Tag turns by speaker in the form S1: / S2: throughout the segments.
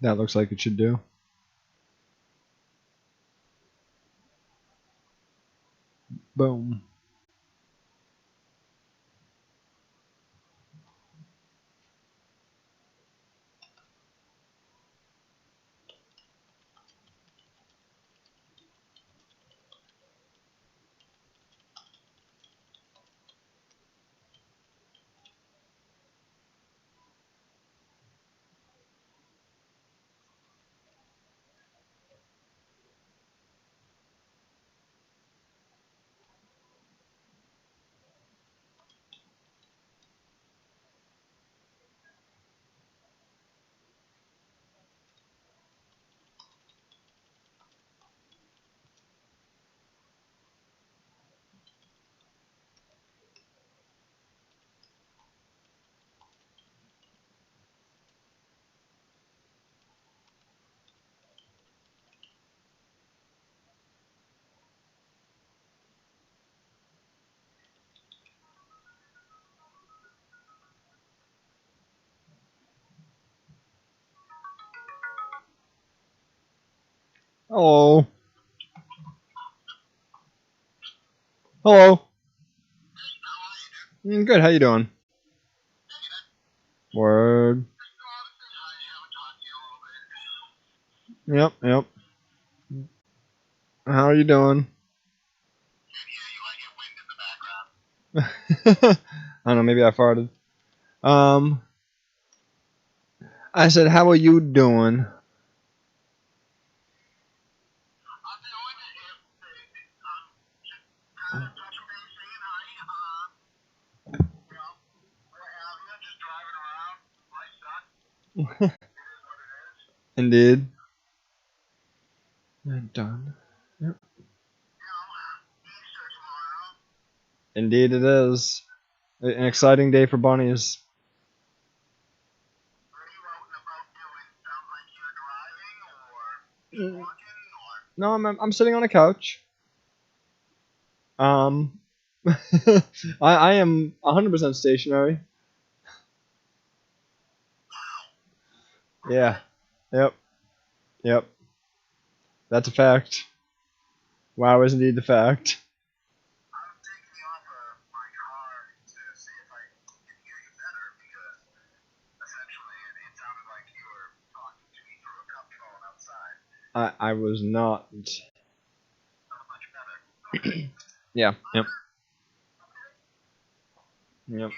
S1: That looks like it should do. Boom. Hello. Hello. Good. How you doing? Word. Yep. Yep. How are you doing? I don't know. Maybe I farted. I said, how are you doing? Indeed. Done. Yep. Indeed it is. An exciting day for bunnies. No, I'm sitting on a couch. I am 100% stationary. Yeah. Yep. Yep. That's a fact. Wow is indeed the fact. I was not. Yeah. Yep. Yep.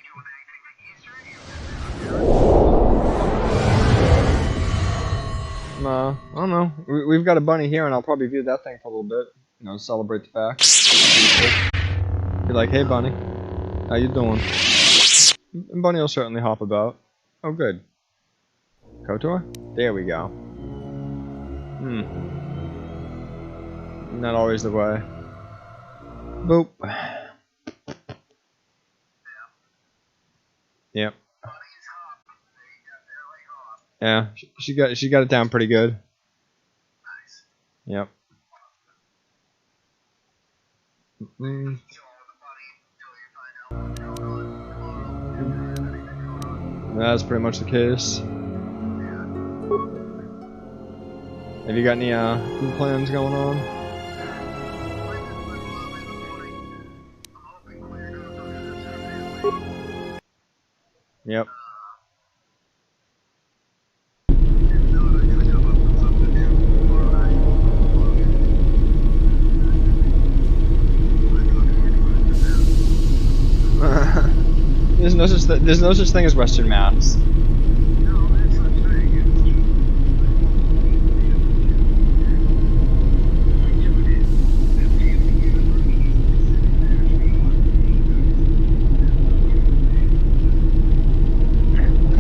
S1: I don't know. We've got a bunny here, and I'll probably view that thing for a little bit. You know, celebrate the fact. Be like, hey, bunny, how you doing? And bunny will certainly hop about. Oh, good. KOTOR? There we go. Not always the way. Boop. Yep. Yeah, she got it down pretty good. Yep. That's pretty much the case. Have you got any food plans going on? Yep. There's no such thing as Western Mass.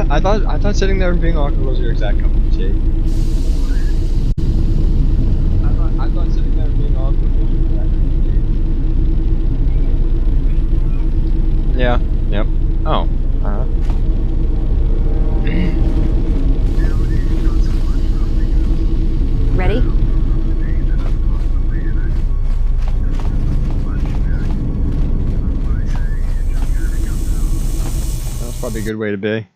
S1: I thought sitting there and being awkward was your exact cup of tea. I thought sitting there and being awkward was your exact cup of tea. Yeah. Yep. Oh.
S2: Ready?
S1: That's probably a good way to be.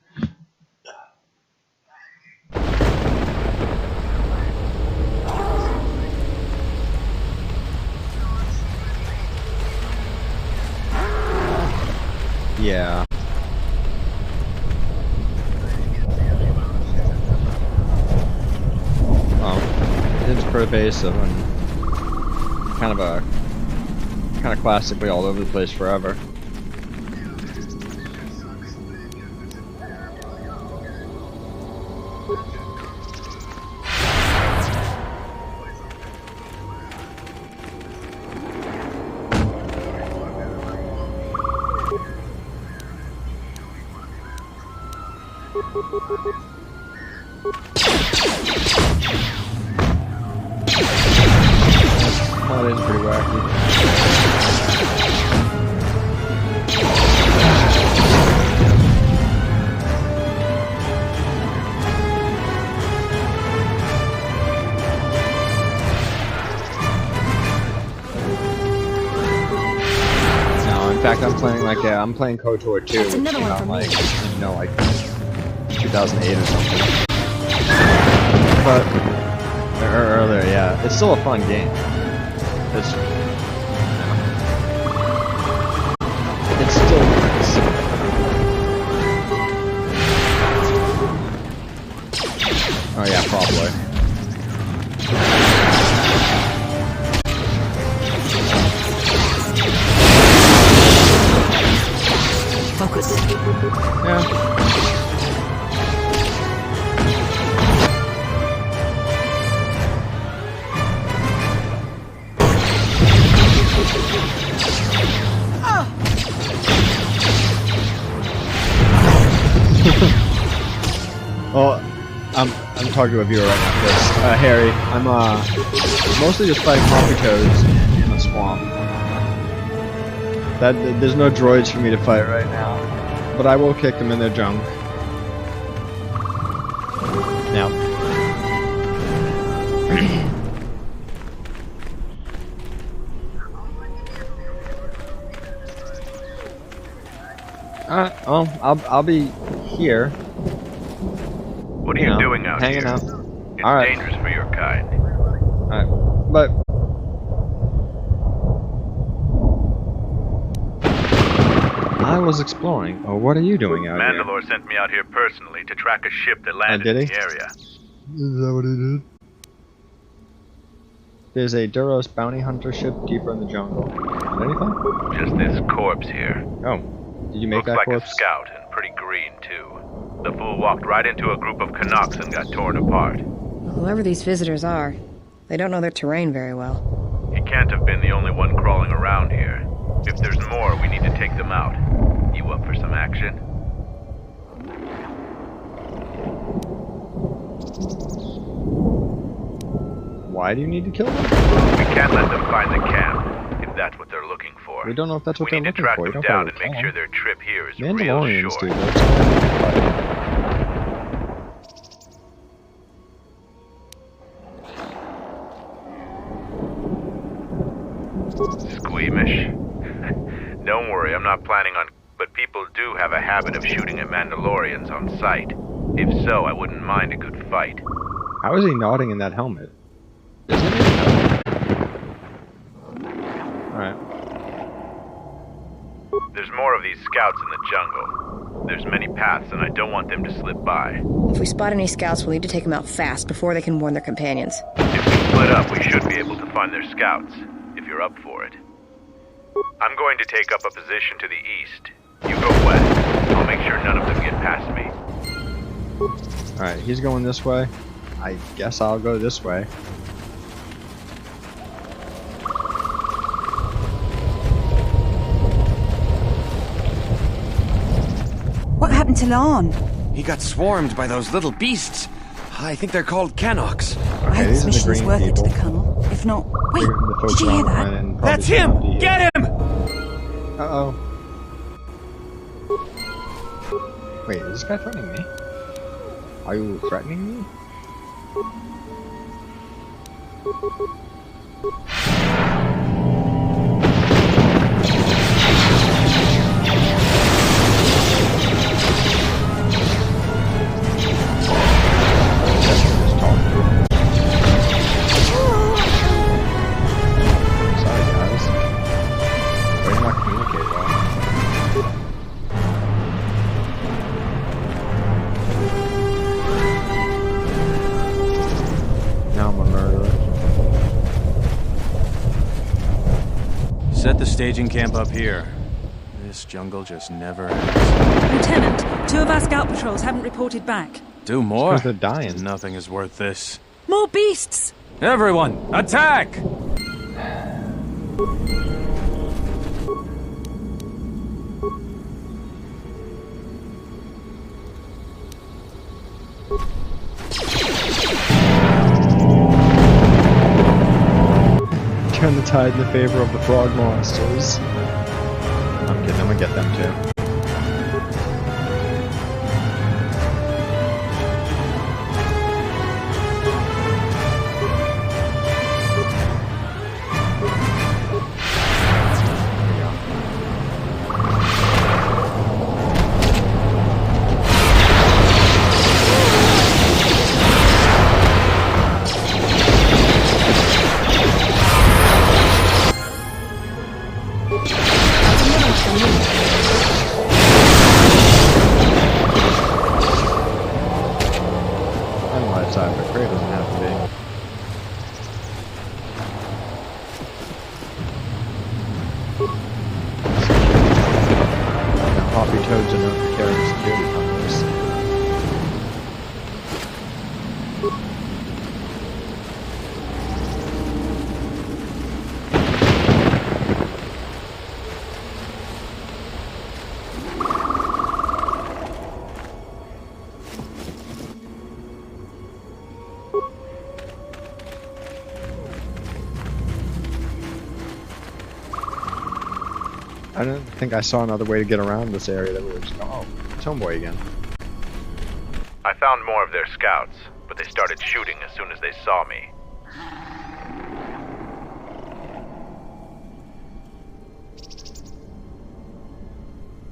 S1: Yeah. Well, it's pervasive and kind of classically all over the place forever. Oh, that is pretty wacky. No, in fact, I'm playing KOTOR2, which came out like 2008 or something. But earlier, yeah, it's still a fun game. It's still nice. Oh yeah, probably.
S2: Focus.
S1: Yeah. Well, I'm talking to a viewer right now. Yes, Harry. I'm mostly just fighting coffee toads in the swamp. There's no droids for me to fight right now, but I will kick them in their junk. Now. Well, I'll be here.
S3: What are you doing out
S1: hanging
S3: here?
S1: out.
S3: It's
S1: All right.
S3: dangerous for your kind.
S1: Alright, but I was exploring. Oh, what are you doing out here?
S3: Mandalore sent me out here personally to track a ship that landed
S1: did
S3: in
S1: he?
S3: the area.
S1: Is that what he did? There's a Duros bounty hunter ship deeper in the jungle. Anything?
S3: Just this corpse here.
S1: Oh, did you make
S3: Looks
S1: that
S3: like
S1: corpse?
S3: a scout and pretty green too. The fool walked right into a group of Canucks and got torn apart.
S2: Whoever these visitors are, they don't know their terrain very well.
S3: He can't have been the only one crawling around here. If there's more, we need to take them out. You up for some action?
S1: Why do you need to kill them?
S3: We can't let them find the camp, if that's what they're looking for.
S1: We don't know if that's what
S3: We
S1: they're
S3: need to
S1: looking
S3: track
S1: for. You
S3: them
S1: don't
S3: down
S1: gotta
S3: and make
S1: kill
S3: sure
S1: them.
S3: their trip here is real
S1: Mandalorians
S3: short.
S1: do this.
S3: Squeamish. Don't worry, I'm not planning on... But people do have a habit of shooting at Mandalorians on sight. If so, I wouldn't mind a good fight.
S1: How is he nodding in that helmet? Isn't it a helmet? Alright.
S3: There's more of these scouts in the jungle. There's many paths, and I don't want them to slip by.
S2: If we spot any scouts, we'll need to take them out fast before they can warn their companions.
S3: If we split up, we should be able to find their scouts, if you're up for it. I'm going to take up a position to the east. You go west. I'll make sure none of them get past me.
S1: Alright, he's going this way. I guess I'll go this way.
S4: What happened to Lon?
S5: He got swarmed by those little beasts. I think they're called Canucks.
S4: I hope
S1: these
S4: this
S1: are the
S4: mission is
S1: green
S4: worth it to the
S1: people.
S4: Colonel. If not... Wait,
S1: The folks
S4: did you hear
S1: around
S4: that?
S1: mine and probably
S5: That's
S1: some of
S5: him!
S1: the,
S5: Get him!
S1: Uh-oh. Wait, is this guy threatening me? Are you threatening me? Sorry guys. Way to not communicate well.
S6: set the staging camp up here. This jungle just never ends.
S7: Lieutenant, 2 of our scout patrols haven't reported back.
S6: 2 more?
S1: 'Cause they're dying.
S6: Nothing is worth this.
S7: More beasts!
S6: Everyone, attack!
S1: Turn the tide in the favor of the frog monsters. I'm kidding, I'm gonna get them too. Side, but Gray doesn't have to be. Now, Hoppy Toads are known for carrying security cameras. I don't think I saw another way to get around this area that we were just going, oh, Tomboy again.
S3: I found more of their scouts, but they started shooting as soon as they saw me.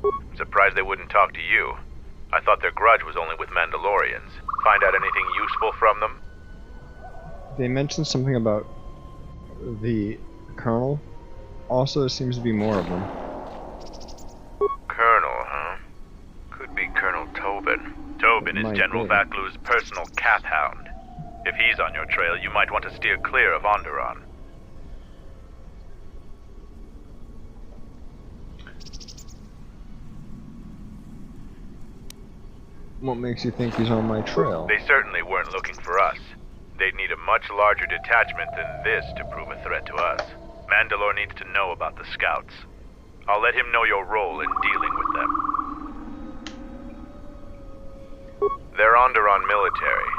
S3: I'm surprised they wouldn't talk to you. I thought their grudge was only with Mandalorians. Find out anything useful from them?
S1: They mentioned something about the Colonel. Also, there seems to be more of them.
S3: Colonel, huh? Could be Colonel Tobin. Tobin is
S1: Might
S3: General
S1: be.
S3: Vaklu's personal cat hound. If he's on your trail, you might want to steer clear of Onderon.
S1: What makes you think he's on my trail?
S3: They certainly weren't looking for us. They'd need a much larger detachment than this to prove a threat to us. Mandalore needs to know about the scouts. I'll let him know your role in dealing with them. They're Onderon military,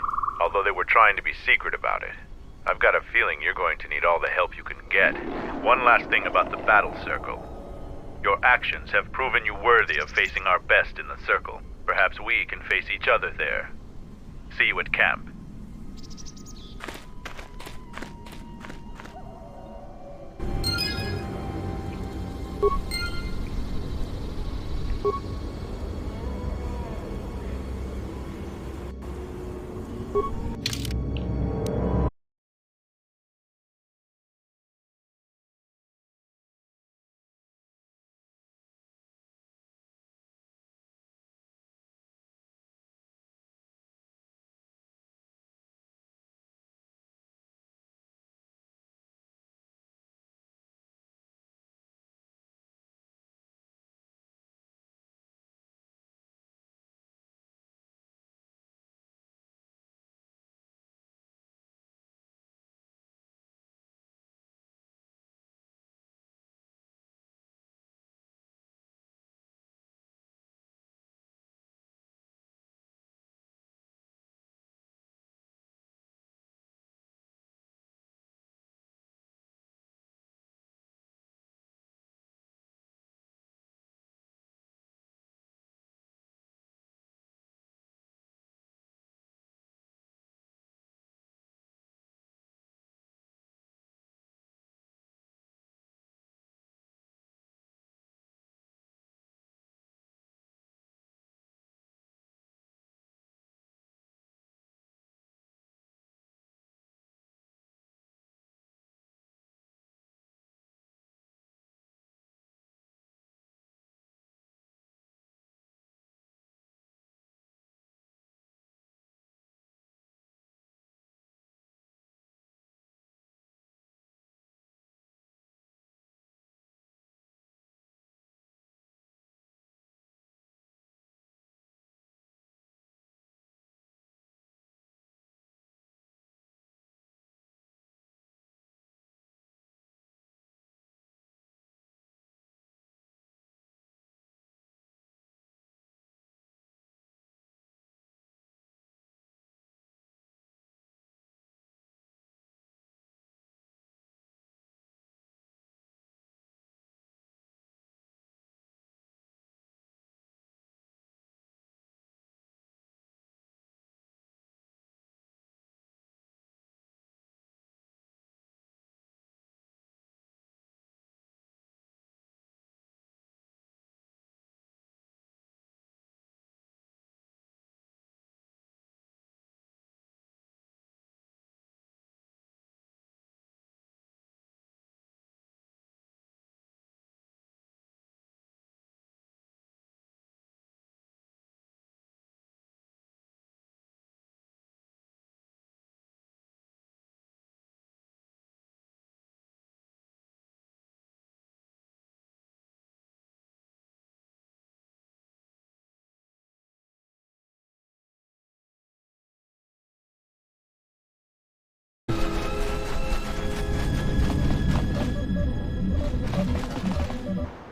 S3: although they were trying to be secret about it. I've got a feeling you're going to need all the help you can get. One last thing about the battle circle. Your actions have proven you worthy of facing our best in the circle. Perhaps we can face each other there. See you at camp.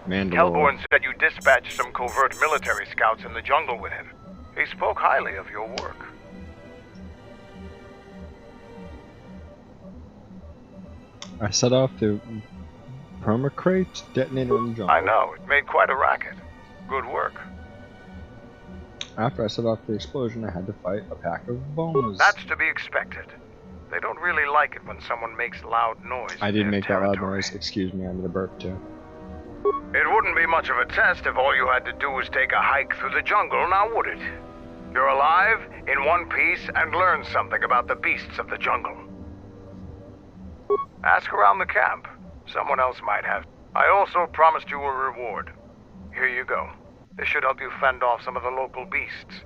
S1: Mandalorian.
S3: Kelborn said you dispatched some covert military scouts in the jungle with him. He spoke highly of your work.
S1: I set off the permacrate detonator in the jungle.
S3: I know, it made quite a racket. Good work.
S1: After I set off the explosion, I had to fight a pack of bones.
S3: That's to be expected. They don't really like it when someone makes loud noise.
S1: I did
S3: in
S1: make
S3: their
S1: that loud
S3: territory.
S1: noise. Excuse me, I'm gonna burp too.
S3: It wouldn't be much of a test if all you had to do was take a hike through the jungle, now would it? You're alive, in one piece, and learn something about the beasts of the jungle. Ask around the camp. Someone else might have. I also promised you a reward. Here you go. This should help you fend off some of the local beasts.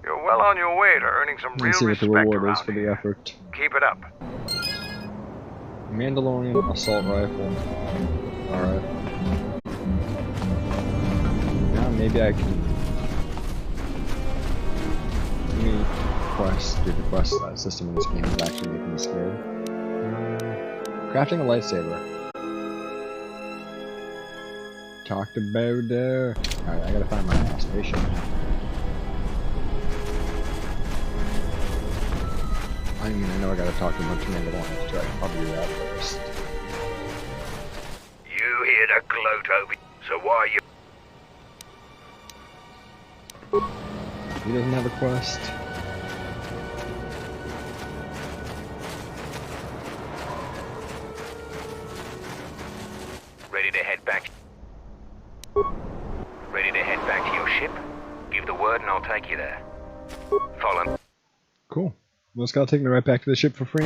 S3: You're well on your way to earning some real
S1: Let's see what the
S3: respect
S1: reward is
S3: around
S1: for the
S3: here.
S1: effort.
S3: Keep it up.
S1: Mandalorian assault rifle. Alright. Now maybe I can... Let me quest, do the quest system in this game is actually making me scared. Crafting a lightsaber. Talk to Boulder. Alright, I gotta find my station. I mean, I know I gotta talk to a bunch of Mandalorians too. I can probably do that first.
S3: You hear the gloat over, so why you...
S1: He doesn't have a quest.
S8: Ready to head back? Ready to head back to your ship? Give the word and I'll take you there. Follow.
S1: Cool. Well, it's gotta take me right back to the ship for free.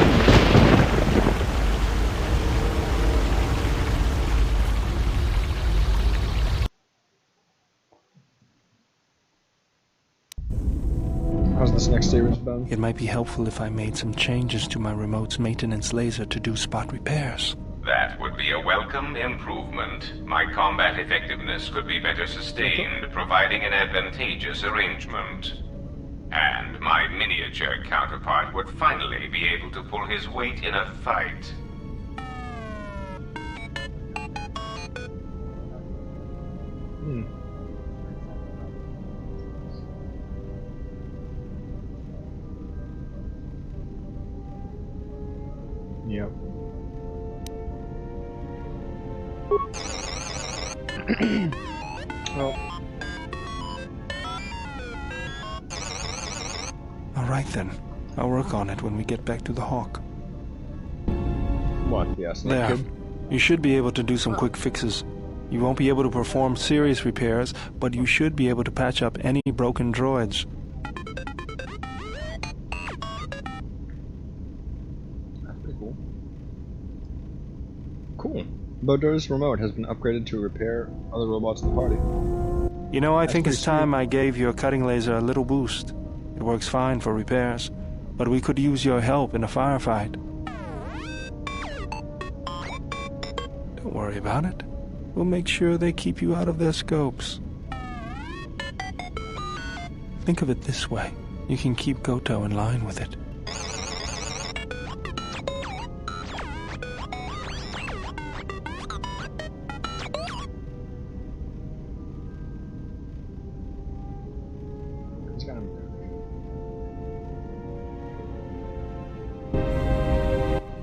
S1: How's this next series, Ben?
S9: It might be helpful if I made some changes to my remote's maintenance laser to do spot repairs.
S10: That would be a welcome improvement. My combat effectiveness could be better sustained, providing an advantageous arrangement. And my miniature counterpart would finally be able to pull his weight in a fight.
S1: Yep. Well.
S9: Alright then. I'll work on it when we get back to the Hawk.
S1: What? Yes.
S9: There. You should be able to do some quick fixes. You won't be able to perform serious repairs, but you should be able to patch up any broken droids.
S1: That's pretty cool. Cool. Bodor's remote has been upgraded to repair other robots in the party.
S9: You know, I
S1: That's
S9: think it's
S1: pretty
S9: time
S1: sweet.
S9: I gave your cutting laser a little boost. It works fine for repairs, but we could use your help in a firefight. Don't worry about it. We'll make sure they keep you out of their scopes. Think of it this way. You can keep Koto in line with it.
S1: He's got him.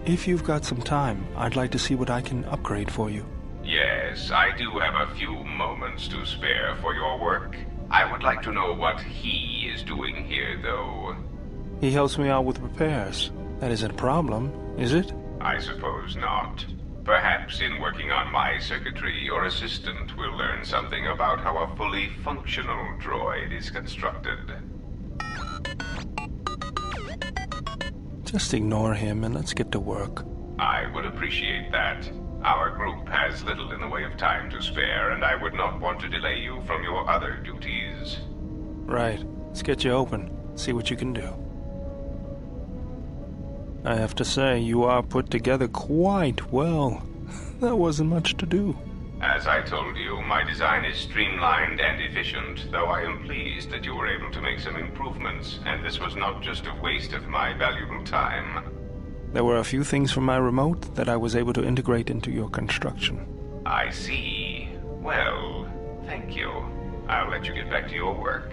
S9: If you've got some time, I'd like to see what I can upgrade for you.
S10: Yes, I do have a few moments to spare for your work. I would like to know what he is doing here, though.
S9: He helps me out with repairs. That isn't a problem, is it?
S10: I suppose not. Perhaps in working on my circuitry, your assistant will learn something about how a fully functional droid is constructed.
S9: Just ignore him and let's get to work.
S10: I would appreciate that. Our group has little in the way of time to spare, and I would not want to delay you from your other duties.
S9: Right. Let's get you open. See what you can do. I have to say, you are put together quite well. That wasn't much to do.
S10: As I told you, my design is streamlined and efficient, though I am pleased that you were able to make some improvements, and this was not just a waste of my valuable time.
S9: There were a few things from my remote that I was able to integrate into your construction.
S10: I see. Well, thank you. I'll let you get back to your work.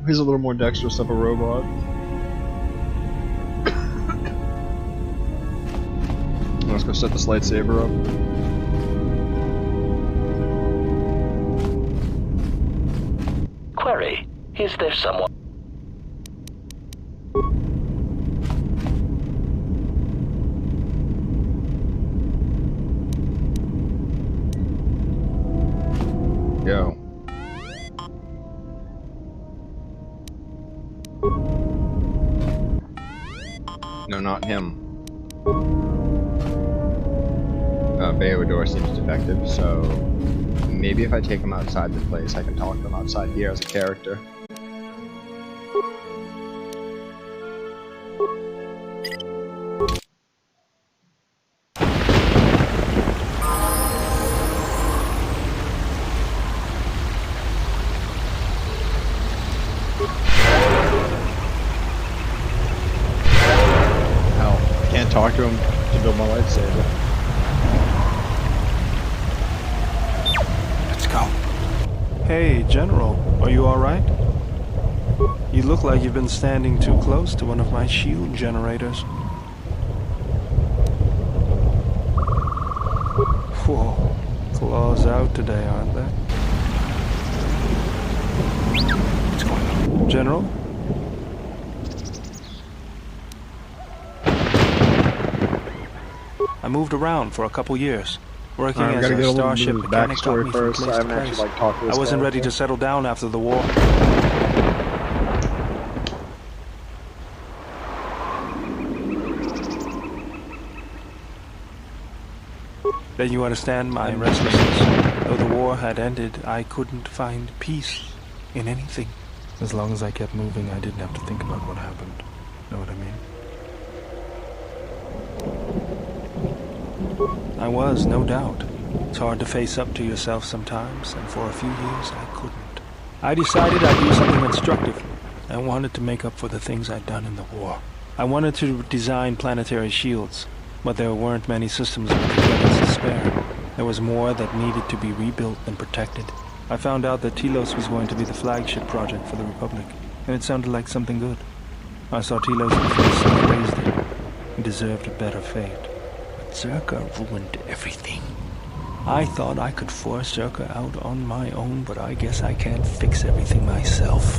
S1: He's a little more dexterous of a robot. Let's go set this lightsaber up.
S11: Query, is there someone?
S1: Go. No, not him. Bayodoor seems defective, so maybe if I take him outside the place, I can talk to him outside here as a character. Hell, can't talk to him to build my lightsaber.
S9: Hey, General, are you alright? You look like you've been standing too close to one of my shield generators. Whoa, claws out today, aren't they? What's going on? General? I moved around for a couple years. Working as a starship mechanic got me from place to place. I wasn't ready to settle down after the war. Then you understand my restlessness. Though the war had ended, I couldn't find peace in anything. As long as I kept moving, I didn't have to think about what happened. Know what I mean? I was, no doubt. It's hard to face up to yourself sometimes, and for a few years I couldn't. I decided I'd do something constructive. I wanted to make up for the things I'd done in the war. I wanted to design planetary shields, but there weren't many systems with the credits to spare. There was more that needed to be rebuilt and protected. I found out that Telos was going to be the flagship project for the Republic, and it sounded like something good. I saw Telos' face and praised it. He deserved a better fate. But Zerka ruined everything. I thought I could force Zerka out on my own, but I guess I can't fix everything myself.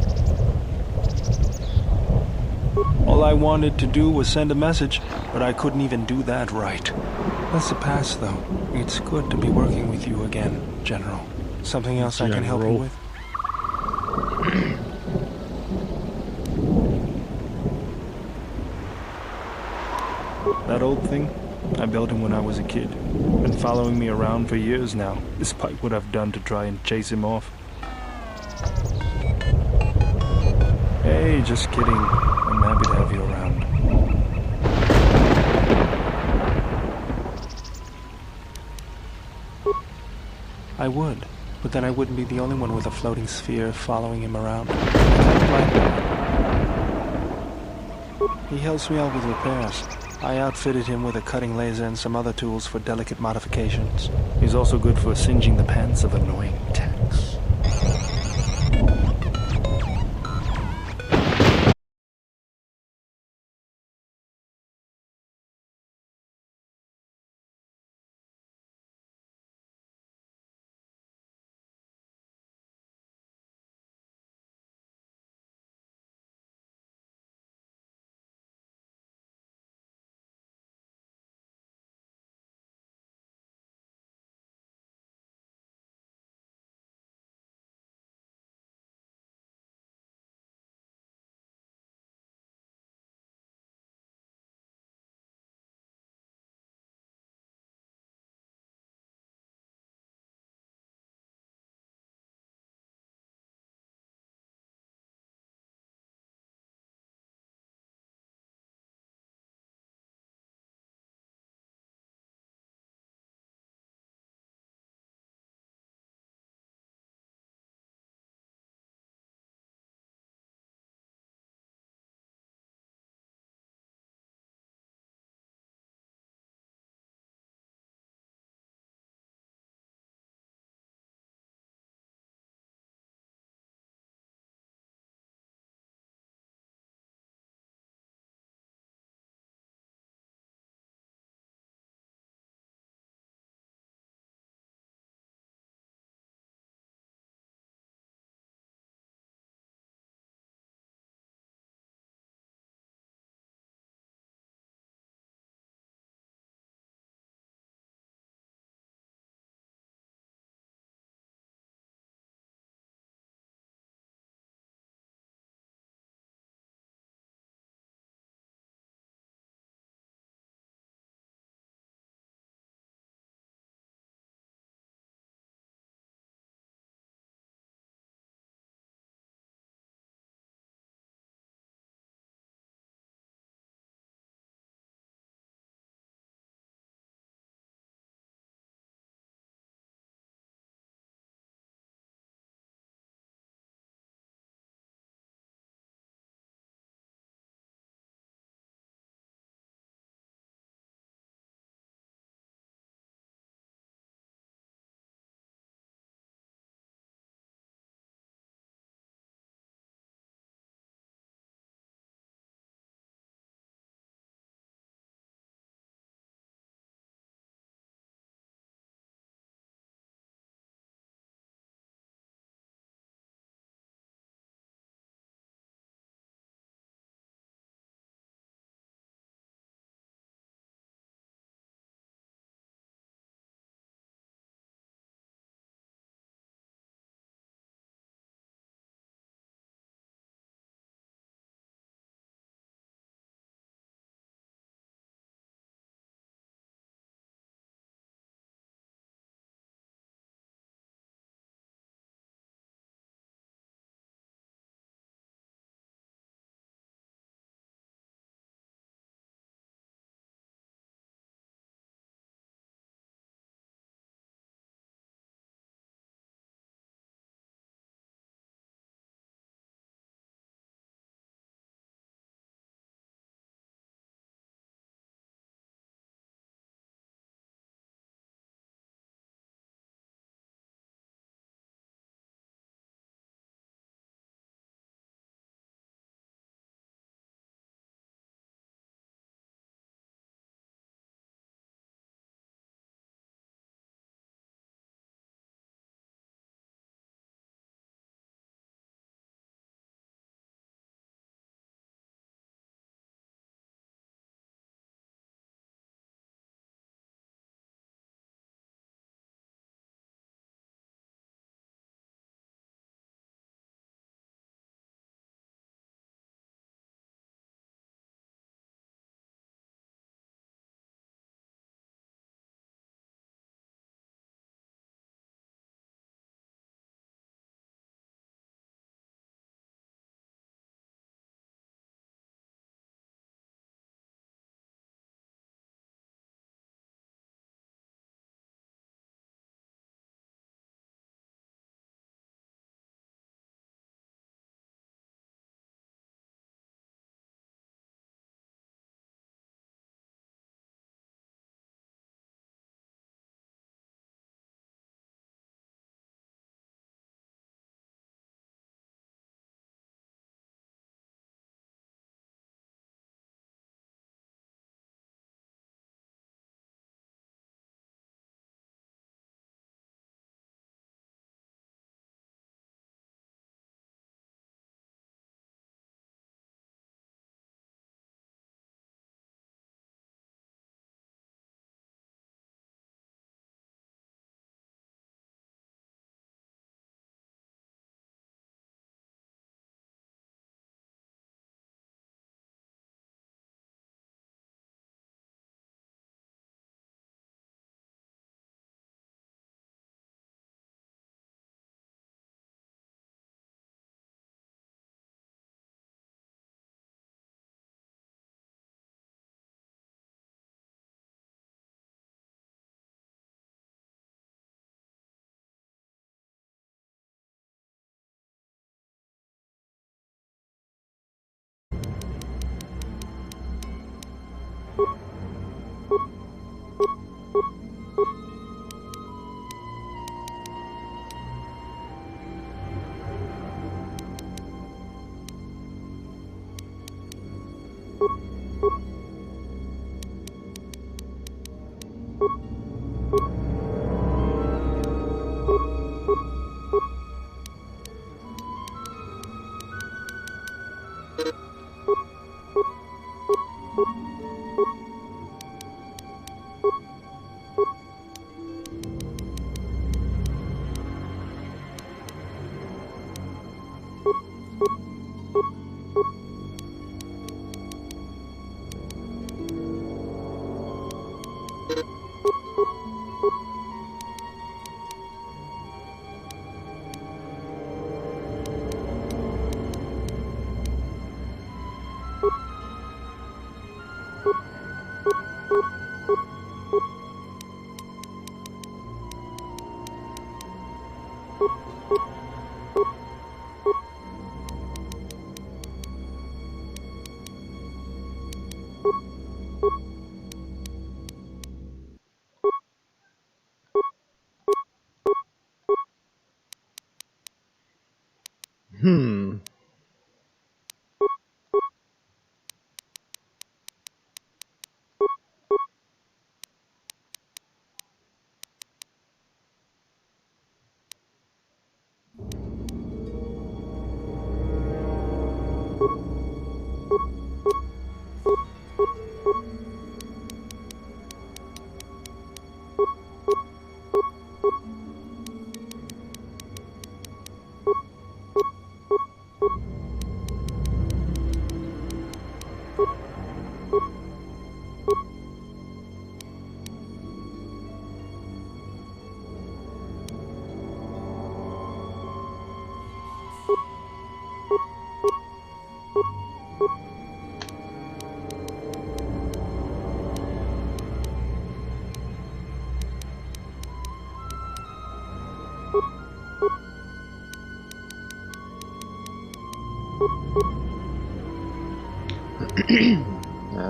S9: All I wanted to do was send a message, but I couldn't even do that right. That's the past, though. It's good to be working with you again, General. Something else I can help you with? That old thing? I built him when I was a kid. Been following me around for years now, despite what I've done to try and chase him off. Hey, just kidding. I'm happy to have you around. I would, but then I wouldn't be the only one with a floating sphere following him around. I kind of like that. He helps me out with repairs. I outfitted him with a cutting laser and some other tools for delicate modifications. He's also good for singeing the pants of annoying techs.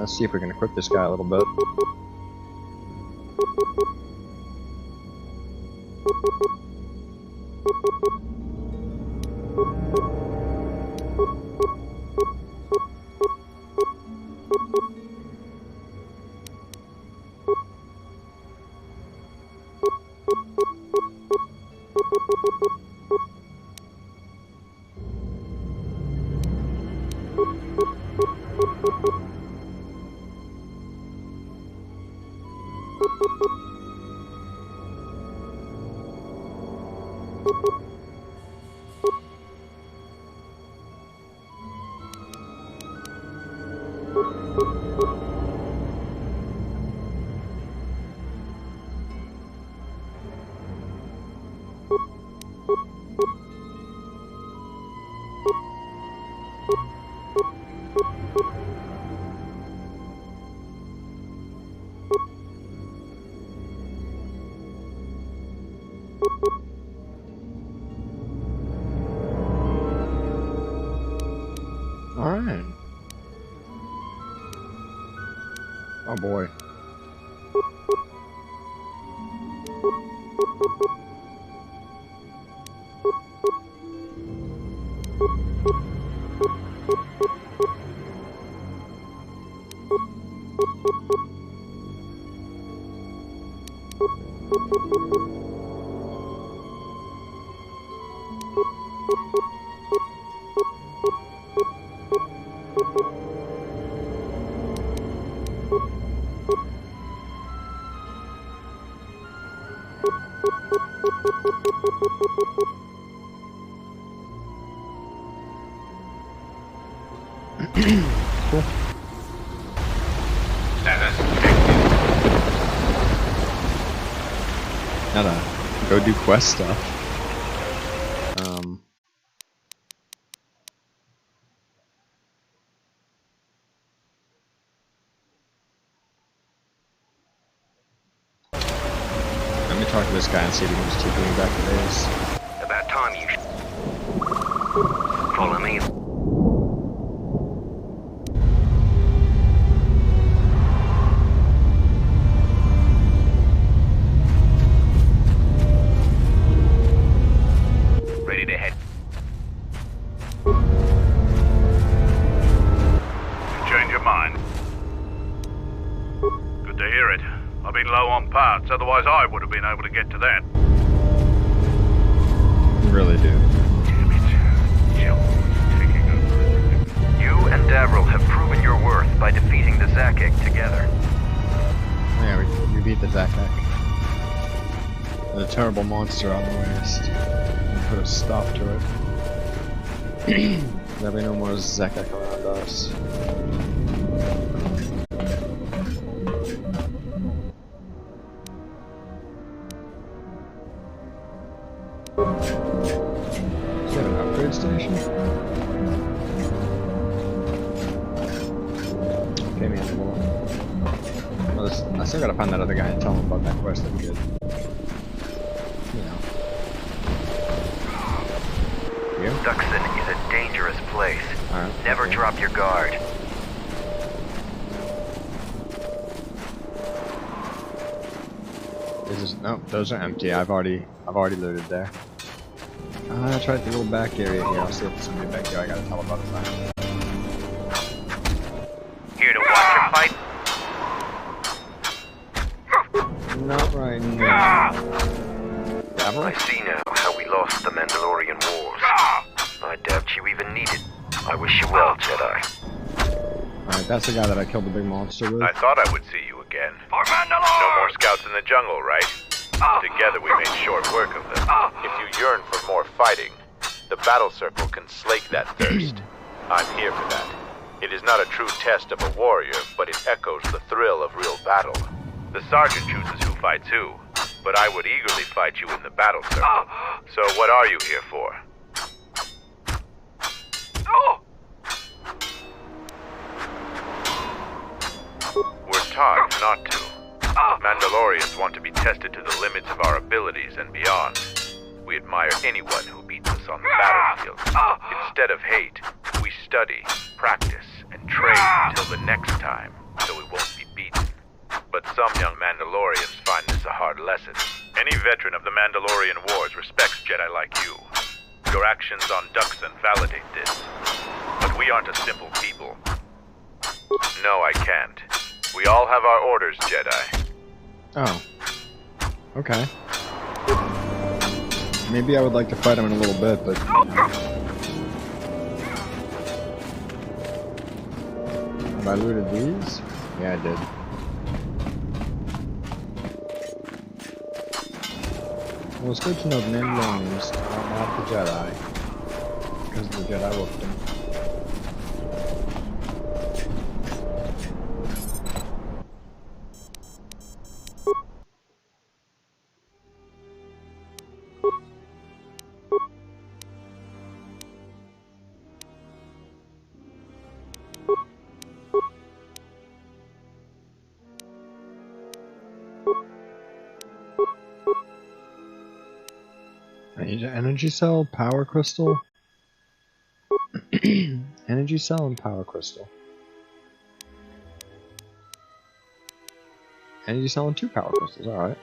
S1: Let's see if we can equip this guy a little bit. Alright. Oh boy. Cool.
S10: Status
S1: Gotta go do quest stuff. Let me talk to this guy and see if he can just keep me back to base.
S8: About time you follow me. Ready to head.
S3: Change your mind. Good to hear it. I've been low on parts, otherwise I would have been able to get to that.
S1: You really do.
S3: Damn it. Taking over.
S8: You and Davril have proven your worth by defeating the Zakek together.
S1: Yeah, we beat the Zakek. The terrible monster on the waste. We put a stop to it. There'll be no more Zakek around us. Is that an upgrade station? Okay, man. Well, I still gotta find that other guy and tell him about that quest that we did. You know. You?
S8: Duxon is a dangerous place.
S1: Alright.
S8: Never
S1: okay.
S8: drop your guard.
S1: This is, no, those are empty. I've already looted there. I'm gonna try the little back area here. I'll see if there's somebody back here. I gotta tell about it.
S3: Here to watch your fight?
S1: Not right now.
S8: I see now how we lost the Mandalorian Wars. I doubt you even need it. I wish you well, Jedi.
S1: Alright, that's the guy that I killed the big monster with.
S3: I thought I would see you again. No more scouts in the jungle, right? Together we made short work of them. If you yearn for more fighting, the battle circle can slake that thirst. I'm here for that. It is not a true test of a warrior, but it echoes the thrill of real battle. The sergeant chooses who fights who, but I would eagerly fight you in the battle circle. So what are you here for? We're taught not to. Mandalorians want to be tested to the limits of our abilities and beyond. We admire anyone who beats us on the battlefield. Instead of hate, we study, practice, and train until the next time, so we won't be beaten. But some young Mandalorians find this a hard lesson. Any veteran of the Mandalorian Wars respects Jedi like you. Your actions on Duxon validate this. But we aren't a simple people. No, I can't. We all have our orders, Jedi.
S1: Oh. Okay. Maybe I would like to fight him in a little bit, but... Have I looted these? Yeah, I did. Well, it's good to know the Mandalorians are not the Jedi, because the Jedi whooped them. I need an energy cell, power crystal. Energy cell and power crystal. Energy cell and 2 power crystals, alright.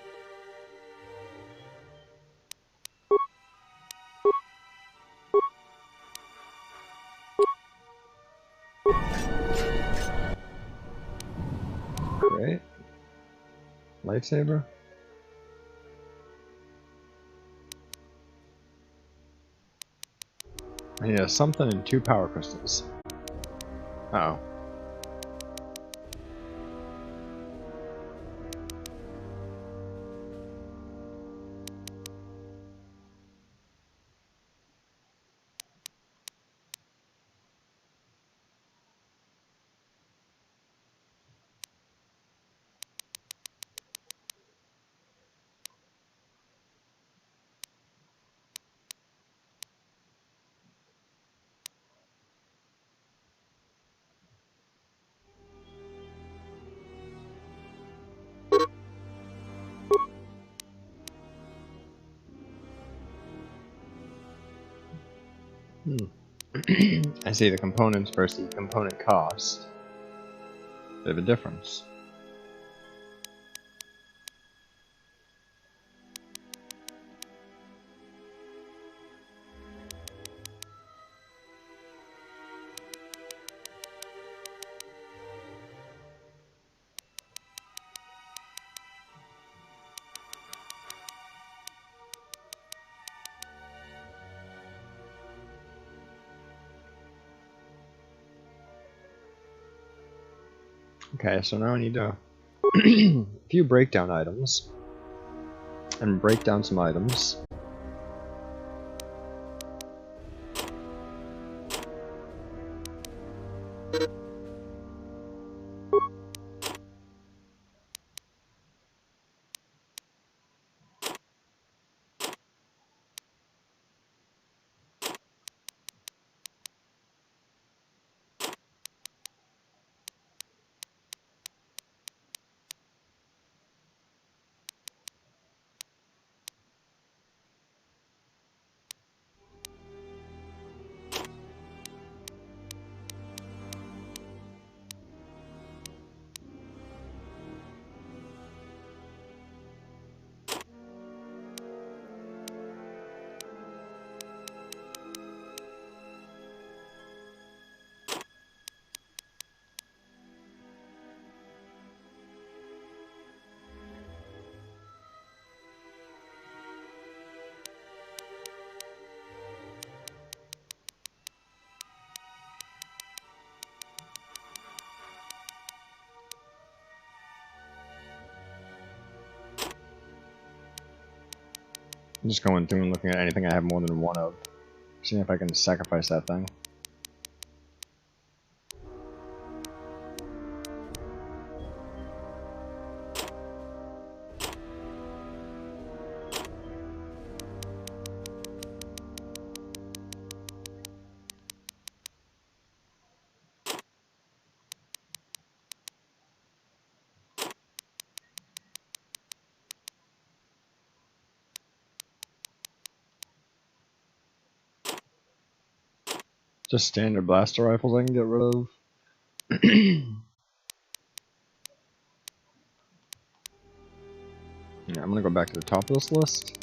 S1: Great. Lightsaber. I need a something and 2 power crystals. Uh oh. I see the components versus the component cost. Bit of a difference. Okay, so now I need a few breakdown items, and break down some items. I'm just going through and looking at anything I have more than one of. Seeing if I can sacrifice that thing. Just standard blaster rifles I can get rid of. Yeah, I'm gonna go back to the top of this list.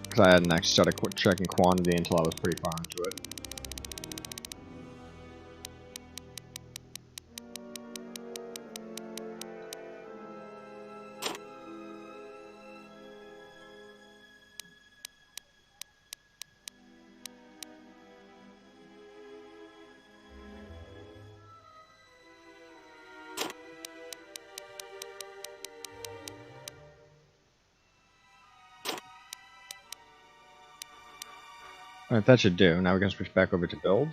S1: Because I hadn't actually started checking quantity until I was pretty far into it. Alright, that should do. Now we can switch back over to build.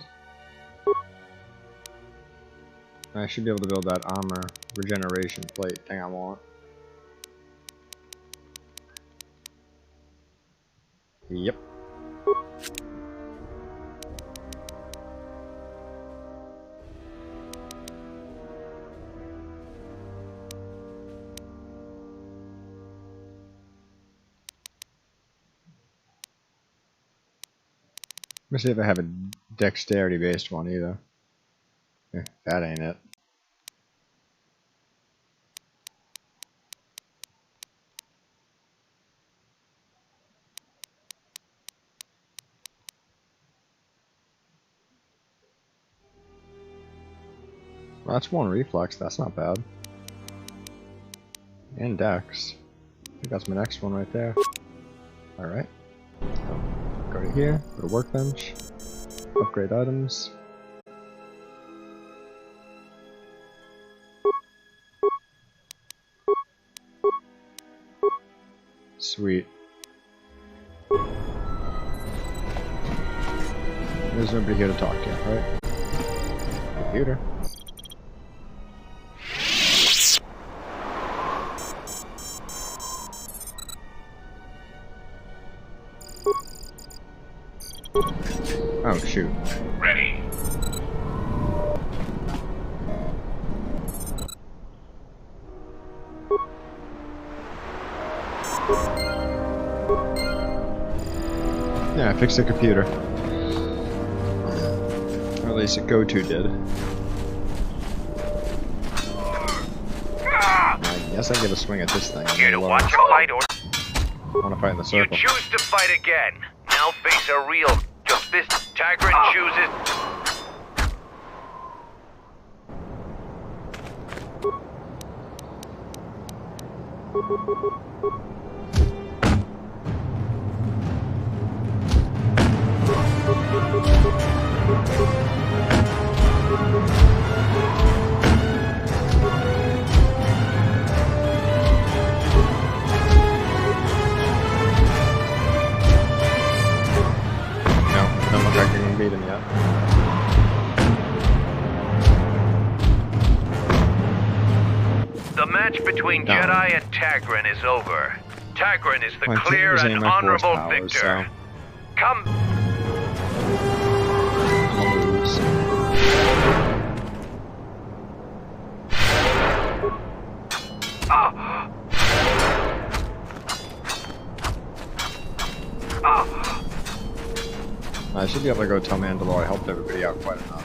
S1: I should be able to build that armor regeneration plate thing I want. Yep. Let me see if I have a dexterity based one either. That ain't it. Well, that's one reflex, that's not bad. And dex. I think that's my next one right there. Alright. Go to here, go to workbench, upgrade items. Sweet. There's nobody here to talk to, right? Computer. Oh shoot.
S10: Ready.
S1: Yeah, I fixed the computer. Or at least KOTOR2 did. I guess I get a swing at this thing.
S3: Here to watch a fight or
S1: I want to fight in the
S3: you
S1: circle.
S3: choose to fight again. Now face a real fist. Tagrin chooses.
S1: Don't look like I can beat him yet.
S3: The match between
S1: No.
S3: Jedi and Tagrin is over. Tagrin is the
S1: Well, I think
S3: clear
S1: he's
S3: and
S1: using my force
S3: honorable
S1: powers,
S3: victor.
S1: so
S3: Come.
S1: I'm gonna lose. I should be able to go tell Mandalore I helped everybody out quite enough.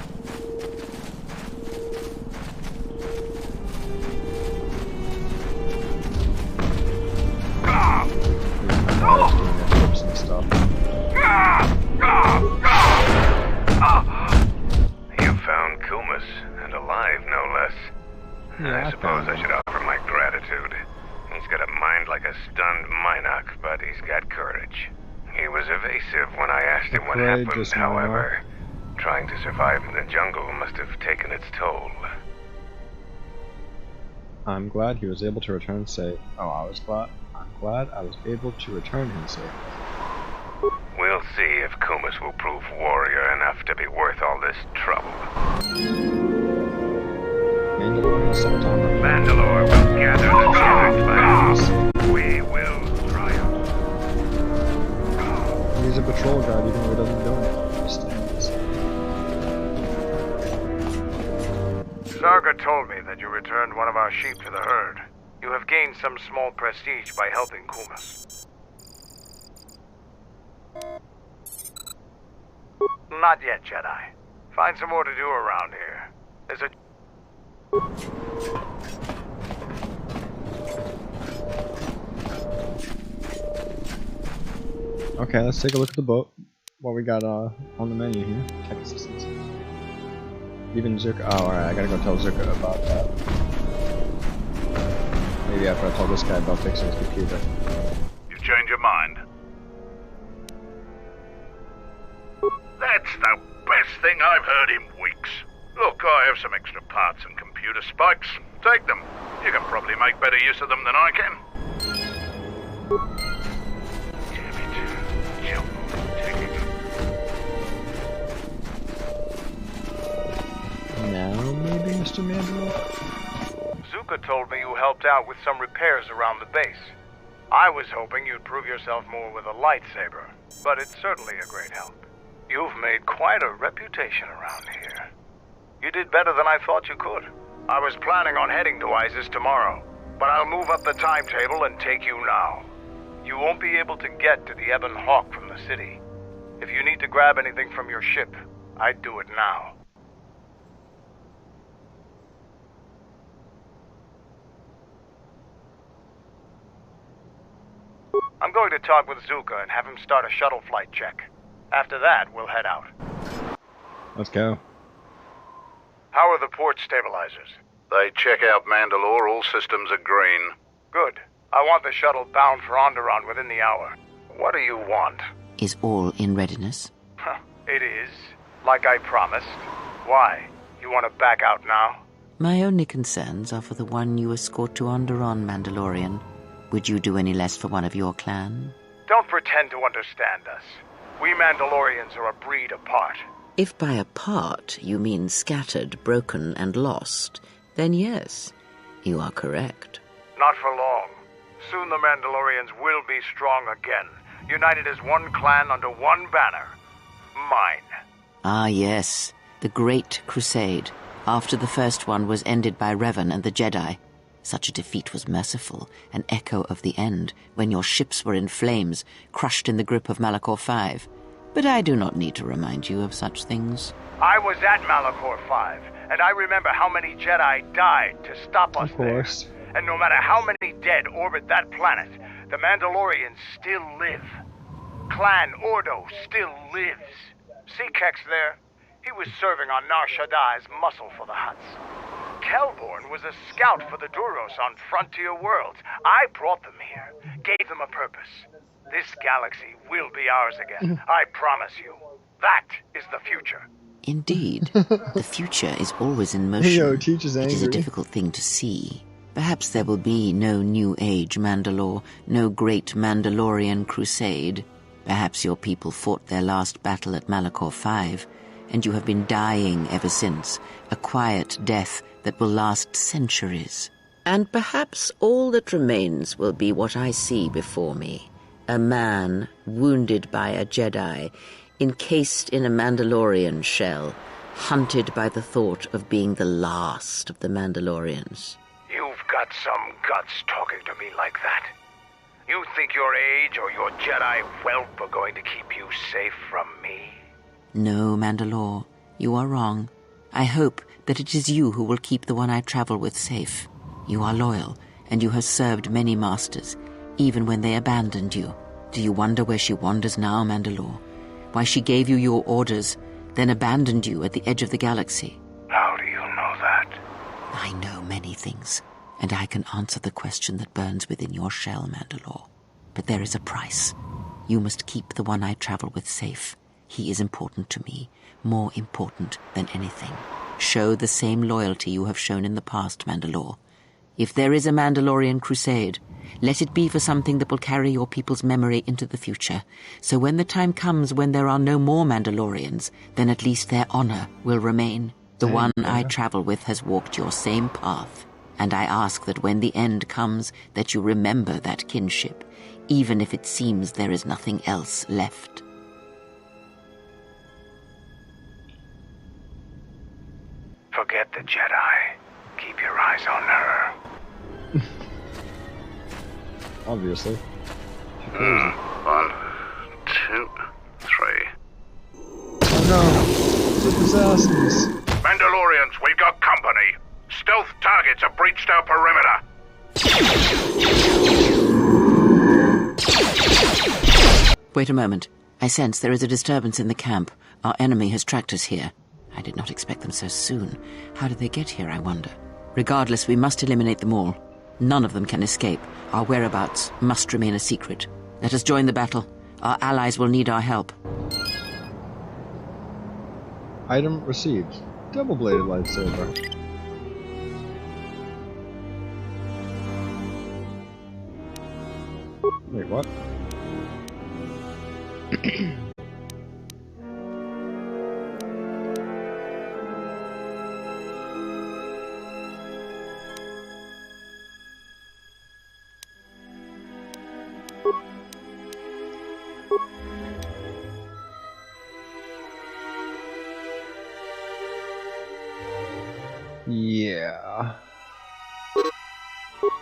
S1: Doing their flips and stuff.
S3: You found Kumas, and alive, no less.
S1: Yeah,
S3: I suppose I should offer my gratitude. He's got a mind like a stunned Minoc, but he's got courage. He was evasive when I asked him what
S1: Afraid
S3: happened,
S1: just
S3: however. Trying to survive in the jungle must have taken its toll.
S1: I'm glad he was able to return safe. Oh, I was glad. I'm glad I was able to return him safe.
S3: see if Kumas will prove warrior enough to be worth all this trouble.
S1: Mandalorian September.
S3: Mandalore will gather the tribes. We will triumph.
S1: He's a patrol guard even though he doesn't do anything.
S3: Sarga told me that you returned one of our sheep to the herd. You have gained some small prestige by helping Kumas. Not yet, Jedi. Find some more to do around here. There's a...
S1: Okay, let's take a look at the boat. What we got on the menu here. Tech assistance. Even Zuka. Oh, alright, I gotta go tell Zuka about that. Maybe after I tell this guy about fixing his computer.
S3: You change your mind? That's the best thing I've heard in weeks. Look, I have some extra parts and computer spikes. Take them. You can probably make better use of them than I can. Damn it. Jump. Take it.
S1: Now, maybe, Mr. Mandalore?
S3: Zuka told me you helped out with some repairs around the base. I was hoping you'd prove yourself more with a lightsaber, but it's certainly a great help. You've made quite a reputation around here. You did better than I thought you could. I was planning on heading to Isis tomorrow, but I'll move up the timetable and take you now. You won't be able to get to the Ebon Hawk from the city. If you need to grab anything from your ship, I'd do it now. I'm going to talk with Zuka and have him start a shuttle flight check. After that, we'll head out.
S1: Let's go.
S3: How are the port stabilizers? They check out Mandalore. All systems are green. Good. I want the shuttle bound for Onderon within the hour. What do you want?
S11: Is all in readiness?
S3: It is. Like I promised. Why? You want to back out now?
S11: My only concerns are for the one you escort to Onderon, Mandalorian. Would you do any less for one of your clan?
S3: Don't pretend to understand us. We Mandalorians are a breed apart.
S11: If by apart you mean scattered, broken, and lost, then yes, you are correct.
S3: Not for long. Soon the Mandalorians will be strong again, united as one clan under one banner. Mine.
S11: Ah, yes, the Great Crusade, after the first one was ended by Revan and the Jedi. Such a defeat was merciful, an echo of the end, when your ships were in flames, crushed in the grip of Malachor 5. But I do not need to remind you of such things.
S3: I was at Malachor 5, and I remember how many Jedi died to stop us there. And no matter how many dead orbit that planet, the Mandalorians still live. Clan Ordo still lives. See Kex there? He was serving on Nar Shaddai's muscle for the Hutts. Kelborn was a scout for the Duros on Frontier Worlds. I brought them here, gave them a purpose. This galaxy will be ours again, I promise you. That is the future.
S11: Indeed. The future is always in motion.
S1: Yo, teacher's angry.
S11: It is a difficult thing to see. Perhaps there will be no New Age Mandalore, no great Mandalorian crusade. Perhaps your people fought their last battle at Malachor 5, and you have been dying ever since, a quiet death that will last centuries. And perhaps all that remains will be what I see before me. A man wounded by a Jedi, encased in a Mandalorian shell, hunted by the thought of being the last of the Mandalorians.
S3: You've got some guts talking to me like that. You think your age or your Jedi whelp are going to keep you safe from me?
S11: No, Mandalore, you are wrong. I hope that it is you who will keep the one I travel with safe. You are loyal, and you have served many masters, even when they abandoned you. Do you wonder where she wanders now, Mandalore? Why she gave you your orders, then abandoned you at the edge of the galaxy?
S3: How do you know that?
S11: I know many things, and I can answer the question that burns within your shell, Mandalore. But there is a price. You must keep the one I travel with safe. He is important to me, more important than anything. Show the same loyalty you have shown in the past, Mandalore. If there is a Mandalorian crusade, let it be for something that will carry your people's memory into the future. So when the time comes when there are no more Mandalorians, then at least their honor will remain. The one I travel with has walked your same path, and I ask that when the end comes, that you remember that kinship, even if it seems there is nothing else left.
S10: Forget the Jedi. Keep your eyes on her.
S1: Obviously.
S3: 1, 2, 3.
S1: Oh no! It's assassins!
S3: Mandalorians, we've got company. Stealth targets have breached our perimeter.
S11: Wait a moment. I sense there is a disturbance in the camp. Our enemy has tracked us here. I did not expect them so soon. How did they get here, I wonder? Regardless, we must eliminate them all. None of them can escape. Our whereabouts must remain a secret. Let us join the battle. Our allies will need our help.
S1: Item received. Double-bladed lightsaber. Wait, what? Yeah.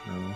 S1: No.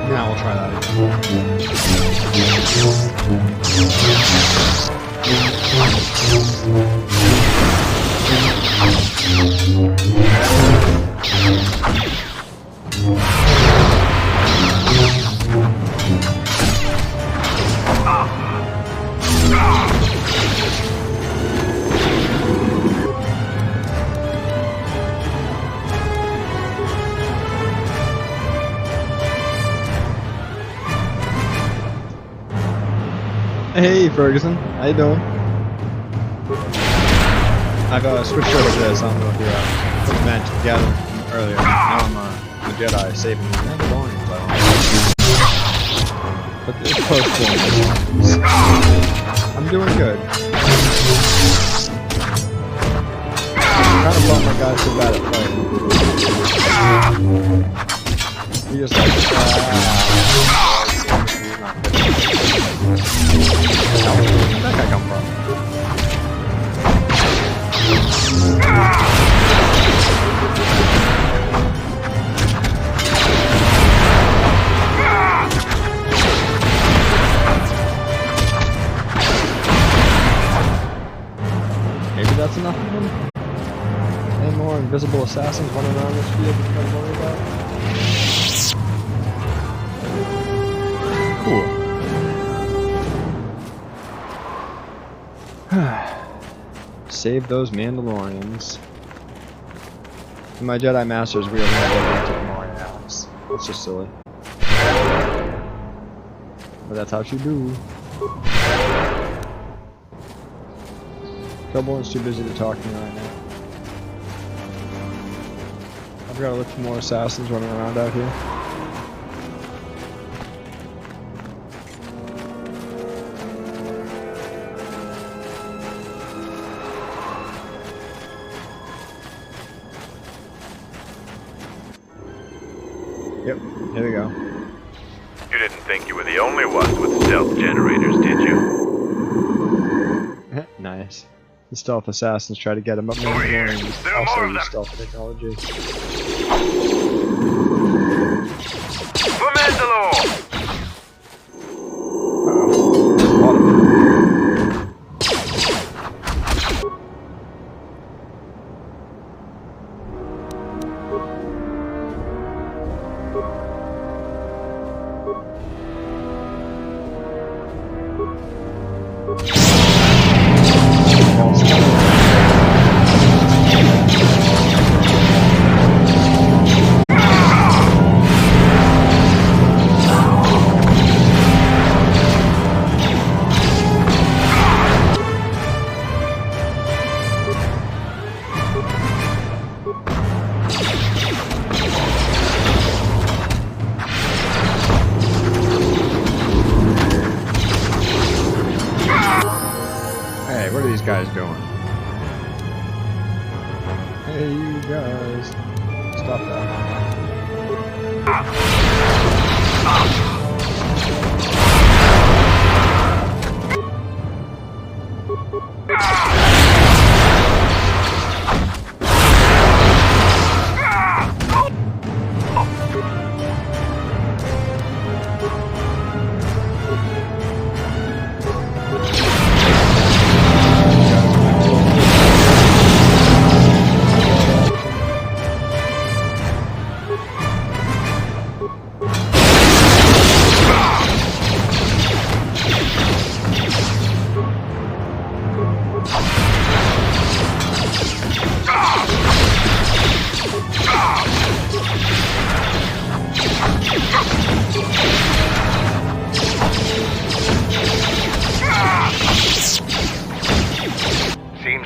S1: Now we'll try that Hey Ferguson, how you doing? I've switched over to this. I don't know if you managed to gather earlier. Now I'm the Jedi saving the Mandalorians. But it's post-game. I'm doing good. I'm kind of bummed my guy's so bad at fighting. He just like Where'd that guy come from? Maybe that's enough of them? Any more invisible assassins running around this field that you gotta worry about? Cool. Save those Mandalorians. In my Jedi Masters, we have never took Mandalorian axe. That's just silly. But that's how she do. Trouble's too busy to talk to me right now. I've got to look for more assassins running around out here. Yep, here we go.
S3: You didn't think you were the only ones with stealth generators, did you?
S1: Nice. The stealth assassins try to get him up there and also use stealth technology.
S3: For Mandalore!
S1: What are these guys doing? Hey, you guys. Stop that.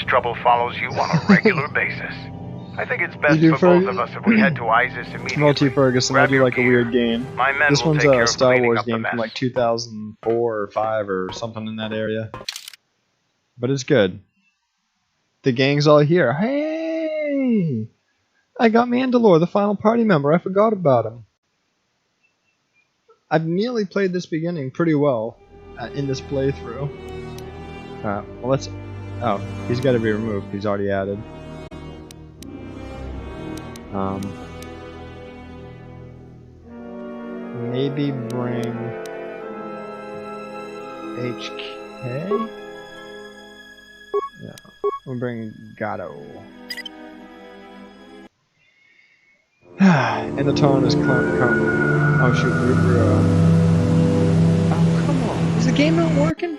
S3: Trouble follows you on a regular basis. I think it's best for both of us if we head to Isis immediately.
S1: Multi Ferguson, I do like a weird game.
S3: My men
S1: this
S3: will
S1: one's
S3: take care
S1: a
S3: of
S1: Star
S3: cleaning
S1: Wars
S3: up the
S1: game
S3: mess.
S1: from like 2004 or 5 or something in that area. But it's good. The gang's all here. Hey! I got Mandalore, the final party member. I forgot about him. I've nearly played this beginning pretty well in this playthrough. Well, let's... Oh, he's got to be removed. He's already added. Maybe bring HK? Yeah, we'll bring Gato. And the tone is come. Oh shoot, oh come on. Is the game not working?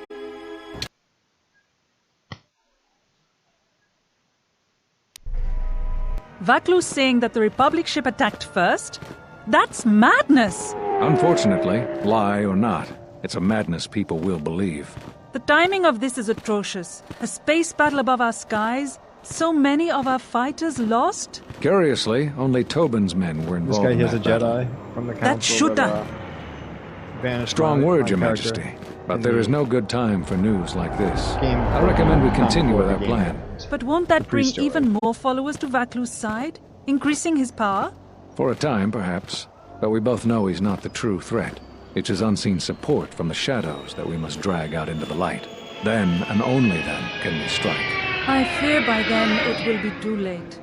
S7: Vaklu's saying that the Republic ship attacked first? That's madness!
S12: Unfortunately, lie or not, it's a madness people will believe.
S7: The timing of this is atrocious. A space battle above our skies, so many of our fighters lost?
S12: Curiously, only Tobin's men were involved in that
S1: This guy here's a Jedi from the
S7: That
S1: council.
S7: shooter!
S12: Strong word, Your Majesty. But there is no good time for news like this. I recommend we continue with our plan.
S7: But won't that bring even more followers to Vaklu's side? Increasing his power?
S12: For a time, perhaps. But we both know he's not the true threat. It's his unseen support from the shadows that we must drag out into the light. Then, and only then, can we strike.
S7: I fear by then it will be too late.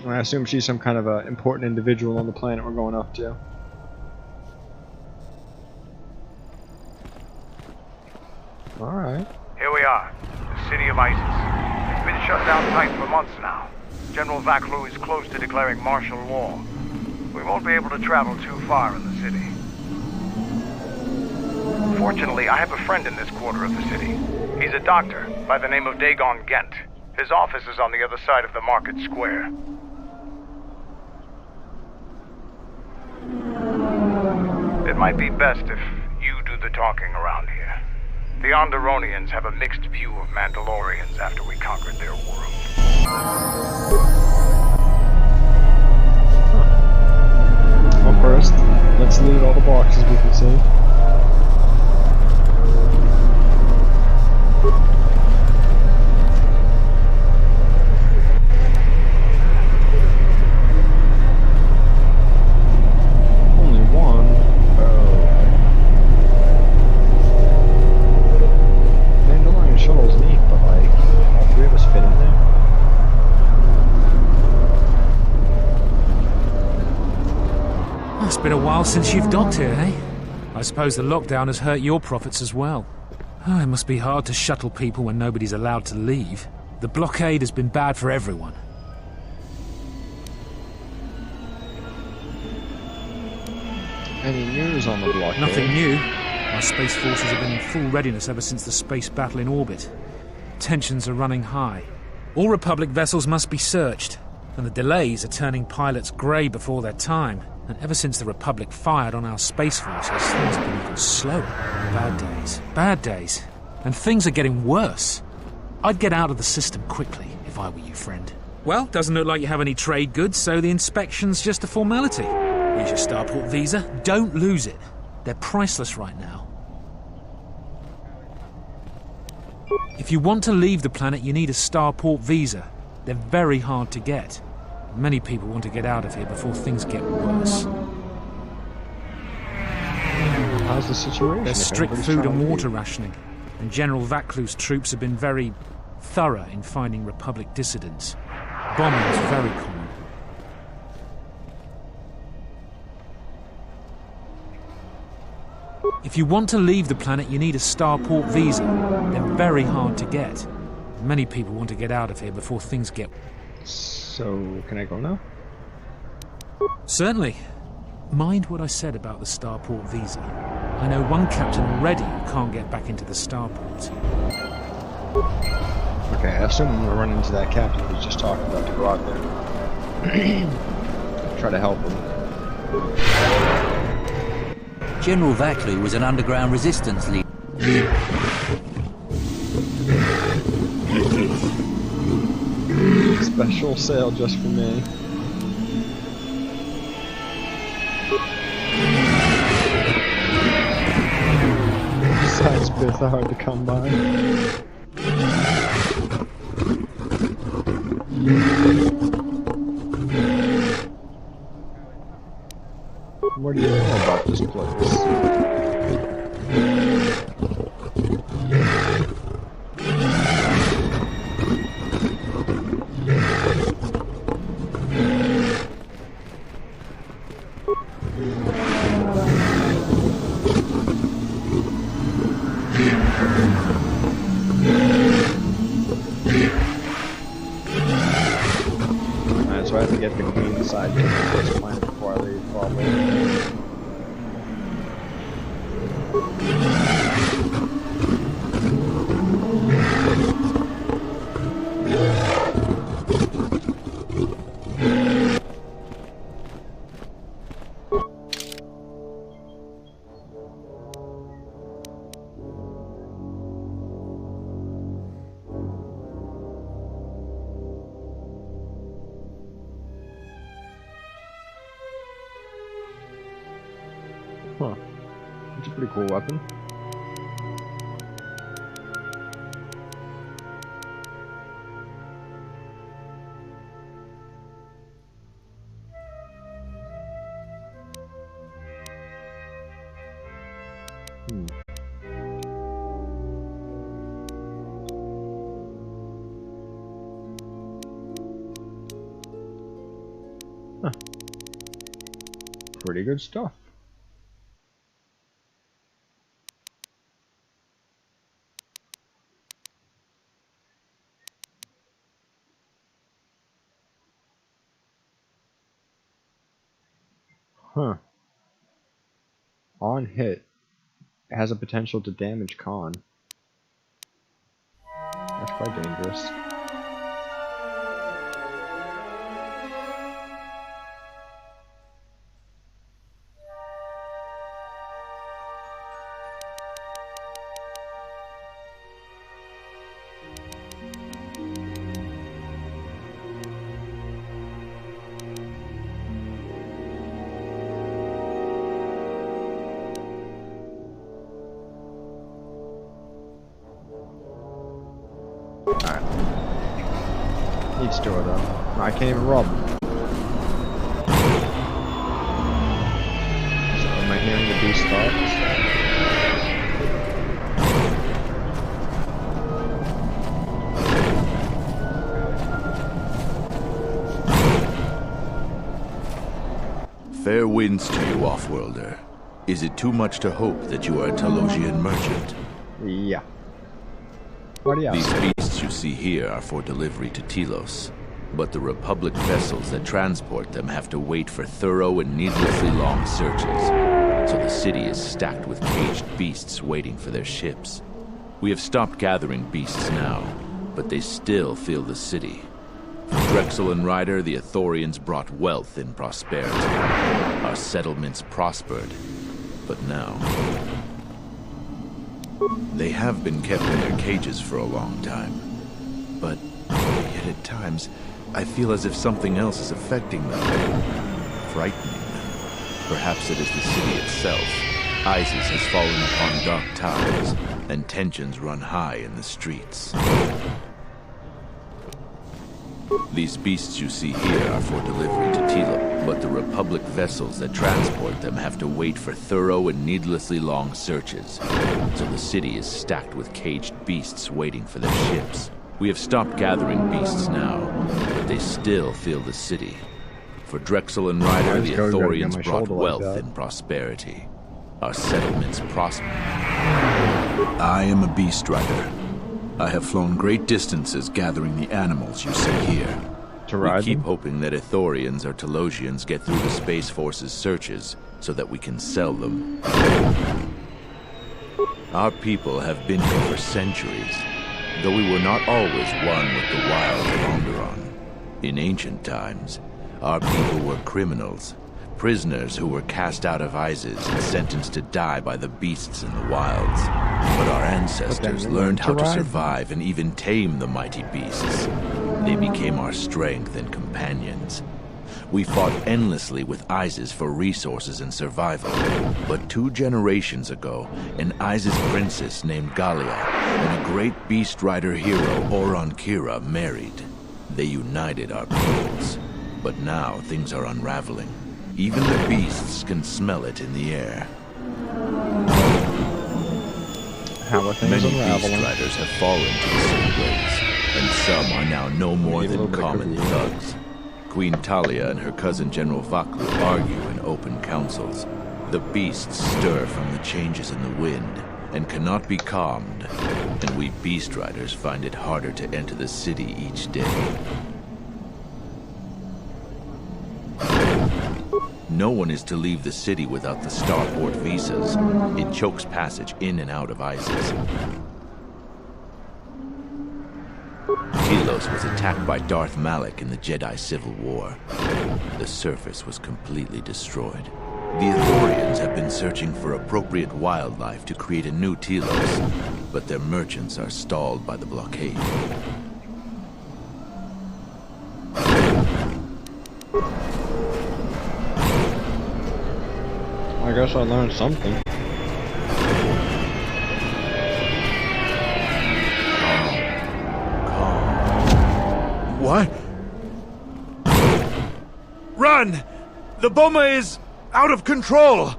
S1: I assume she's some kind of a important individual on the planet we're going up to. Alright.
S3: Here we are, the city of Isis. It's been shut down tight for months now. General Vaklu is close to declaring martial law. We won't be able to travel too far in the city. Fortunately, I have a friend in this quarter of the city. He's a doctor by the name of Dagon Gent. His office is on the other side of the market square. It might be best if you do the talking around here. The Onderonians have a mixed view of Mandalorians after we conquered their world.
S1: Well, first, let's loot all the boxes we can see. Only one? Oh. Mandalorian shuttle's neat, but like, all three of us fit in there.
S13: It's been a while since you've docked here, eh? I suppose the lockdown has hurt your profits as well. Oh, it must be hard to shuttle people when nobody's allowed to leave. The blockade has been bad for everyone.
S1: Any news on the blockade?
S13: Nothing new. Our space forces have been in full readiness ever since the space battle in orbit. Tensions are running high. All Republic vessels must be searched, and the delays are turning pilots grey before their time. And ever since the Republic fired on our space forces, things have been even slower. Bad days. Bad days. And things are getting worse. I'd get out of the system quickly, if I were you, friend. Well, doesn't look like you have any trade goods, so the inspection's just a formality. Here's your starport visa. Don't lose it. They're priceless right now. If you want to leave the planet, you need a starport visa. They're very hard to get. Many people want to get out of here before things get worse.
S1: How's the situation?
S13: There's strict food and water rationing, and General Vaklu's troops have been very thorough in finding Republic dissidents. Bombing is very common. If you want to leave the planet, you need a starport visa. They're very hard to get. Many people want to get out of here before things get...
S1: So, can I go now?
S13: Certainly. Mind what I said about the starport visa. I know one captain already who can't get back into the starport.
S1: Okay, I assume we'll run into that captain we just talked about to go out there. Try to help him.
S14: General Vaklu was an underground resistance leader.
S1: Special sale just for me. Besides, bits are hard to come by. What do you know about this place? So I have to get the green side to this planet before I leave, probably. Huh. It's a pretty cool weapon. Huh. Pretty good stuff. Huh. On hit, it has a potential to damage Khan. That's quite dangerous. Alright. Need store though. I can't even rob. So am I hearing the beast thoughts?
S15: Fair winds to you, Offworlder. Is it too much to hope that you are a Telosian merchant?
S1: Yeah. What do you
S15: These beasts you see here are for delivery to Telos, but the Republic vessels that transport them have to wait for thorough and needlessly long searches, so the city is stacked with caged beasts waiting for their ships. We have stopped gathering beasts now, but they still fill the city. For Drexel and Ryder, the Ithorians brought wealth and prosperity. Our settlements prospered, but now they have been kept in their cages for a long time, but yet at times I feel as if something else is affecting them, frightening them. Perhaps it is the city itself. Isis has fallen upon dark times, and tensions run high in the streets. These beasts you see here are for delivery to Telos, but the Republic vessels that transport them have to wait for thorough and needlessly long searches, so the city is stacked with caged beasts waiting for their ships. We have stopped gathering beasts now, but they still fill the city. For Drexel and Ryder, the Ithorians brought wealth and prosperity. Our settlements prosper.
S16: I am a beast rider. I have flown great distances gathering the animals you see here.
S15: We keep hoping that Ithorians or Telosians get through the Space Force's searches so that we can sell them. Our people have been here for centuries, though we were not always one with the wild Londeron. In ancient times, our people were criminals, prisoners who were cast out of Isis and sentenced to die by the beasts in the wilds. But our ancestors learned how to survive and even tame the mighty beasts. They became our strength and companions. We fought endlessly with Isis for resources and survival. But 2 generations ago, an Isis princess named Gallia and a great beast rider hero, Oron Kira, married. They united our peoples. But now things are unraveling. Even the beasts can smell it in the air. Many beast riders have fallen to the same ways, and some are now no more than common thugs. Queen Talia and her cousin General Vaklu argue in open councils. The beasts stir from the changes in the wind and cannot be calmed, and we beast riders find it harder to enter the city each day. No one is to leave the city without the starport visas. It chokes passage in and out of Isis. Telos was attacked by Darth Malak in the Jedi Civil War. The surface was completely destroyed. The Ithorians have been searching for appropriate wildlife to create a new Telos, but their merchants are stalled by the blockade.
S1: I guess I learned something.
S15: What? Run! The bomber is out of control!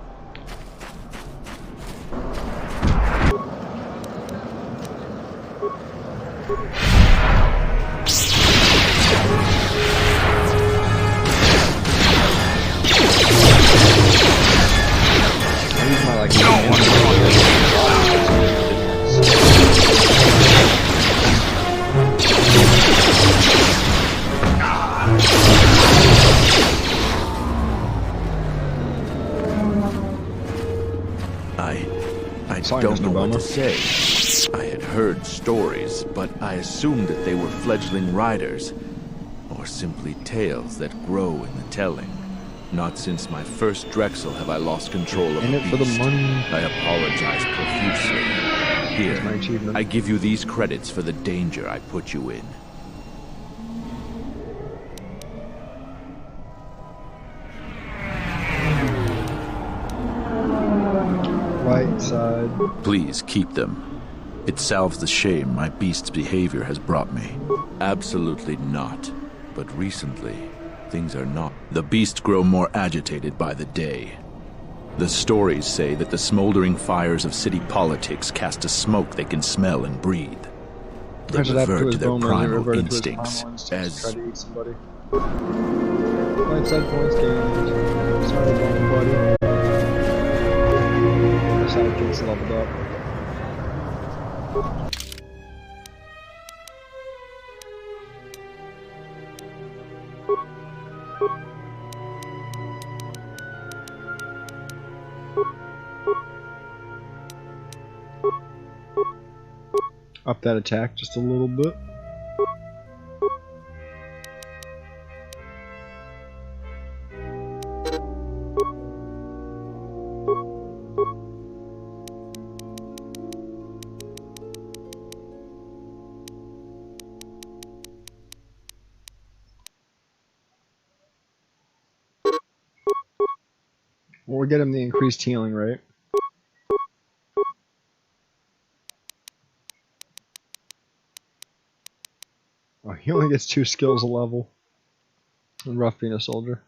S15: I don't know what to say. I had heard stories, but I assumed that they were fledgling riders, or simply tales that grow in the telling. Not since my first Drexel have I lost control of
S1: In
S15: a
S1: it for the
S15: beast.
S1: money.
S15: I apologize profusely. Here, I give you these credits for the danger I put you in.
S1: Right side.
S16: Please keep them. It salves the shame my beast's behavior has brought me.
S15: Absolutely not. But recently, things are not.
S16: The beasts grow more agitated by the day. The stories say that the smoldering fires of city politics cast a smoke they can smell and breathe. They revert to their primal instincts as...
S1: Try to eat somebody. Right side points gained. Sorry about it, buddy. Sidekicks leveled up. Up that attack just a little bit. We'll get him the increased healing rate. Oh, he only gets 2 skills a level. And rough being a soldier.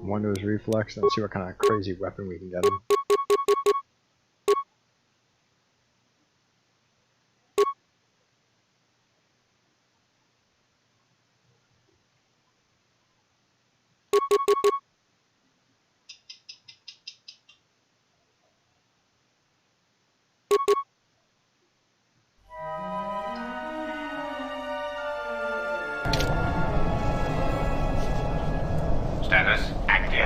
S1: Wonder his reflex and see what kind of crazy weapon we can get him.
S10: Status active.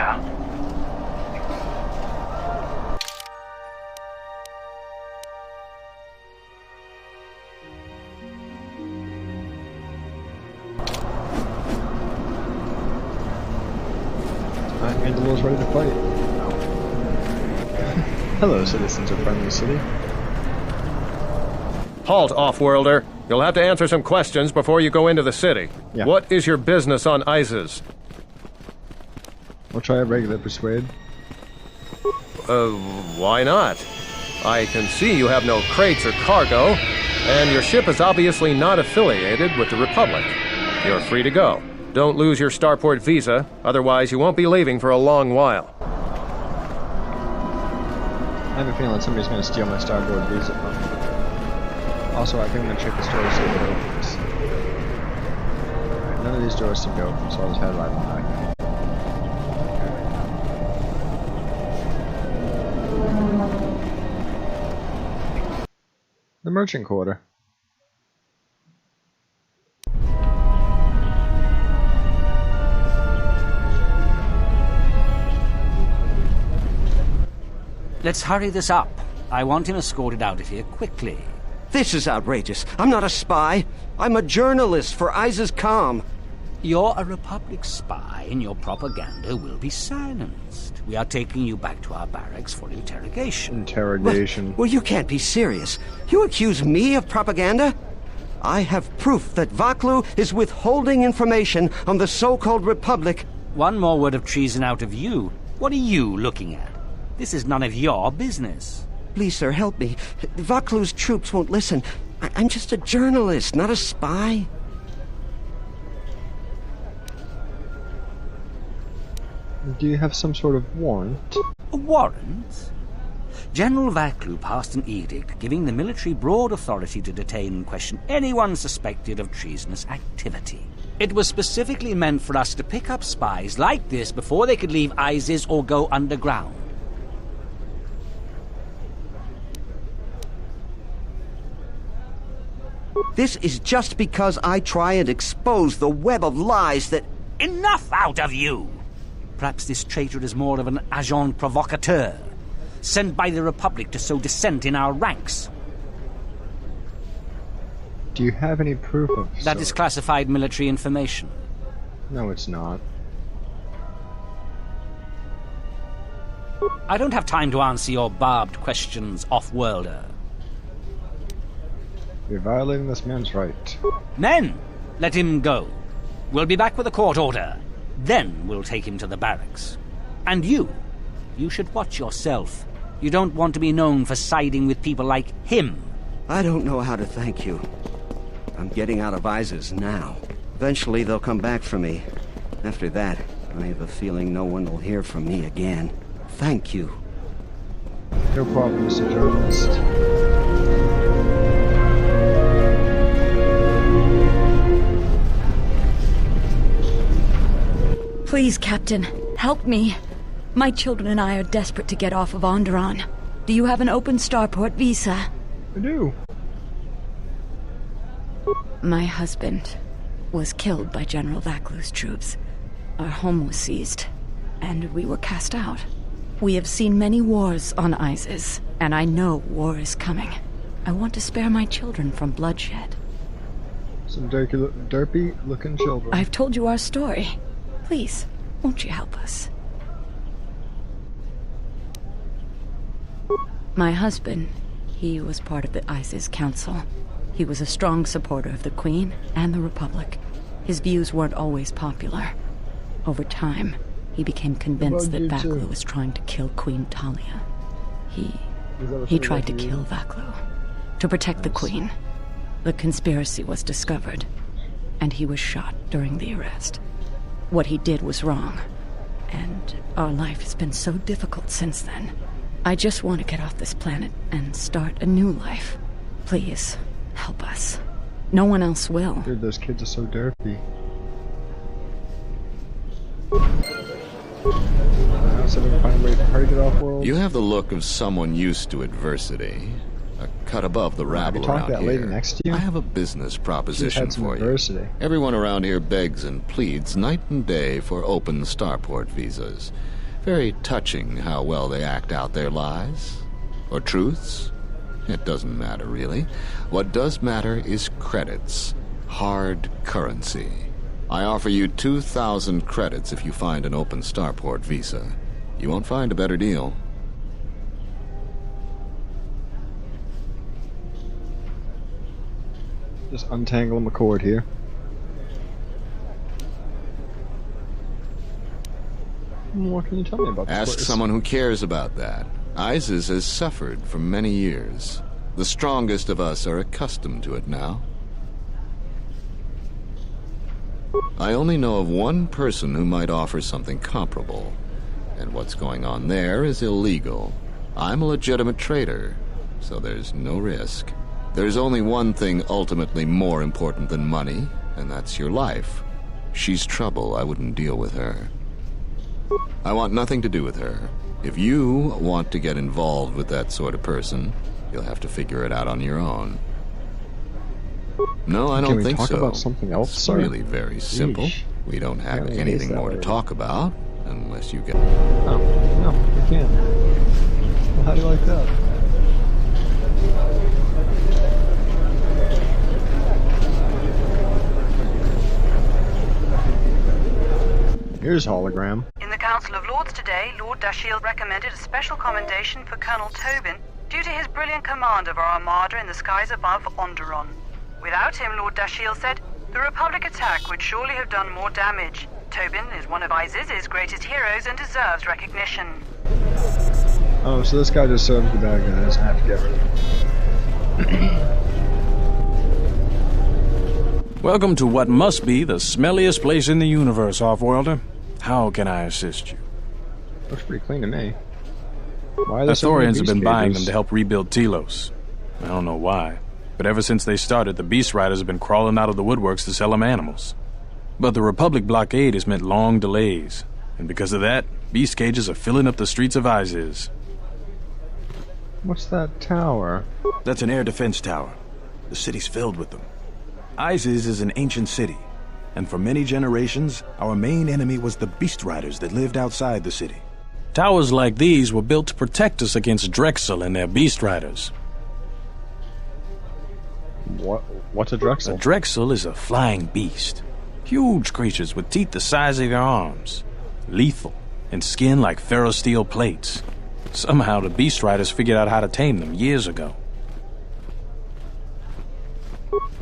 S1: Mandalorian's ready to fight. Hello, citizens of Friendly City.
S17: Halt, off-worlder. You'll have to answer some questions before you go into the city.
S1: Yeah.
S17: What is your business on Isis?
S1: We'll try a regular persuade.
S17: Why not? I can see you have no crates or cargo, and your ship is obviously not affiliated with the Republic. You're free to go. Don't lose your starport visa, otherwise you won't be leaving for a long while.
S1: I have a feeling somebody's going to steal my starboard visa from me. Also, I think I'm going to check the store to see if it opens. Alright, none of these doors seem to open, so I'll just head right back. The merchant quarter.
S14: Let's hurry this up. I want him escorted out of here quickly.
S5: This is outrageous. I'm not a spy. I'm a journalist for Isis Com.
S14: You're a Republic spy, and your propaganda will be silenced. We are taking you back to our barracks for interrogation.
S1: Interrogation.
S5: Well, you can't be serious. You accuse me of propaganda? I have proof that Vaklu is withholding information on the so-called Republic.
S14: One more word of treason out of you. What are you looking at? This is none of your business.
S5: Please, sir, help me. Vaklu's troops won't listen. I'm just a journalist, not a spy.
S1: Do you have some sort of warrant?
S14: A warrant? General Vaklu passed an edict giving the military broad authority to detain and question anyone suspected of treasonous activity. It was specifically meant for us to pick up spies like this before they could leave Isis or go underground.
S5: This is just because I try and expose the web of lies that...
S14: Enough out of you! Perhaps this traitor is more of an agent provocateur, sent by the Republic to sow dissent in our ranks.
S1: Do you have any proof of
S14: that? Is classified military information.
S1: No, it's not.
S14: I don't have time to answer your barbed questions, off-worlder.
S1: You're violating this man's right.
S14: Men, let him go. We'll be back with a court order. Then we'll take him to the barracks. And you should watch yourself. You don't want to be known for siding with people like him.
S5: I don't know how to thank you. I'm getting out of Isis now. Eventually they'll come back for me. After that, I have a feeling no one will hear from me again. Thank you.
S1: No problem, Mr. Journalist.
S18: Please, Captain, help me. My children and I are desperate to get off of Onderon. Do you have an open starport visa?
S1: I do.
S18: My husband was killed by General Vaklu's troops. Our home was seized, and we were cast out. We have seen many wars on Isis, and I know war is coming. I want to spare my children from bloodshed.
S1: Some derpy-looking children.
S18: I've told you our story. Please, won't you help us? My husband, he was part of the ISIS Council. He was a strong supporter of the Queen and the Republic. His views weren't always popular. Over time, he became convinced that Vaklu was trying to kill Queen Talia. He tried to kill Vaklu to protect the Queen. The conspiracy was discovered, and he was shot during the arrest. What he did was wrong, and our life has been so difficult since then. I just want to get off this planet and start a new life. Please, help us. No one else will.
S1: Dude, those kids are so dirty. So we can find a way for her to get off world.
S19: You have the look of someone used to adversity. A cut above the rabble around
S1: that
S19: here.
S1: Lady next to you?
S19: I have a business proposition for
S1: adversity.
S19: you. Everyone around here begs and pleads night and day for open starport visas. Very touching how well they act out their lies. Or truths. It doesn't matter, really. What does matter is credits. Hard currency. I offer you 2,000 credits if you find an open starport visa. You won't find a better deal.
S1: Just untangle my cord here. What can you tell me about this
S19: Ask
S1: place?
S19: someone who cares about that. ISIS has suffered for many years. The strongest of us are accustomed to it now. I only know of one person who might offer something comparable. And what's going on there is illegal. I'm a legitimate trader, so there's no risk. There's only one thing ultimately more important than money, and that's your life. She's trouble. I wouldn't deal with her. I want nothing to do with her. If you want to get involved with that sort of person, you'll have to figure it out on your own. No, I don't think so.
S1: Can we talk about something else,
S19: It's
S1: sir?
S19: really very simple.
S1: Yeesh.
S19: We don't have
S1: Apparently
S19: anything
S1: it is
S19: more
S1: that
S19: to
S1: way.
S19: talk about, unless you get...
S1: Oh, no, we can't. Well, how do you like that? Here's hologram.
S20: In the Council of Lords today, Lord Dashiell recommended a special commendation for Colonel Tobin due to his brilliant command of our armada in the skies above Onderon. Without him, Lord Dashiell said, the Republic attack would surely have done more damage. Tobin is one of ISIS's greatest heroes and deserves recognition.
S1: Oh, so this guy just serves the bad guys. I have to get rid of him.
S9: Welcome to what must be the smelliest place in the universe, Offworlder. How can I assist you?
S1: Looks pretty clean to me. Why are
S9: The
S1: there so many
S9: Thorians have been
S1: beast
S9: buying
S1: cages?
S9: them to help rebuild Telos. I don't know why, but ever since they started, the Beast Riders have been crawling out of the woodworks to sell them animals. But the Republic blockade has meant long delays, and because of that, beast cages are filling up the streets of Isis.
S1: What's that tower?
S21: That's an air defense tower. The city's filled with them. Isis is an ancient city, and for many generations, our main enemy was the Beast Riders that lived outside the city.
S9: Towers like these were built to protect us against Drexel and their Beast Riders.
S1: What's a Drexel?
S9: A Drexel is a flying beast. Huge creatures with teeth the size of your arms. Lethal, and skin like ferrosteel plates. Somehow the Beast Riders figured out how to tame them years ago.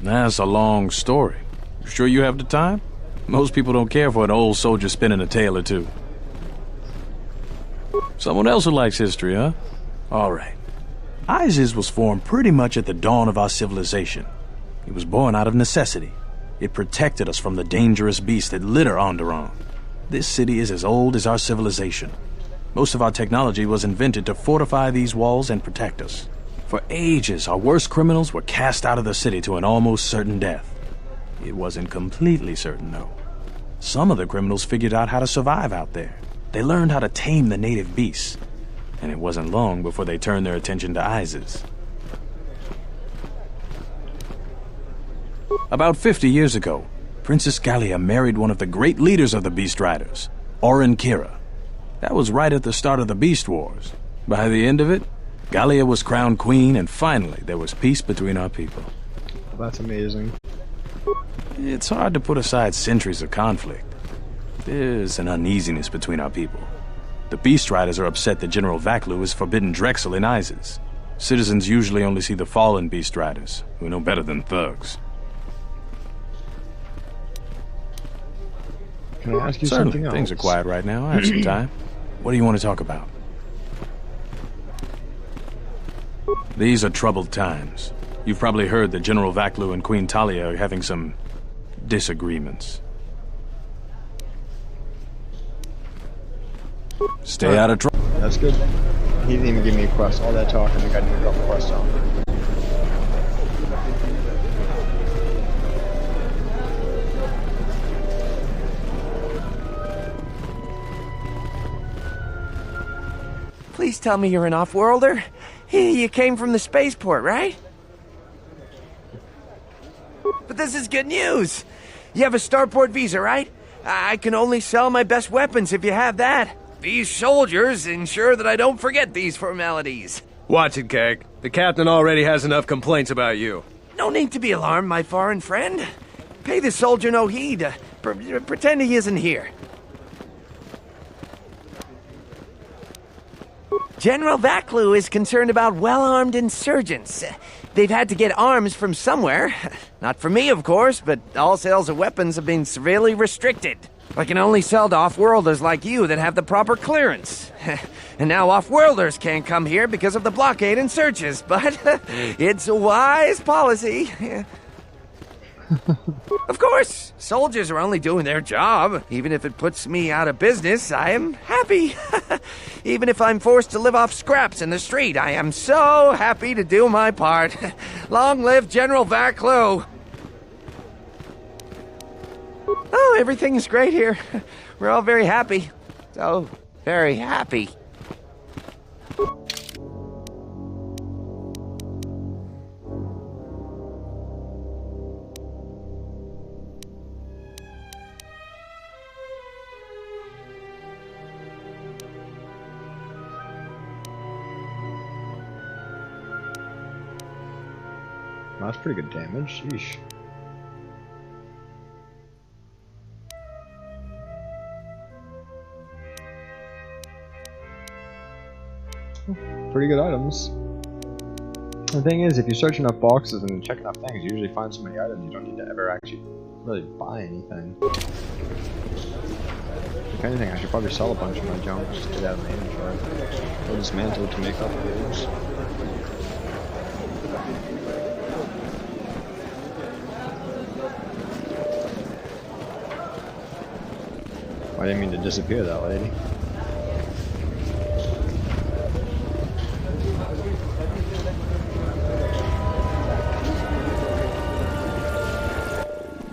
S9: That's a long story. You sure you have the time? Most people don't care for an old soldier spinning a tale or two. Someone else who likes history, huh? All right. Isis was formed pretty much at the dawn of our civilization. It was born out of necessity. It protected us from the dangerous beasts that litter Onderon. This city is as old as our civilization. Most of our technology was invented to fortify these walls and protect us. For ages, our worst criminals were cast out of the city to an almost certain death. It wasn't completely certain, though. Some of the criminals figured out how to survive out there. They learned how to tame the native beasts. And it wasn't long before they turned their attention to Isis. About 50 years ago, Princess Gallia married one of the great leaders of the Beast Riders, Orin Kira. That was right at the start of the Beast Wars. By the end of it, Gallia was crowned queen, and finally there was peace between our people.
S1: That's amazing.
S9: It's hard to put aside centuries of conflict. There's an uneasiness between our people. The Beast Riders are upset that General Vaklu has forbidden Drexel in Isis.
S17: Citizens usually only see the fallen beast riders, who know better than thugs.
S1: Can I ask you
S17: Certainly.
S1: something else?
S17: Things are quiet right now. I have some time. What do you want to talk about? These are troubled times. You've probably heard that General Vaklu and Queen Talia are having some disagreements. Stay out of trouble.
S1: That's good. He didn't even give me a quest. All that talking, the guy didn't drop a quest on.
S2: Please tell me you're an off-worlder. You came from the spaceport, right? But this is good news. You have a starport visa, right? I can only sell my best weapons if you have that. These soldiers ensure that I don't forget these formalities.
S17: Watch it, Keg. The captain already has enough complaints about you.
S2: No need to be alarmed, my foreign friend. Pay the soldier no heed. Pretend he isn't here. General Vaklu is concerned about well-armed insurgents. They've had to get arms from somewhere. Not from me, of course, but all sales of weapons have been severely restricted. I can only sell to off-worlders like you that have the proper clearance. And now off-worlders can't come here because of the blockade and searches, but it's a wise policy. Of course, soldiers are only doing their job. Even if it puts me out of business, I am happy. Even if I'm forced to live off scraps in the street, I am so happy to do my part. Long live General Vaklu! Oh, everything is great here. We're all very happy. So very happy.
S1: That's pretty good damage. Sheesh. Pretty good items. The thing is, if you search enough boxes and check enough things, you usually find so many items you don't need to ever actually really buy anything. If anything, I should probably sell a bunch of my junk just to get out of my inventory. Or dismantle it to make up for those. I didn't mean to disappear, that lady.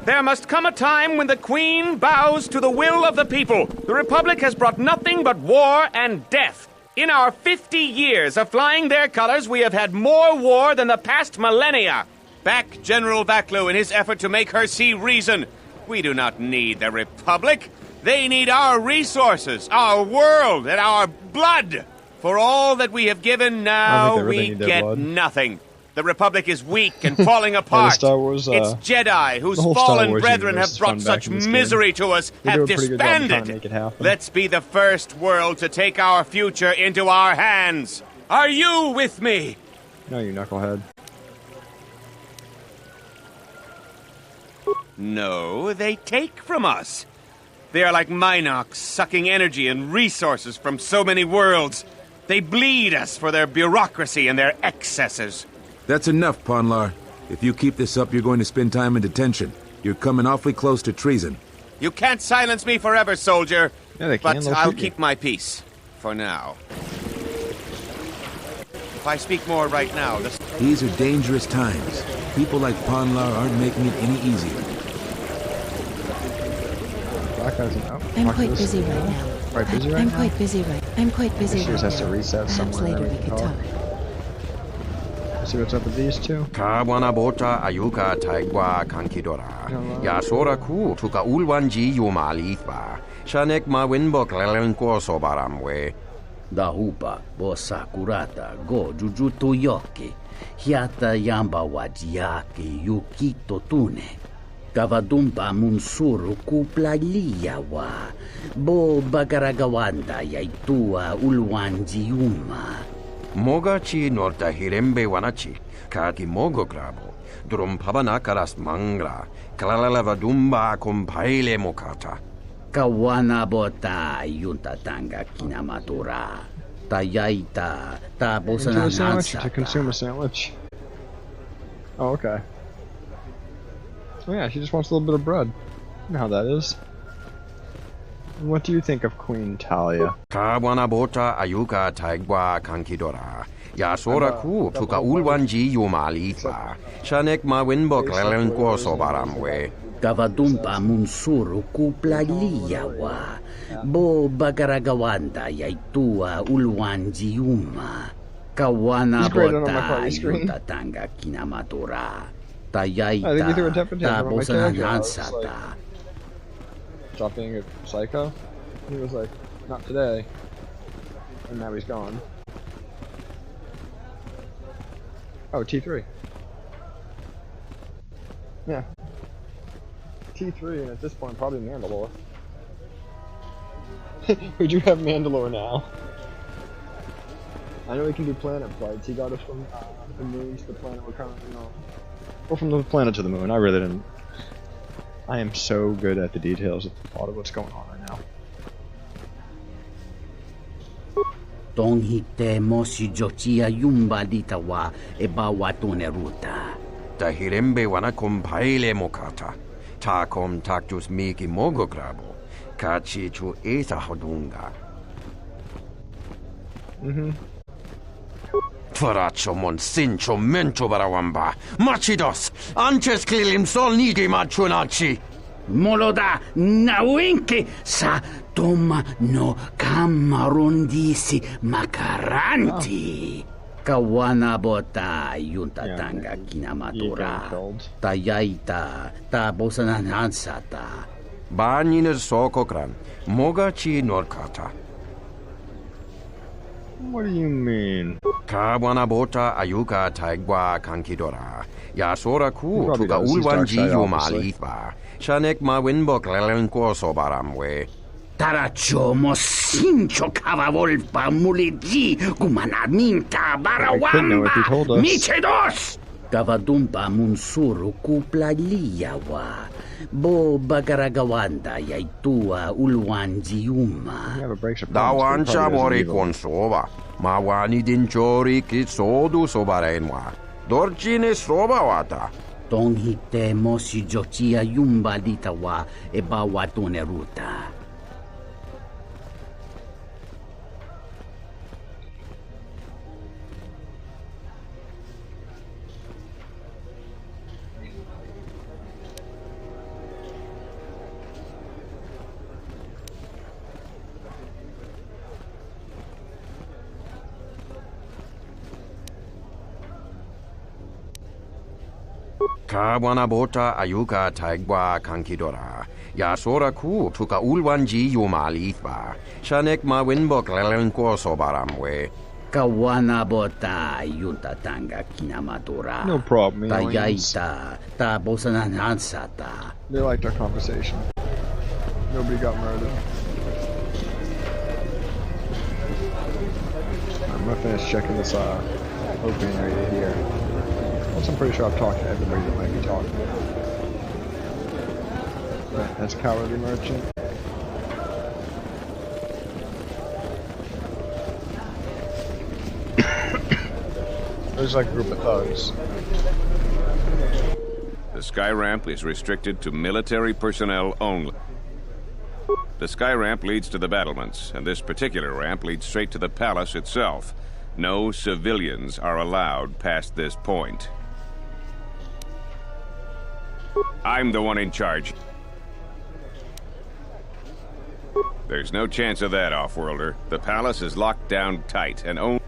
S22: There must come a time when the Queen bows to the will of the people. The Republic has brought nothing but war and death. In our 50 years of flying their colors, we have had more war than the past millennia. Back General Vaklu in his effort to make her see reason. We do not need the Republic. They need our resources, our world, and our blood. For all that we have given now, we get nothing. The Republic is weak and falling apart.
S1: Star Wars,
S22: its Jedi, whose fallen brethren have brought such misery to us, have disbanded. Let's be the first world to take our future into our hands. Are you with me?
S1: No, you knucklehead.
S22: No, they take from us. They are like Minox, sucking energy and resources from so many worlds. They bleed us for their bureaucracy and their excesses.
S23: That's enough, Ponlar. If you keep this up, you're going to spend time in detention. You're coming awfully close to treason.
S22: You can't silence me forever, soldier.
S1: Yeah, they can.
S22: But I'll keep my peace. For now. If I speak more right now...
S23: These are dangerous times. People like Ponlar aren't making it any easier.
S1: I'm
S24: quite busy right now.
S1: Quite busy right
S24: I'm
S1: now?
S24: quite busy right. I'm quite busy
S1: She
S24: right
S1: just has to reset
S24: Perhaps
S1: somewhere.
S24: later we could talk.
S1: See what's up with these two.
S25: Kawana bota ayuka taigwa kankidora. Yasora ku tuka ulwanji yumalithba. Shanek ma winbok lelenko sobaramwe.
S26: Dahupa bosa kurata go jujutu yoki. Hiata yamba wajiaki yukito tune. Kavadumpa munsuru kuplaliya wa. Bo bagaragawanda yaitua ulwanji yuma.
S25: Moga chi norta hirembe wanachi, kaki mogo grabo, drum pabanakaras mangra, kalalavadumba compaile mokata.
S26: Kawana bota yunta tanga kinamatura. Tayaita,
S1: Into a sandwich to consume a sandwich. Oh, okay. Oh yeah, she just wants a little bit of bread. You know how that is. What do you think of Queen Talia?
S25: Kawana bota ayuka taigwa kankidora. Yasora ku tuka ulwanji yumalitwa. Shanek ma winbok lelenko sobaramwe.
S26: Kavadumpa munsuru kuplaliyawa. Bo bagaragawanda yaitua ulwanji yuma. Kawana bota yutatanga kinamatura. Tayaita taposanansata.
S1: Stop being a psycho? He was like, not today. And now he's gone. Oh, T3. Yeah. T3, and at this point, probably Mandalore. Would you have Mandalore now? I know he can do planet flights. He got us from the moon to the planet we're currently on. Or from the planet to the moon. I really didn't. I am so good at the details of the plot of what's going on right now.
S26: Tong hite mosi jochia yumba ditawa e bawatune ruta.
S25: Tahirembe wanakom paile mokata. Takom taktus miki mogo grabo. Kachi chu eta hodunga. Faracho mon sincho mento barawamba. Machidos, anches klilim sol nidi machunachi.
S26: Moloda nawinki sa toma no kamarundisi makaranti. Kawana bota yunta tanga kinamatura. Tayaita tabosananansata.
S25: Baniner sokokran. Moga chi norkata.
S1: What do you mean?
S25: Kawana bota ayuka taigwa kankidora. Yasora ku tuka ulwanji yumalitwa. Shanek ma winbok lelenko sobaramwe.
S26: Tarachomo sincho kavavolpa muliji kumanaminta barawamba michedos. Kavadumpa munsuru kuplaliyawa. Bo bagaragawanda yaitua ulwanji yuma.
S25: Dawancha mori konsova. Mawani dinchori kitsodu sobarenwa. Dorchine sobawata.
S26: Tonghite mosi jochia yumba ditawa e bawatune ruta.
S25: Kawana bota ayuka taigwa kankidora. Yasora ku tuka ulwanji yumalitwa. Shanek ma winbok lelenko sobaramwe.
S26: Kawana bota yunta tanga kinamatura.
S1: No problem,
S26: Tayaita tabosananansata.
S1: They liked our conversation. Nobody got murdered. I'm gonna finish checking this opening area here. Once I'm pretty sure I've talked to everybody that might be talking. Right, that's Cowardly Merchant. There's like a group of thugs.
S4: The sky ramp is restricted to military personnel only. The sky ramp leads to the battlements, and this particular ramp leads straight to the palace itself. No civilians are allowed past this point. I'm the one in charge. There's no chance of that, Offworlder. The palace is locked down tight, and only...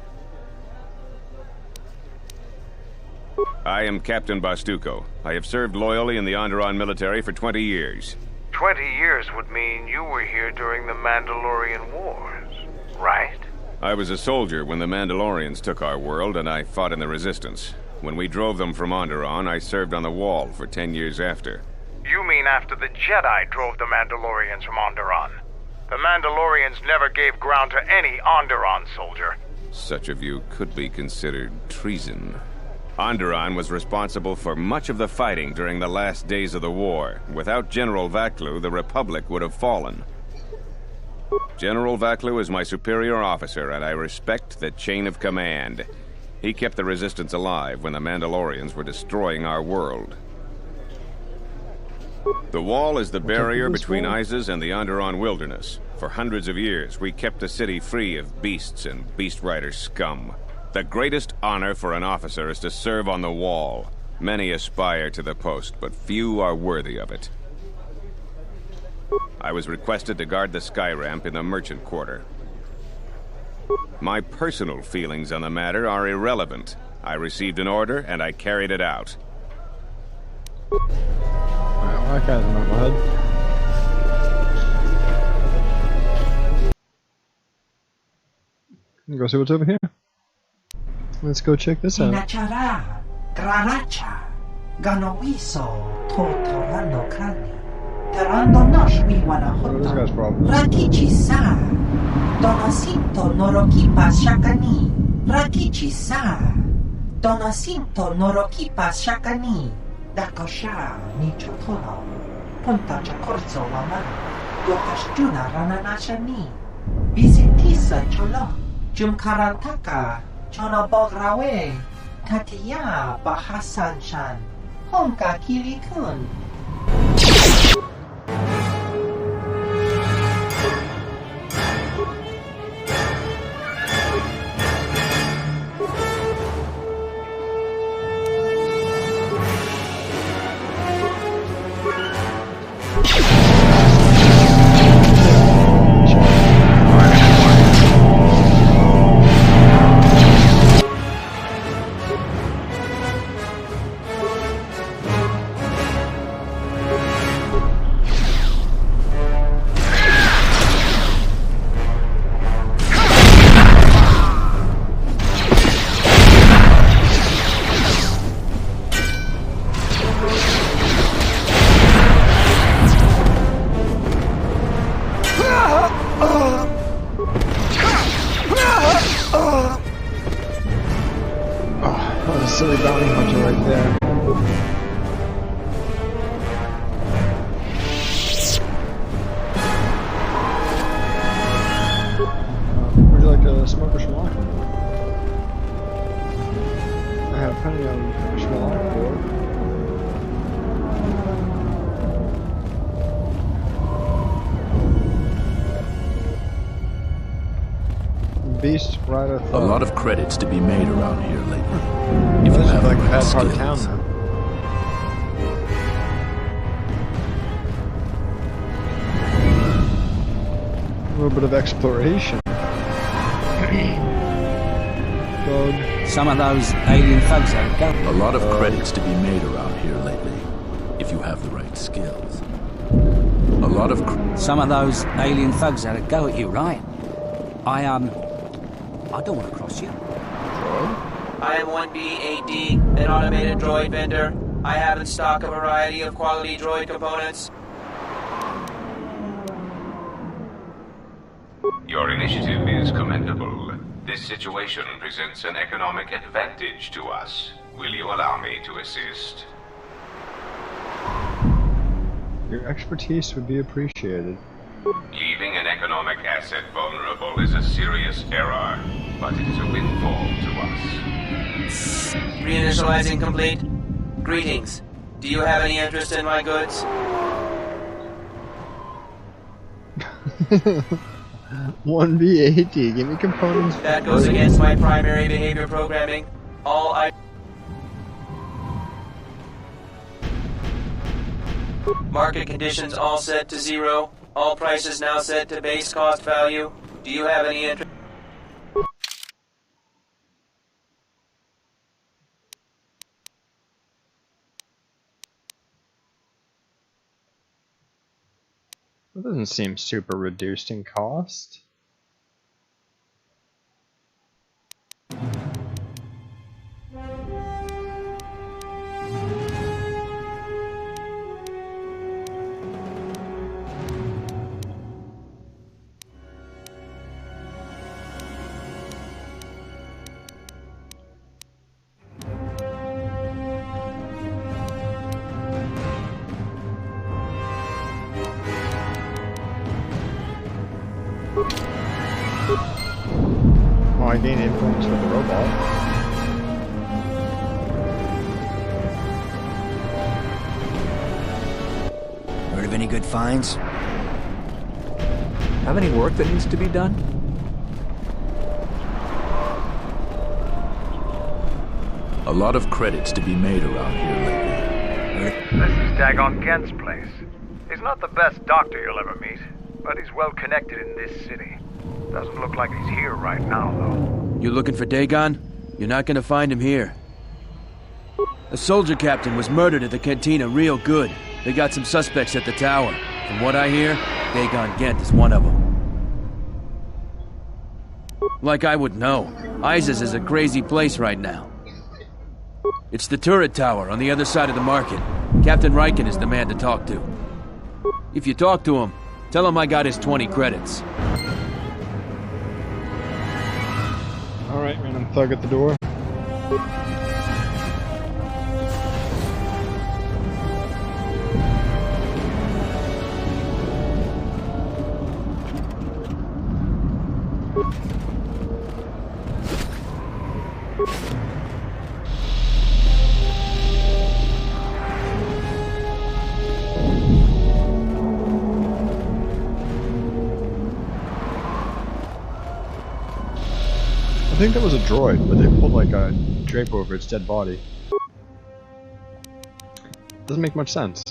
S4: I am Captain Bastuco. I have served loyally in the Onderon military for 20 years.
S3: 20 years would mean you were here during the Mandalorian Wars, right?
S4: I was a soldier when the Mandalorians took our world, and I fought in the Resistance. When we drove them from Onderon, I served on the Wall for 10 years after.
S3: You mean after the Jedi drove the Mandalorians from Onderon? The Mandalorians never gave ground to any Onderon soldier.
S4: Such a view could be considered treason. Onderon was responsible for much of the fighting during the last days of the war. Without General Vaklu, the Republic would have fallen. General Vaklu is my superior officer, and I respect the chain of command. He kept the Resistance alive when the Mandalorians were destroying our world. The wall is the barrier between Isis and the Onderon wilderness. For hundreds of years, we kept the city free of beasts and Beast Rider scum. The greatest honor for an officer is to serve on the wall. Many aspire to the post, but few are worthy of it. I was requested to guard the sky ramp in the merchant quarter. My personal feelings on the matter are irrelevant. I received an order, and I carried it out.
S1: Alright, that guy's a knucklehead. Go see what's over here. Let's go check this out.
S6: Inachara, Graracha, Ganowiso, Totorando Kani, Terando Noshmi Wanahoto, Rakichi Sa, Donasinto Norokipa Shakani, Rakichi Sa, Donasinto Norokipa Shakani, Dakosha, Nichotono, Punta Chacorzo Wama, Yokashtuna Rananashani, Visitisa Cholo, Jumkarantaka, Chono Bograwe, Tatiya Bahasan Shan, Honka Kilikun.
S1: Silly bounty hunter right there. Would you like to smoke a schmalak? I have plenty of schmalak for. Beast Rider Thug.
S16: A lot of credits to be made around here lately. If you have
S1: like
S16: the
S1: a
S16: right
S1: bad part of
S16: skills.
S1: town now. A little bit of exploration. Thug.
S14: Some of those alien thugs are go.
S16: A lot of credits to be made around here lately. If you have the right skills. A lot of
S14: Some of those alien thugs had a go at you, right? I don't want to cross you.
S7: I am 1B8D, an automated droid vendor. I have in stock a variety of quality droid components.
S10: Your initiative is commendable. This situation presents an economic advantage to us. Will you allow me to assist?
S1: Your expertise would be appreciated.
S10: Leaving an economic asset vulnerable is a serious error, but it is a windfall to us.
S7: Reinitializing complete. Greetings. Do you have any interest in my goods?
S1: 1B80, give me components.
S7: That goes against my primary behavior programming. All I... Market conditions all set to 0. All prices now set to base cost value. Do you have any interest?
S1: That doesn't seem super reduced in cost. Oh, I gain influence with the robot.
S2: Heard of any good finds?
S5: Have any work that needs to be done?
S16: A lot of credits to be made around here lately.
S3: This is Dagon Kent's place. He's not the best doctor you'll ever meet, but he's well connected in this city. Doesn't look like he's here right now, though.
S8: You looking for Dagon? You're not gonna find him here. A soldier captain was murdered at the cantina real good. They got some suspects at the tower. From what I hear, Dagon Gent is one of them. Like I would know. Isis is a crazy place right now. It's the turret tower on the other side of the market. Captain Riken is the man to talk to. If you talk to him, tell him I got his 20 credits.
S1: Alright, random thug at the door. I think that was a droid, but they pulled like a drape over its dead body. Doesn't make much sense.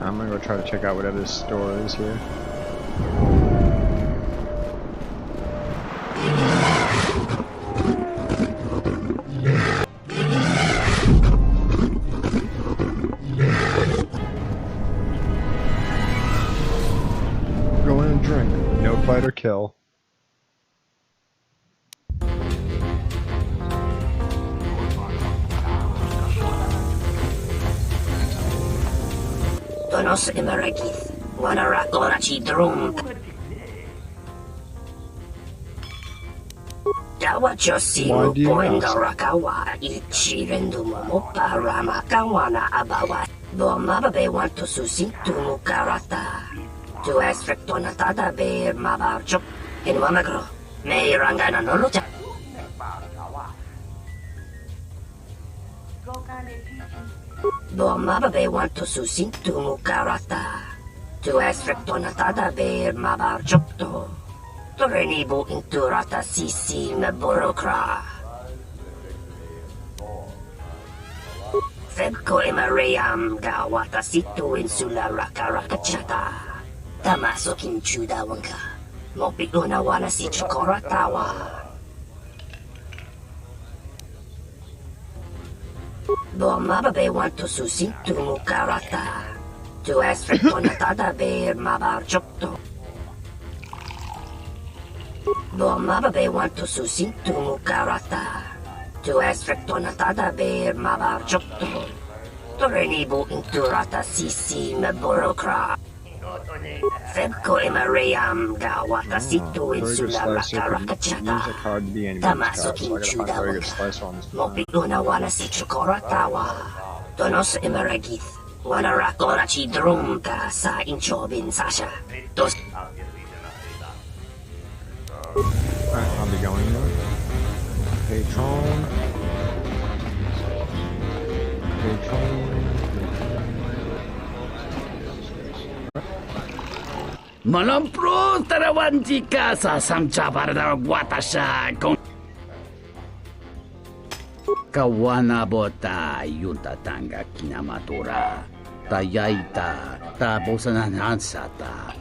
S1: I'm gonna go try to check out whatever this store is here. Go in and drink. No fight or kill.
S11: Donos Emeragith, Wanara Gorachi Drum. Dawachosi Poinda Rakawa, Ichi Rendumo, Parama Kawana Abawa, Bomabe want to susi to Mukarata. To Esfrectonatada Bear Mabarchop, in Wamagro, May Rangana Nolucha. Bomabe want to susi to Mukarata. To Esfrectonatada Bear Mabarchopto. To Renibu into Rata Sisi Meborokra. Febko Emarayam Gawata Situ Insula Rakarakachata. Tamasokin Chuda Wanka. Mopiguna Wana Si Chokoratawa. Bomabe want to susi to Mukarata. To Esfrectonatada Bear Mabarchopto. Bomabe want to susi to Mukarata. To Esfrectonatada Bear Mabarchopto. To Renibu into Rata Sisi Meborokra. Febko Emarayam Gawata Situ Insula Rakarakachata. Tamasokin Chuda Wanka. Mopiguna Wana Si Chokoratawa. Donos Emaragith. Wanara Gorachi Drumka Sa Inchobin Sasha. Dos.
S1: Alright, I'll be going there. Patron.
S26: Malampro tarawanti ka sa samchabarda watasha con kawana bota yunta tanga kinamatura tayaita tabosanan hansata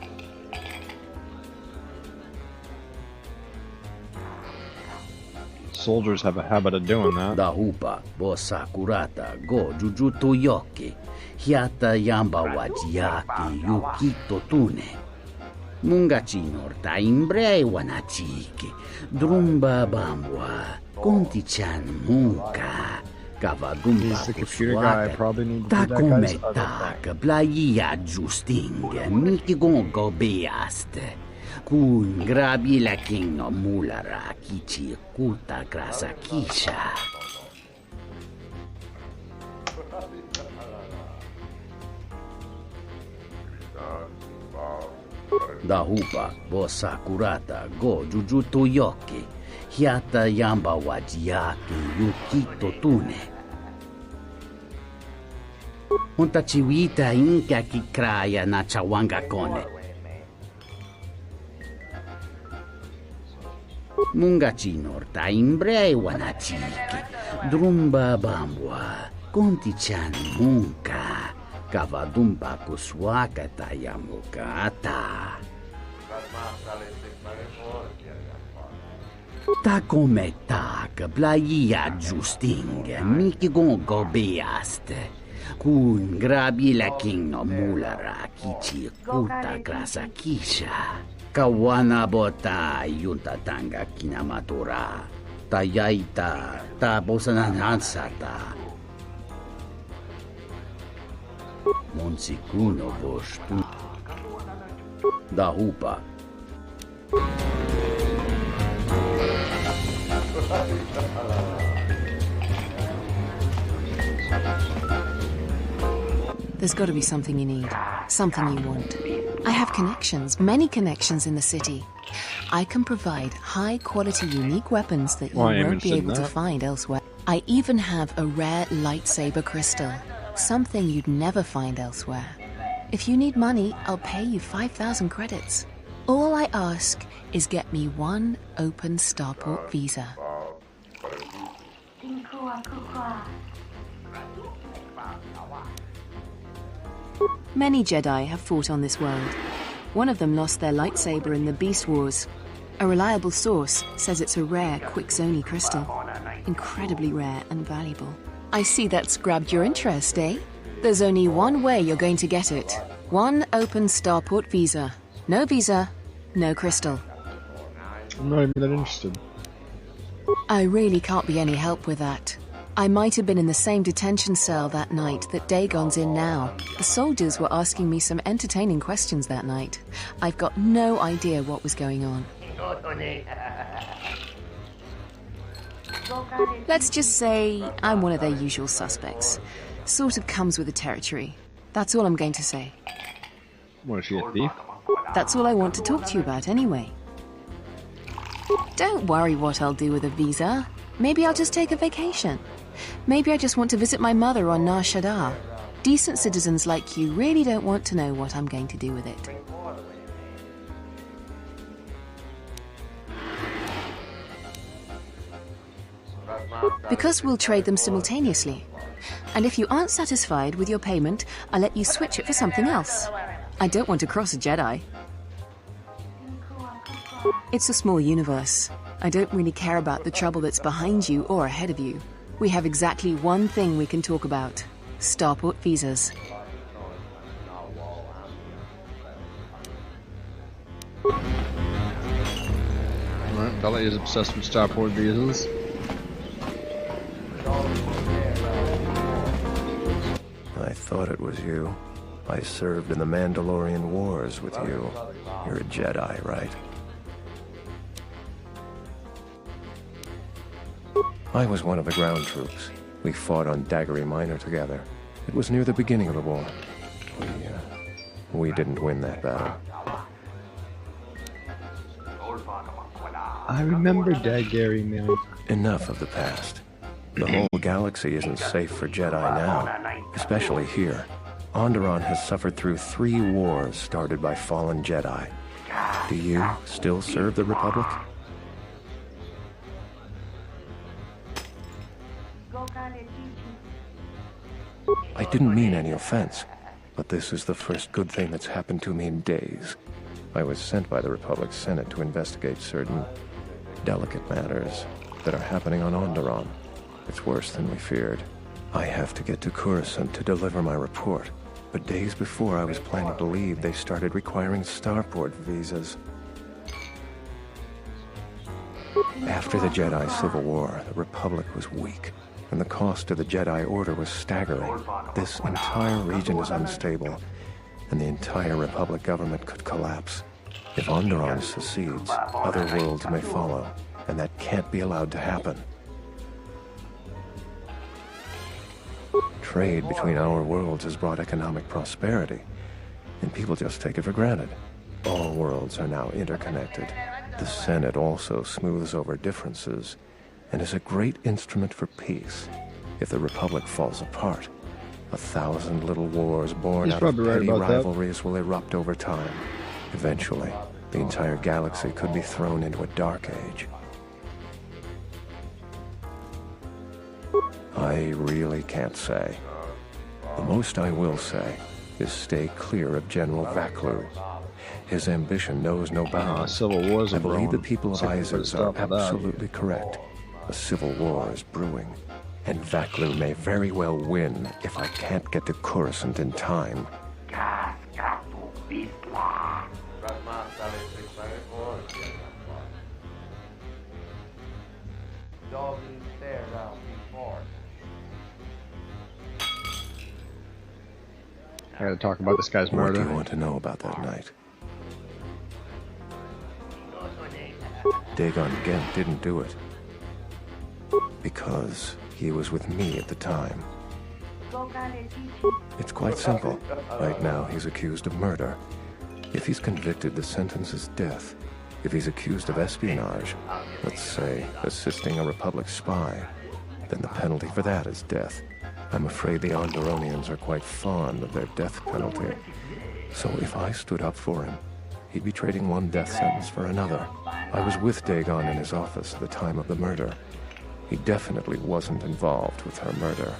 S1: Soldiers have a habit of doing that.
S26: Dahupa bo sakurata go jujuto yoki. Hiata yamba wajiaki yukito tune. Mungachinor ta imbre wanachiki. Drumba bambwa. Konti-chan munka. Kavadumba kuswaka. Takometaka playa justinga. Miki gongo beaste. Kun grabi la king no mulara kichi kuta grasa kisha. Dahupa bo sakurata go jujuto yoki. Hiata yamba wajiaki yukito tune. Untachiwita inka kikraya na chawanga kone. Mungachinor ta imbre wanachiki. Drumba bambwa. Konti-chan munka. Kavadumba kuswaka tayamukata. Takometaka playa justinga. Miki gongo beaste. Kun grabi la king no mulara kichi kuta grasa kisha. Kawana bota yuntatanga kinamatura. Tayaita ta bosananansata. Monsikuno bostu. Dahupa.
S24: There's got to be something you need, something you want. I have connections, many connections in the city. I can provide high-quality, unique weapons that you won't be able to find elsewhere. I even have a rare lightsaber crystal, something you'd never find elsewhere. If you need money, I'll pay you 5,000 credits. All I ask is get me one open starport visa. Many Jedi have fought on this world. One of them lost their lightsaber in the Beast Wars. A reliable source says it's a rare Quixoni crystal. Incredibly rare and valuable. I see that's grabbed your interest, eh? There's only one way you're going to get it. One open starport visa. No visa, no crystal.
S1: I'm not even that interested.
S24: I really can't be any help with that. I might have been in the same detention cell that night that Dagon's in now. The soldiers were asking me some entertaining questions that night. I've got no idea what was going on. Let's just say I'm one of their usual suspects. Sort of comes with the territory. That's all I'm going to say.
S1: What, is she a thief?
S24: That's all I want to talk to you about anyway. Don't worry what I'll do with a visa. Maybe I'll just take a vacation. Maybe I just want to visit my mother on Nar Shaddaa. Decent citizens like you really don't want to know what I'm going to do with it. Because we'll trade them simultaneously. And if you aren't satisfied with your payment, I'll let you switch it for something else. I don't want to cross a Jedi. It's a small universe. I don't really care about the trouble that's behind you or ahead of you. We have exactly one thing we can talk about. Starport visas.
S1: Alright, Bella is obsessed with starport visas.
S5: I thought it was you. I served in the Mandalorian Wars with you. You're a Jedi, right? I was one of the ground troops. We fought on Daggery Minor together. It was near the beginning of the war. We didn't win that battle.
S1: I remember Daggery Minor.
S5: Enough of the past. The whole galaxy isn't safe for Jedi now, especially here. Onderon has suffered through 3 wars started by fallen Jedi. Do you still serve the Republic? I didn't mean any offense, but this is the first good thing that's happened to me in days. I was sent by the Republic Senate to investigate certain delicate matters. that are happening on Onderon. It's worse than we feared. I have to get to Coruscant to deliver my report. But days before I was planning to leave, they started requiring starport visas. After the Jedi Civil War, the Republic was weak, and the cost of the Jedi Order was staggering. This entire region is unstable, and the entire Republic government could collapse. If Onderon secedes, other worlds may follow, and that can't be allowed to happen. Trade between our worlds has brought economic prosperity, and people just take it for granted. All worlds are now interconnected. The Senate also smooths over differences, and is a great instrument for peace. If the Republic falls apart, 1,000 little wars born out of petty rivalries will erupt over time. Eventually, the entire galaxy could be thrown into a dark age. I really can't say. The most I will say is stay clear of General Vaklu. His ambition knows no bounds.
S1: Civil wars
S5: I believe the people of Isis are absolutely correct. A civil war is brewing, and Vaklu may very well win if I can't get to Coruscant in time.
S1: I gotta talk about this guy's murder.
S5: What do you want to know about that night? Dagon Gent didn't do it. Because he was with me at the time. It's quite simple. Right now, he's accused of murder. If he's convicted, the sentence is death. If he's accused of espionage, let's say assisting a Republic spy, then the penalty for that is death. I'm afraid the Onderonians are quite fond of their death penalty. So if I stood up for him, he'd be trading one death sentence for another. I was with Dagon in his office at the time of the murder. He definitely wasn't involved with her murder.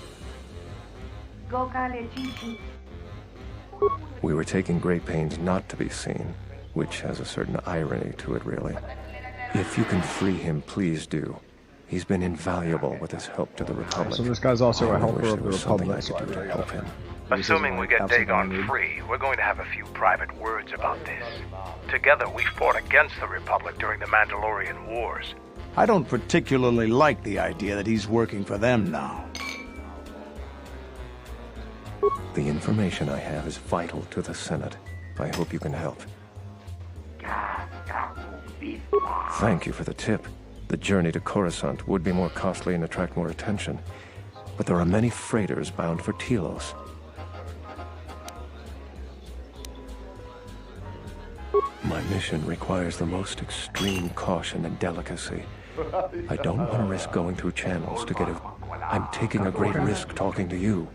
S5: We were taking great pains not to be seen, which has a certain irony to it, really. If you can free him, please do. He's been invaluable with his help to the Republic.
S1: So this guy's also a helper of the Republic.
S5: I could do to help him.
S3: Assuming we get Dagon free, we're going to have a few private words about this. Together, we fought against the Republic during the Mandalorian Wars.
S12: I don't particularly like the idea that he's working for them now.
S5: The information I have is vital to the Senate. I hope you can help. Thank you for the tip. The journey to Coruscant would be more costly and attract more attention. But there are many freighters bound for Telos. My mission requires the most extreme caution and delicacy. I don't want to risk going through channels to get I'm taking a great risk talking to you.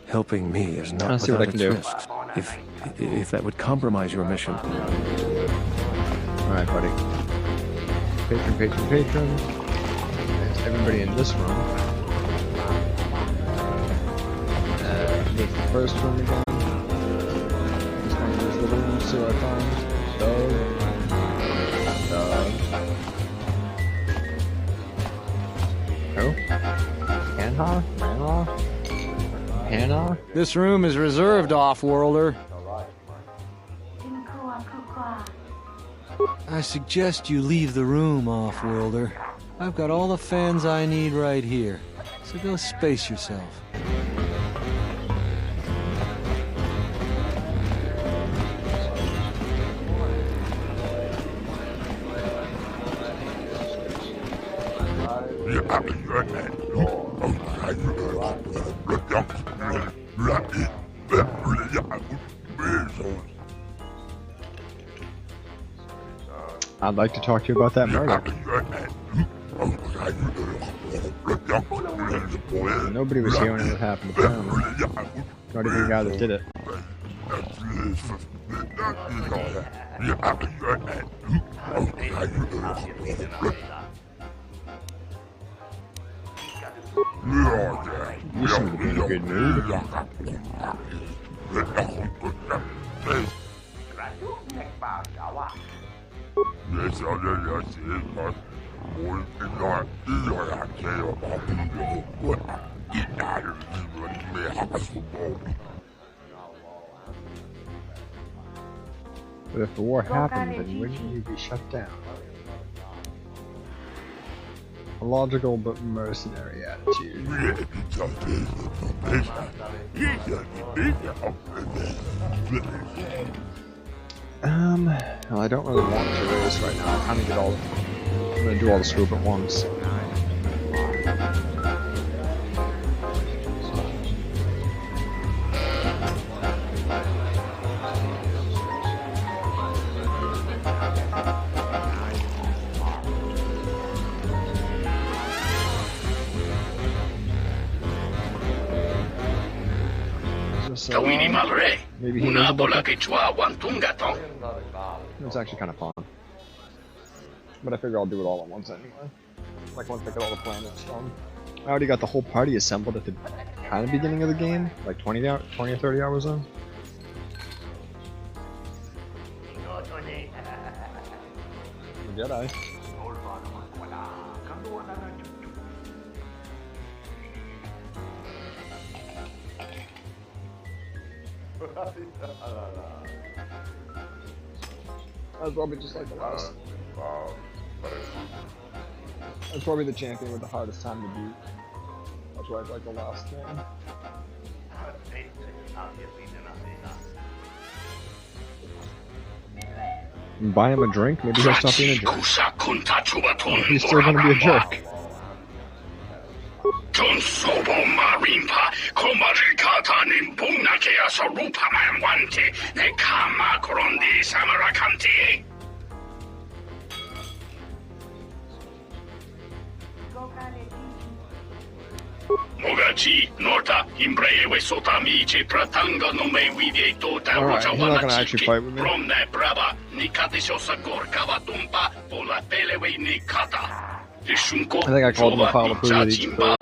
S5: Helping me is not without its risks. If that would compromise your mission.
S1: Alright, buddy. Patron. There's everybody in this room. There's the first room again. This one is the room, see what I find. Dog. Who? Hannah?
S13: This room is reserved, off-worlder. I suggest you leave the room, off-worlder. I've got all the fans I need right here, so go space yourself.
S1: I'd like to talk to you about that murder. Nobody was here when it happened, apparently. Not even the guy that did it. You seem to be in a good mood. But if the war happened, then wouldn't you be shut down? A logical but mercenary attitude. Well, I don't really want to race right now. I'm gonna do all the scoop at once. Maybe he knows about that. It's actually kind of fun. But I figure I'll do it all at once anyway. Like once I get all the planets done. I already got the whole party assembled at the kind of beginning of the game, like 20 or 30 hours in. The Jedi. That's probably just like the last. That's probably the champion with the hardest time to beat. That's why it's like the last one. Buy him a drink, maybe he'll stop being a jerk. He's still gonna be a jerk. Alright, he's not gonna actually fight with me. I think I called him a pile of poo that eats food.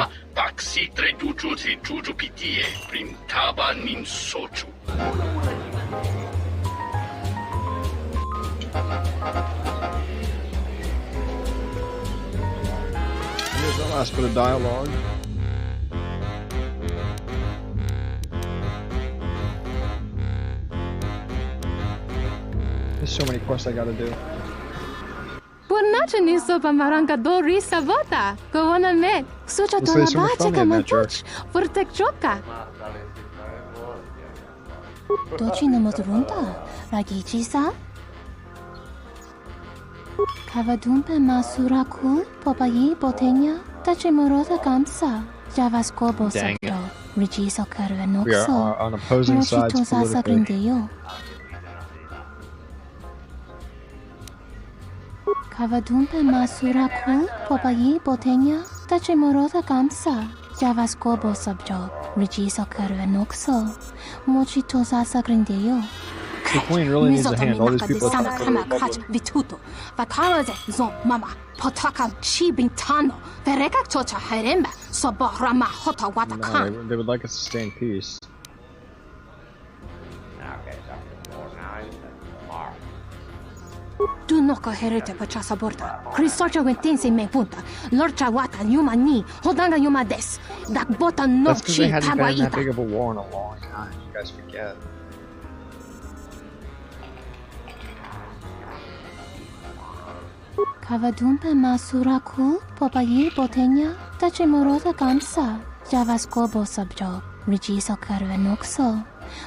S1: Here's the last bit of dialogue. There's so many quests I gotta do.
S9: Purnačeni so pa maranka do risa vota, govona med, suča to labača kamantuč, vrtek čoka. Doči namodrunta, ragiči sa? Kavadumpe masura kul, popayi botenya, tače morota kamsa, javaskobo sabdo, rijiso karvenokso, mochito sa grindeyo. Kavadumpe masura kul, popayi botenya, tače morota kamsa, javaskobo sabdo, rijiso karvenokso, mochito sa grindeyo.
S1: The queen really needs a hand. All these people are trying to
S9: They
S1: would like us to stay in peace.
S9: Do not herete pachasa borda. Crisocha wentense me punta. Lorcha wata yuma ni. Hodanga yuma des. Dak bota no
S1: That's because they hadn't been in that big of a war in a long time. You guys forget.
S9: Kavadumpe masura kul, popayi botenya, tache morota kamsa, javaskobo sabjo, rijiso karvenokso,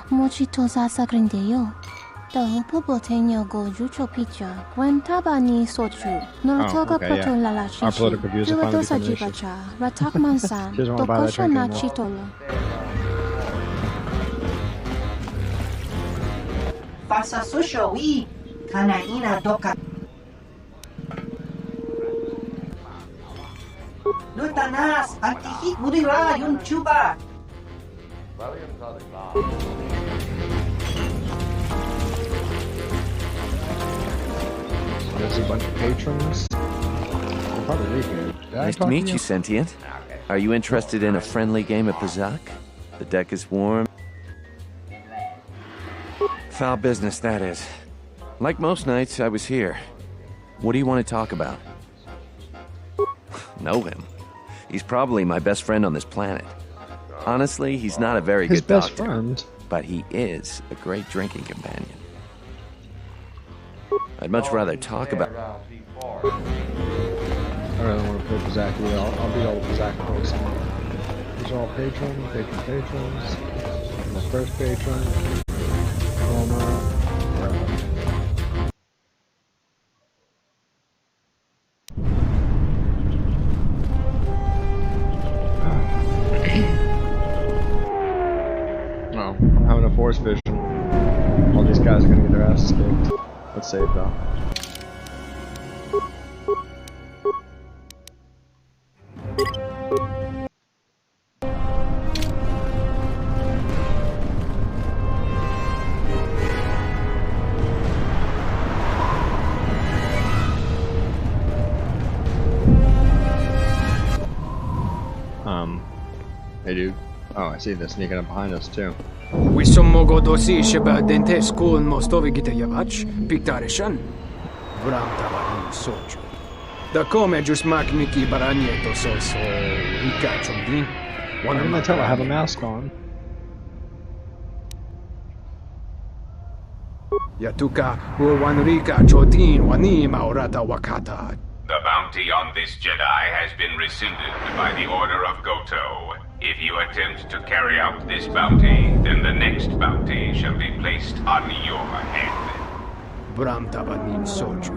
S9: mochito sasa grindeyo. Dahupo botenya go jucho picha, guentaba ni sochu, norotoga proto lalachichi,
S1: Our political views are finally
S9: duatosa
S1: becoming
S9: jibacha, ratak mansan, dokosha na chitolo.
S6: Fasa susho wi, kanaina doka. Lutanas, antihit murira yun chuba.
S1: There's a bunch of patrons. I'll probably leave here.
S2: Nice to meet you, Sentient. Are you interested in a friendly game of Pazak? The deck is warm. Foul business, that is. Like most nights, I was here. What do you want to talk about? Know him. He's probably my best friend on this planet. Honestly, he's not a very good doctor. His best friend? But he is a great drinking companion. I'd much rather talk about...
S1: I really want to play Pizzacki. I'll beat all the Pizzacki folks. These are all patrons. My first patron. No, I'm having a force vision. All these guys are gonna get their asses kicked. Let's save though. Hey dude. Oh, I see they're sneaking up behind us too.
S15: We some mogo dosi sheba dente school mostovi gite yavach, pictarishan. Bram soju. Da come just mak Miki Baranyeto so Rika Chondin.
S1: One of them tell I have a mask on.
S15: Yatuka Wan Rika Chodin Wani Maurata Wakata.
S10: The bounty on this Jedi has been rescinded by the order of Goto. If you attempt to carry out this bounty, then the next bounty shall be placed on your head.
S15: Bram Tabanin Soju.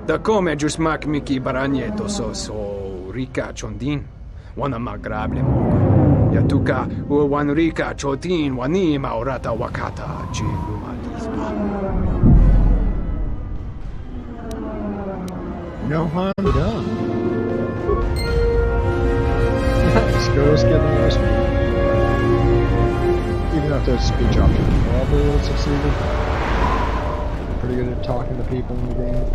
S15: Da come just mak Miki Baranyeto so Rika Chondin. Wana magrable mogo. Yatuka Wan Rika Chodin Wani Maurata Wakata Chilumalisba.
S1: No harm done. Let's get them recipe. Even if there's a speech option, probably would have succeeded. Pretty good at talking to people in the game.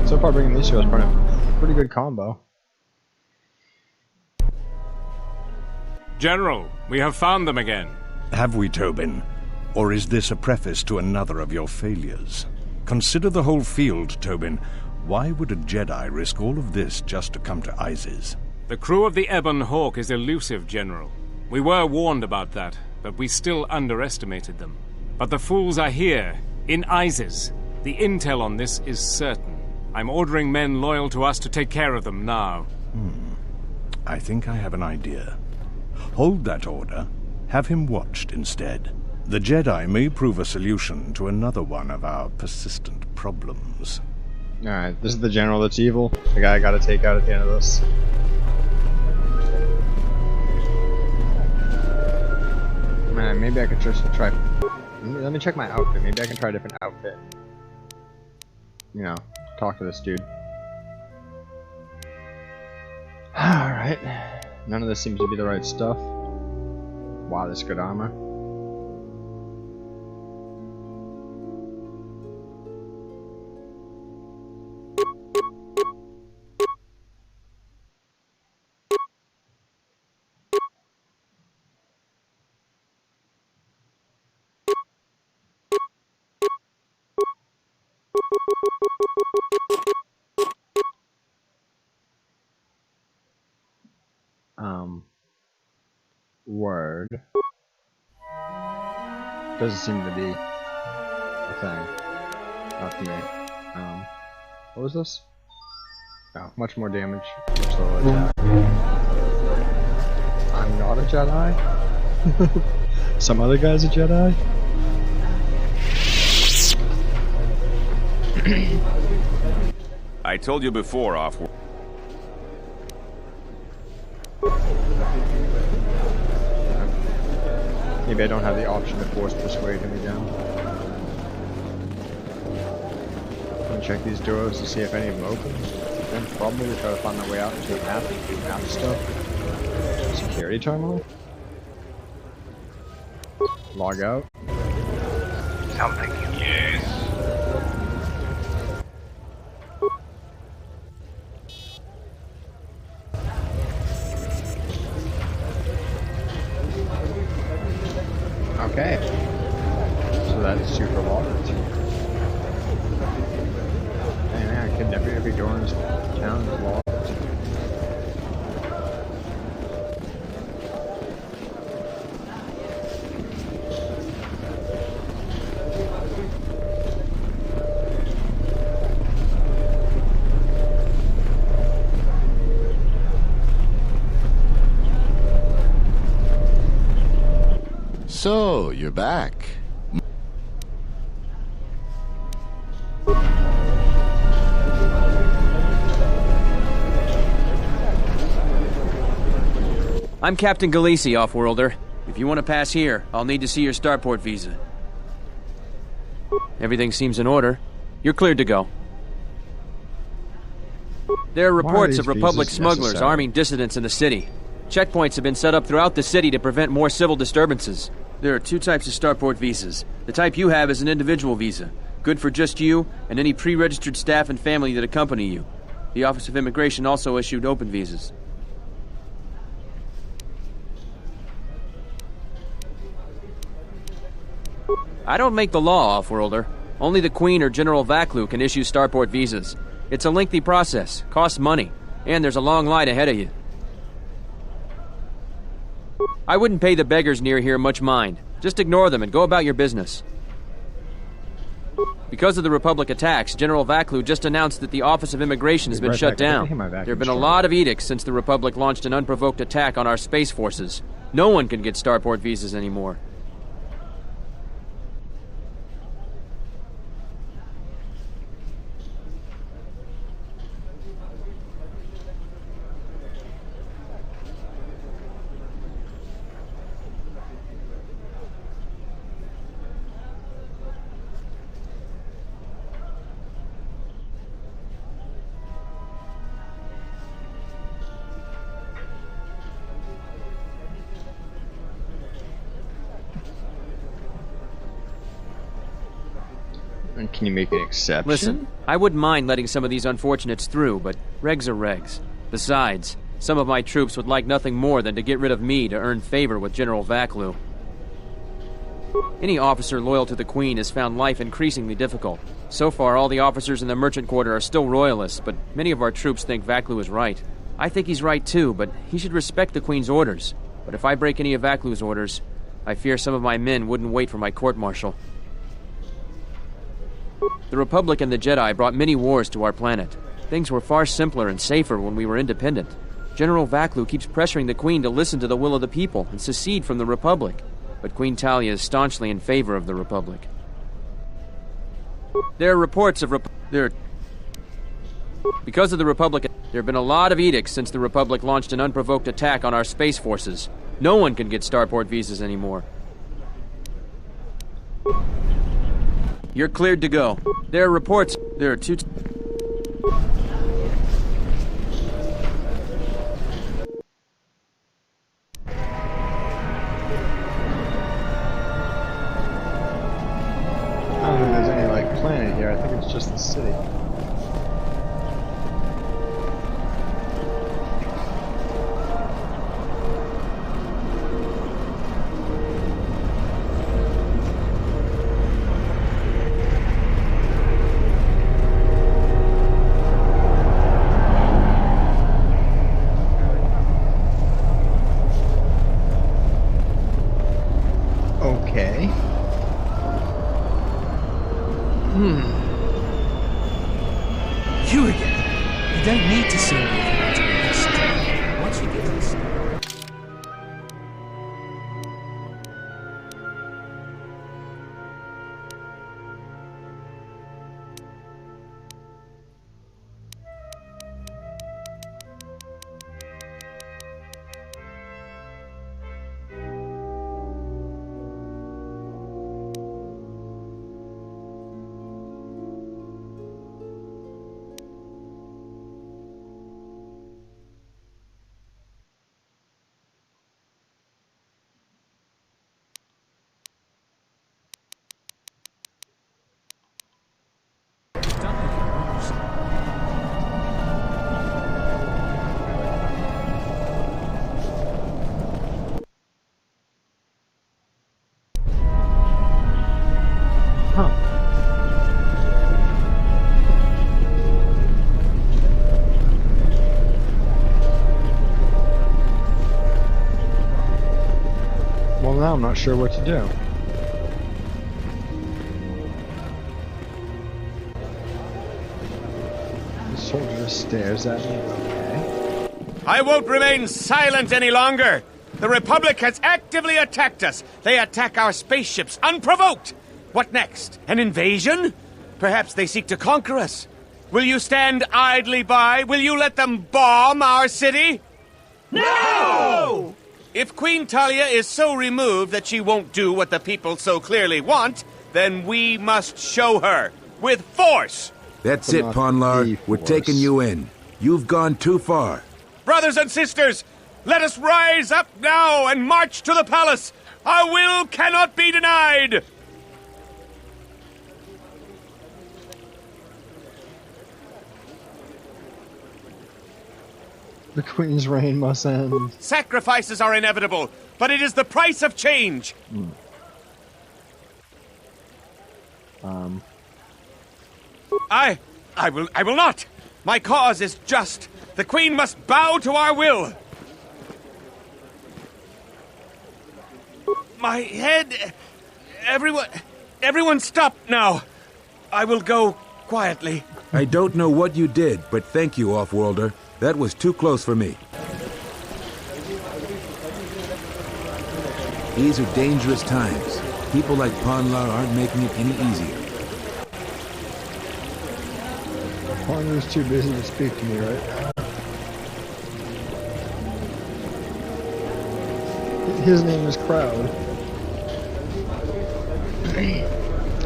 S1: So far, bringing these two is pretty good combo.
S17: General, we have found them again.
S12: Have we, Tobin? Or is this a preface to another of your failures? Consider the whole field, Tobin. Why would a Jedi risk all of this just to come to Izes?
S17: The crew of the Ebon Hawk is elusive, General. We were warned about that, but we still underestimated them. But the fools are here, in Izes. The intel on this is certain. I'm ordering men loyal to us to take care of them now.
S12: I think I have an idea. Hold that order. Have him watched instead. The Jedi may prove a solution to another one of our persistent problems.
S1: Alright, this is the general that's evil. The guy I gotta take out at the end of this. Man, maybe I could just try... Let me check my outfit. Maybe I can try a different outfit. You know, talk to this dude. Alright. None of this seems to be the right stuff. Wow, this good armor. Word. Doesn't seem to be a thing. Not to me. What was this? Oh, much more damage. Much lower attack. I'm not a Jedi? Some other guy's a Jedi?
S4: I told you before, Off-World.
S1: Maybe I don't have the option to force persuade him again. I'm gonna check these doors to see if any of them open. Then probably try to find my way out into the map and do map stuff. Security terminal? Log out.
S10: Something. Yes.
S1: Okay. So that's super large. Hey man, I kid every door in this town is large.
S18: So, you're back.
S8: I'm Captain Galisi, Offworlder. If you want to pass here, I'll need to see your starport visa. Everything seems in order. You're cleared to go. There are reports of Republic smugglers arming dissidents in the city. Checkpoints have been set up throughout the city to prevent more civil disturbances. There are two types of starport visas. The type you have is an individual visa, good for just you and any pre-registered staff and family that accompany you. The Office of Immigration also issued open visas. I don't make the law, Offworlder. Only the Queen or General Vaklu can issue starport visas. It's a lengthy process, costs money, and there's a long line ahead of you. I wouldn't pay the beggars near here much mind. Just ignore them and go about your business. Because of the Republic attacks, General Vaklu just announced that the Office of Immigration has been shut down. There have been a lot of edicts since the Republic launched an unprovoked attack on our space forces. No one can get starport visas anymore.
S1: And can you make an exception?
S8: Listen, I wouldn't mind letting some of these unfortunates through, but regs are regs. Besides, some of my troops would like nothing more than to get rid of me to earn favor with General Vaklu. Any officer loyal to the Queen has found life increasingly difficult. So far, all the officers in the Merchant Quarter are still royalists, but many of our troops think Vaklu is right. I think he's right too, but he should respect the Queen's orders. But if I break any of Vaklu's orders, I fear some of my men wouldn't wait for my court-martial. The Republic and the Jedi brought many wars to our planet. Things were far simpler and safer when we were independent. General Vaklu keeps pressuring the Queen to listen to the will of the people and secede from the Republic. But Queen Talia is staunchly in favor of the Republic. There are reports of Because of the Republic, there have been a lot of edicts since the Republic launched an unprovoked attack on our space forces. No one can get starport visas anymore. You're cleared to go. There are reports. There are two...
S1: I don't think there's any, like, planet here. I think it's just the city. Well, now I'm not sure what to do. The soldier stares at me. Okay.
S19: I won't remain silent any longer. The Republic has actively attacked us. They attack our spaceships unprovoked. What next? An invasion? Perhaps they seek to conquer us. Will you stand idly by? Will you let them bomb our city? No! If Queen Talia is so removed that she won't do what the people so clearly want, then we must show her with force.
S20: That's it, Ponlar. We're taking you in. You've gone too far.
S19: Brothers and sisters, let us rise up now and march to the palace. Our will cannot be denied.
S1: The Queen's reign must end.
S19: Sacrifices are inevitable, but it is the price of change. I will not. My cause is just. The Queen must bow to our will. My head. Everyone stop now. I will go quietly.
S20: I don't know what you did, but thank you, Offworlder. That was too close for me. These are dangerous times. People like Ponlar aren't making it any easier.
S1: Ponlar's too busy to speak to me right now. His name is Crowd.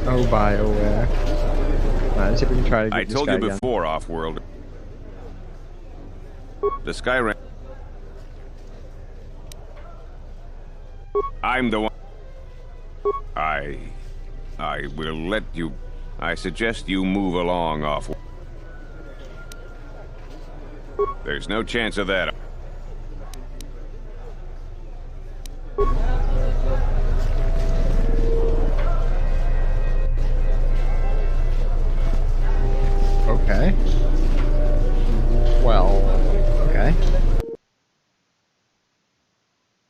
S1: Oh, BioWare. Let's see if we can try to get
S4: I
S1: this
S4: told
S1: guy
S4: you
S1: again.
S4: before, Offworld. The Skyrim. I'm the one. I will let you. I suggest you move along, Off. There's no chance of that.
S1: Okay. Well, okay.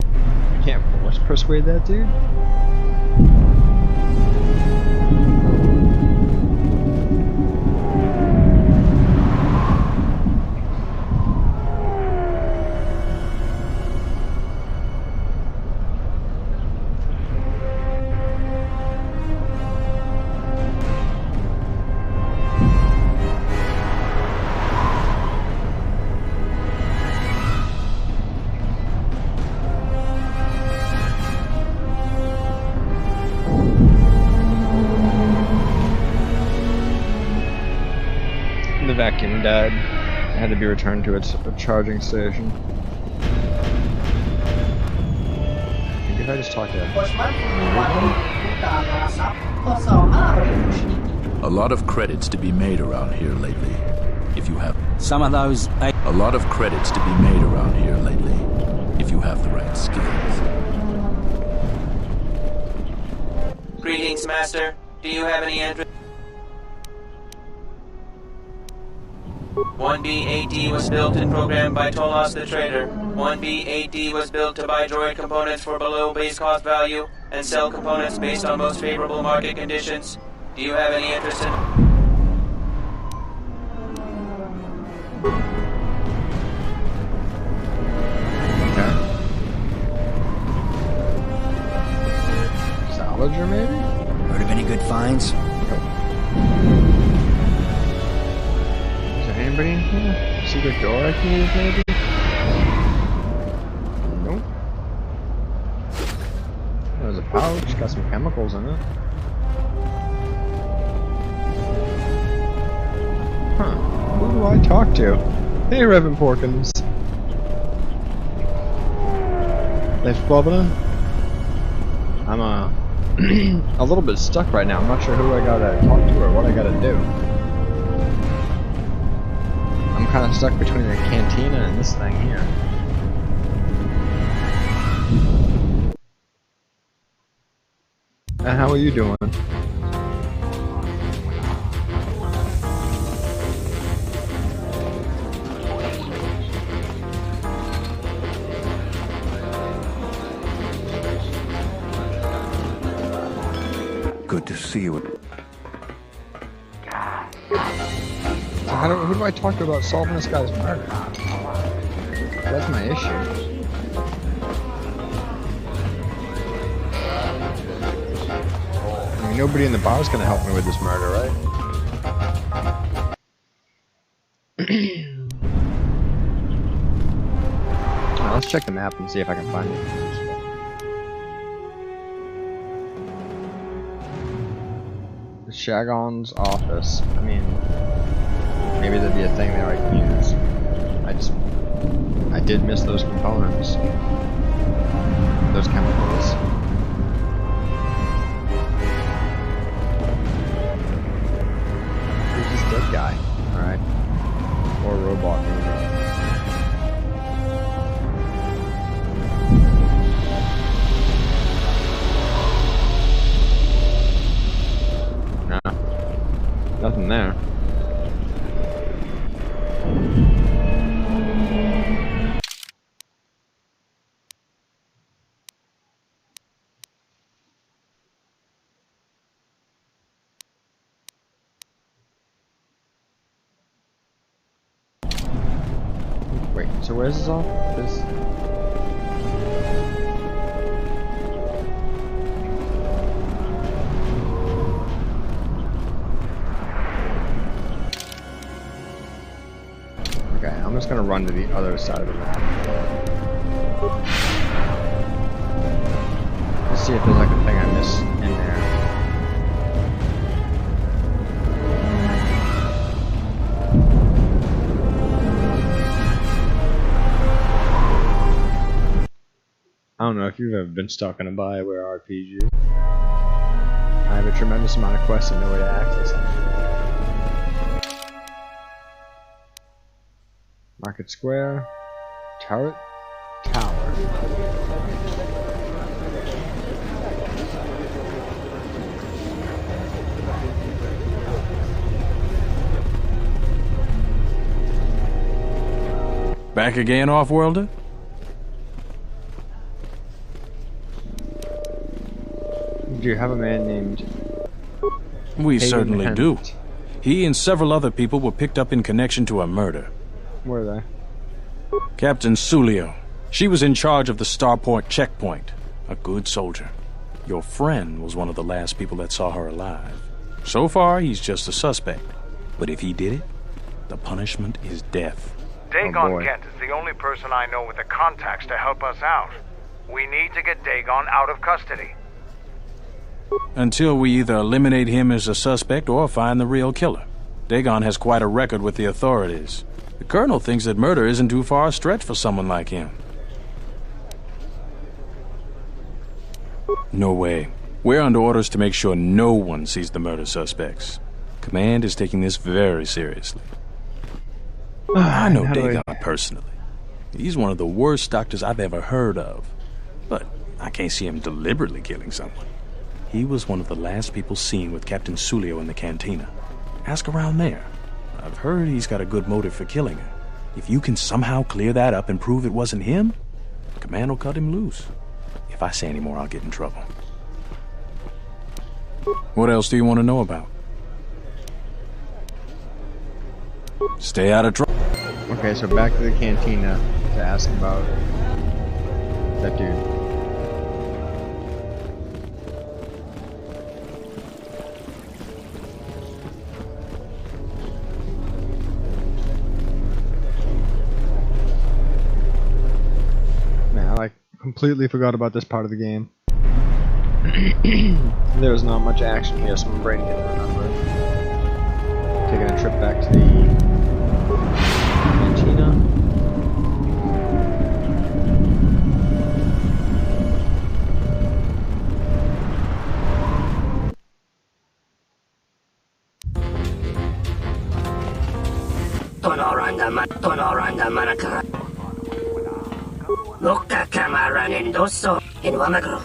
S1: I can't force persuade that dude. The vacuum died. It had to be returned to its charging station. I think if I just talk to him.
S16: A lot of credits to be made around here lately. If you have
S14: some of those.
S16: A lot of credits to be made around here lately. If you have the right skills.
S7: Greetings, Master. Do you have any interest? 1B-AD was built and programmed by Tolos the Trader. 1B-AD was built to buy droid components for below base cost value and sell components based on most favorable market conditions. Do you have any interest in...
S1: Okay. Salvager, maybe?
S2: Heard of any good finds?
S1: Anybody in here? Secret door I can use, maybe? Nope. There's a pouch, got some chemicals in it. Huh. Who do I talk to? Hey, Reverend Porkins. Thanks for popping in. I'm a little bit stuck right now. I'm not sure who I gotta talk to or what I gotta do. I'm kind of stuck between the cantina and this thing here. And how are you doing?
S5: Good to see you.
S1: So who do I talk to about solving this guy's murder? That's my issue. I mean, nobody in the bar is going to help me with this murder, right? Now, let's check the map and see if I can find it. The Shagon's office. I mean, maybe there'd be a thing there I can use. I did miss those components. Those chemicals. Who's this dead guy? Alright. Or a robot, maybe. Nah. Nothing there. Wait, so where's this all? Okay, I'm just gonna run to the other side of the map. Let's see if there's like a thing I missed in there. I don't know if you've ever been stuck in a Bioware RPG. I have a tremendous amount of quests and no way to access them. Market Square. Turret Tower.
S20: Back again, Off-Worlder?
S1: Do you have a man named...
S20: We
S1: Hayden
S20: certainly
S1: Hent?
S20: do. He and several other people were picked up in connection to a murder.
S1: Where are they?
S20: Captain Sulio. She was in charge of the Starport checkpoint. A good soldier. Your friend was one of the last people that saw her alive. So far, he's just a suspect. But if he did it, the punishment is death.
S3: Dagon Kent is the only person I know with the contacts to help us out. We need to get Dagon out of custody.
S20: Until we either eliminate him as a suspect or find the real killer. Dagon has quite a record with the authorities. The Colonel thinks that murder isn't too far a stretch for someone like him. No way. We're under orders to make sure no one sees the murder suspects. Command is taking this very seriously. I know Dagon personally. He's one of the worst doctors I've ever heard of. But I can't see him deliberately killing someone. He was one of the last people seen with Captain Sulio in the cantina. Ask around there. I've heard he's got a good motive for killing her. If you can somehow clear that up and prove it wasn't him, Command will cut him loose. If I say any more, I'll get in trouble. What else do you want to know about? Stay out of trouble.
S1: Okay, so back to the cantina to ask about that dude. I completely forgot about this part of the game. There's not much action here, so my brain can't remember. Taking a trip back to the cantina.
S11: Tonoranda Manaka. Loka Kamaran Endoso in Wamagro.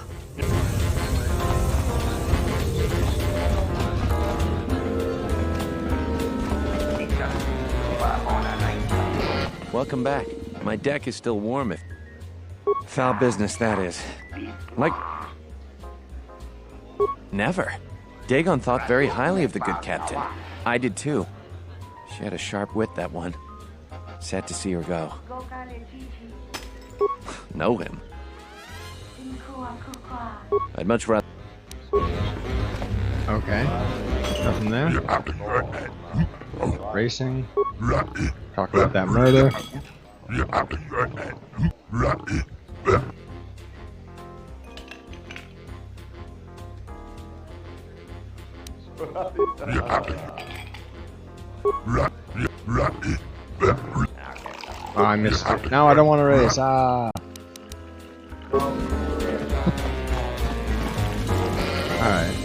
S2: Welcome back. My deck is still warm if... Foul business, that is. Like... Never. Dagon thought very highly of the good captain. I did too. She had a sharp wit, that one. Sad to see her go. Know him? I'd much rather...
S1: Okay. Nothing there. Racing. Talk about that murder. Oh, I missed it. No, I don't want to race. Ah. Alright.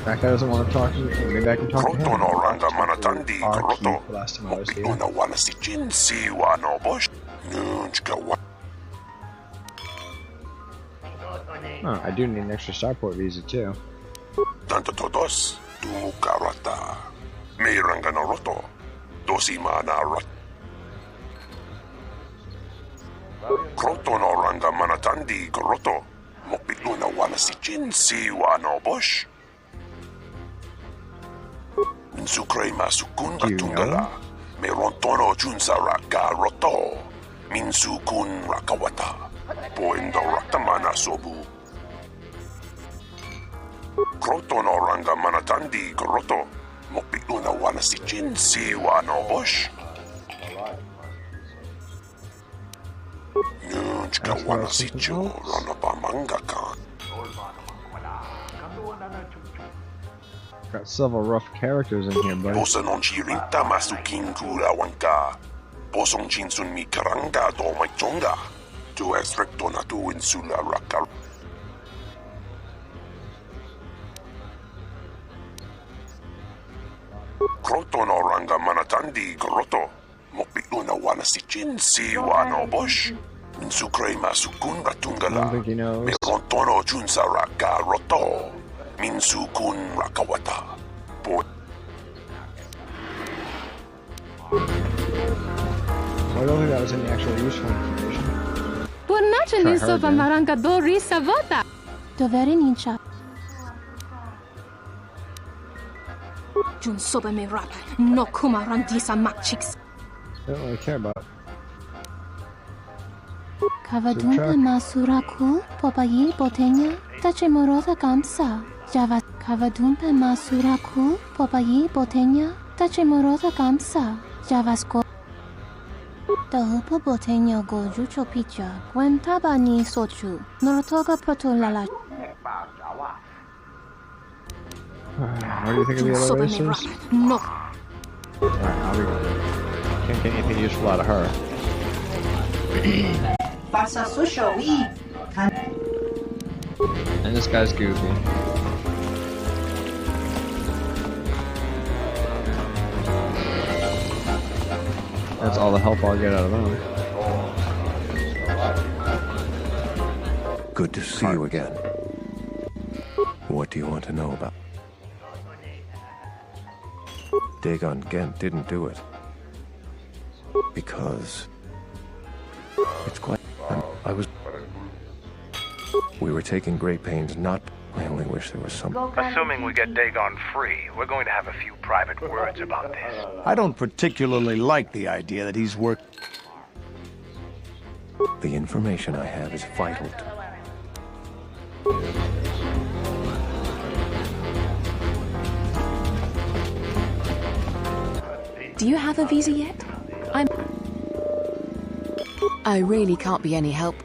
S1: That guy doesn't want to talk to me. Maybe I can talk to him. Last time I was here. Oh, I do need an extra starport visa too.
S21: Tanto todos tumukarata. Mayrangana roto. Dosimana rot. Kroton oranga manatandi goroto. Mopiluna wana sichin siwa no bosh. Minsukre masukun gatungala. Merontono junsara garoto. Minsukun rakawata. Poendo ratamana sobu. Kroton oranga manatandi goroto. Mopiluna wana sichin siwa no bosh. Nunchka wana sicho rana pamanga kan.
S1: Got several rough characters in here, buddy.
S21: Bosanon chirinta masukin kura wanka. Bosong chinsun mi karanga do mai chonga. Tu estrecto na tu insula raka. Kroton oranga manatandi goroto. Mopiluna wana sichin siwa no bosh. Minsukre masukun ratungala. Merontono junsara garoto. Minsukun rakawata. Boy.
S1: I don't think that was any actual useful information.
S9: Pornačeni so pa maranga do risa vota. Doveri ninja. Jun soba me rapa. No kuma randisa makchiks.
S1: I don't really care about it.
S9: Kavadumpa masuraku popayi botenya tachimorota kamsa. Java Kavadumpa masuraku popayi botenya tachimorota kamsa. Javasko Dahupa botenya goju chopicha. Guentabani sochu. Norotoga protolala.
S1: What do you think of the other racers?
S9: No.
S1: Alright, I'll be going. Can't get anything useful out of her. And this guy's goofy. That's all the help I'll get out of him.
S5: Good to see you again. What do you want to know about? Dagon Gent didn't do it. Because... It's quite... I was... We were taking great pains not... I only wish there was some...
S3: Assuming we get Dagon free, we're going to have a few private words about this.
S22: I don't particularly like the idea that he's worked...
S5: The information I have is vital to...
S23: Do you have a visa yet? I really can't be any help.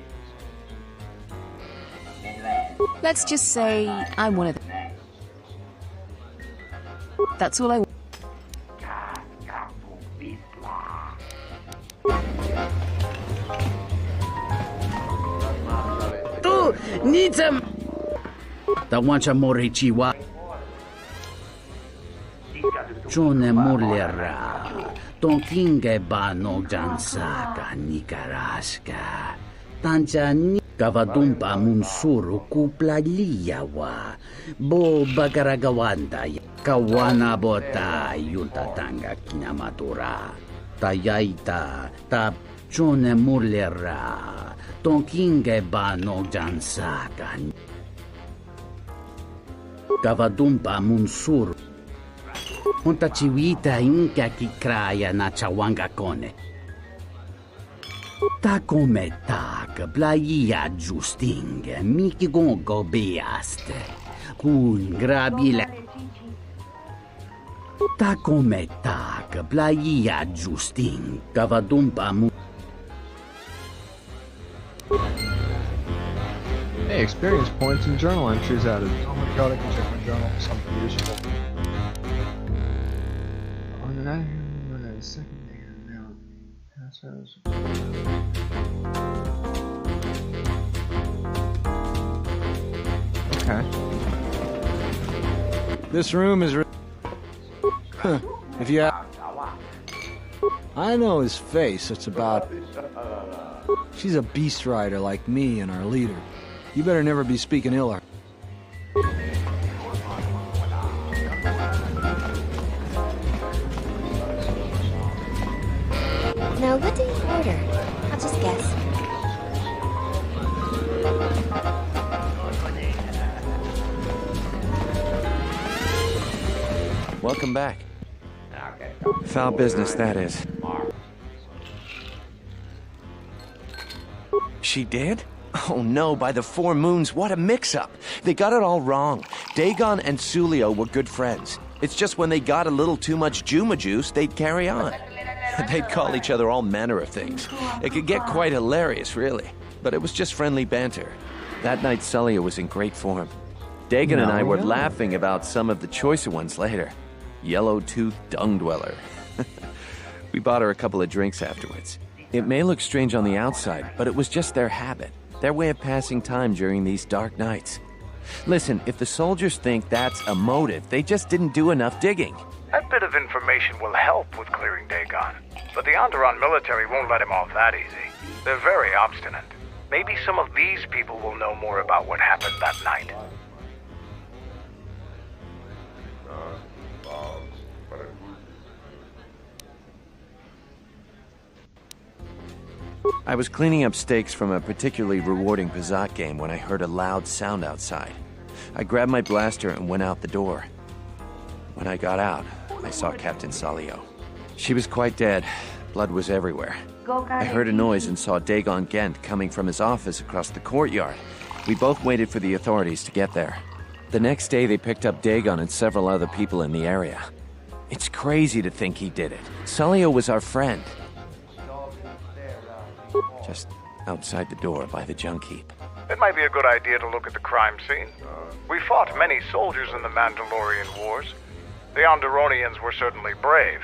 S23: Let's just say I'm one of them. That's all I want.
S14: Tu nitsam. Da wancha morichiwa. Chone murlera. Ton kinge ba no jansaka nikaraska. Tancha ni Kavadumpa munsuru kupla liyawa. Bo bagaragawanda. Kawana bota yuntatanga kinamatura. Tayaita ta chone murlera. Ton kinge ba no jansaka.
S6: Tavadumpa munsur. Unta chiwita inka kikraya na chawanga kone. Ta come tak, blaia justing, miki gongo beaste. Kun grabile. Ta come tak, blaia justing, tavadumpa mu.
S1: Hey, experience points and journal entries added. Oh my god, I can check my journal for something useful. On the night when I second day now. Okay.
S13: This room is. If you. I know his face. It's about. She's a beast rider like me and our leader. You better never be speaking ill of her.
S15: Now, what do you order? I'll just guess.
S2: Welcome back. Foul business, that is. She did? Oh no, by the 4 moons, what a mix-up. They got it all wrong. Dagon and Sulio were good friends. It's just when they got a little too much Juma juice, they'd carry on. They'd call each other all manner of things. It could get quite hilarious, really. But it was just friendly banter. That night, Sulio was in great form. Dagon and I were laughing about some of the choicer ones later. Yellow-toothed dung dweller. We bought her a couple of drinks afterwards. It may look strange on the outside, but it was just their habit. Their way of passing time during these dark nights. Listen, if the soldiers think that's a motive, they just didn't do enough digging.
S3: That bit of information will help with clearing Dagon, but the Onderon military won't let him off that easy. They're very obstinate. Maybe some of these people will know more about what happened that night.
S2: I was cleaning up stakes from a particularly rewarding Pizat game when I heard a loud sound outside. I grabbed my blaster and went out the door. When I got out, I saw Captain Salio. She was quite dead. Blood was everywhere. I heard a noise and saw Dagon Gent coming from his office across the courtyard. We both waited for the authorities to get there. The next day, they picked up Dagon and several other people in the area. It's crazy to think he did it. Salio was our friend. Just outside the door by the junk heap.
S3: It might be a good idea to look at the crime scene. We fought many soldiers in the Mandalorian Wars. The Onderonians were certainly brave,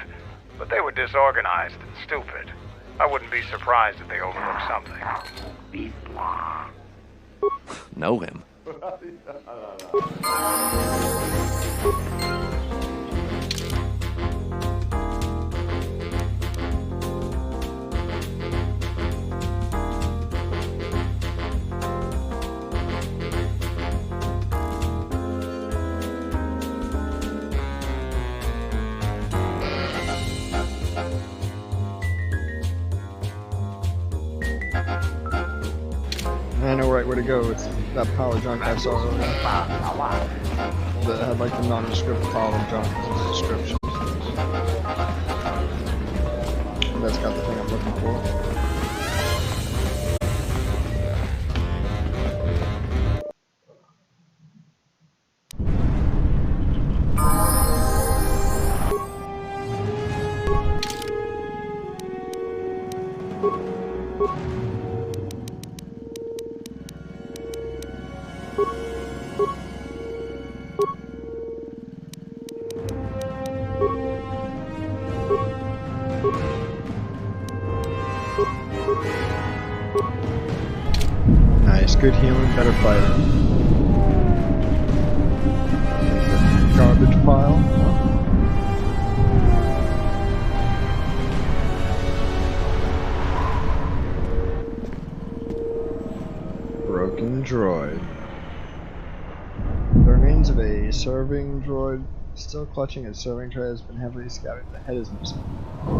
S3: but they were disorganized and stupid. I wouldn't be surprised if they overlooked something.
S2: Know him?
S1: I know right where to go. It's that power junk I saw earlier. That had like the nondescript power junk as a description. And that's got the thing I'm looking for. Nice, good healing, better fighting. Garbage pile. Broken droid. The remains of a serving droid still clutching its serving tray has been heavily scouted. The head is missing.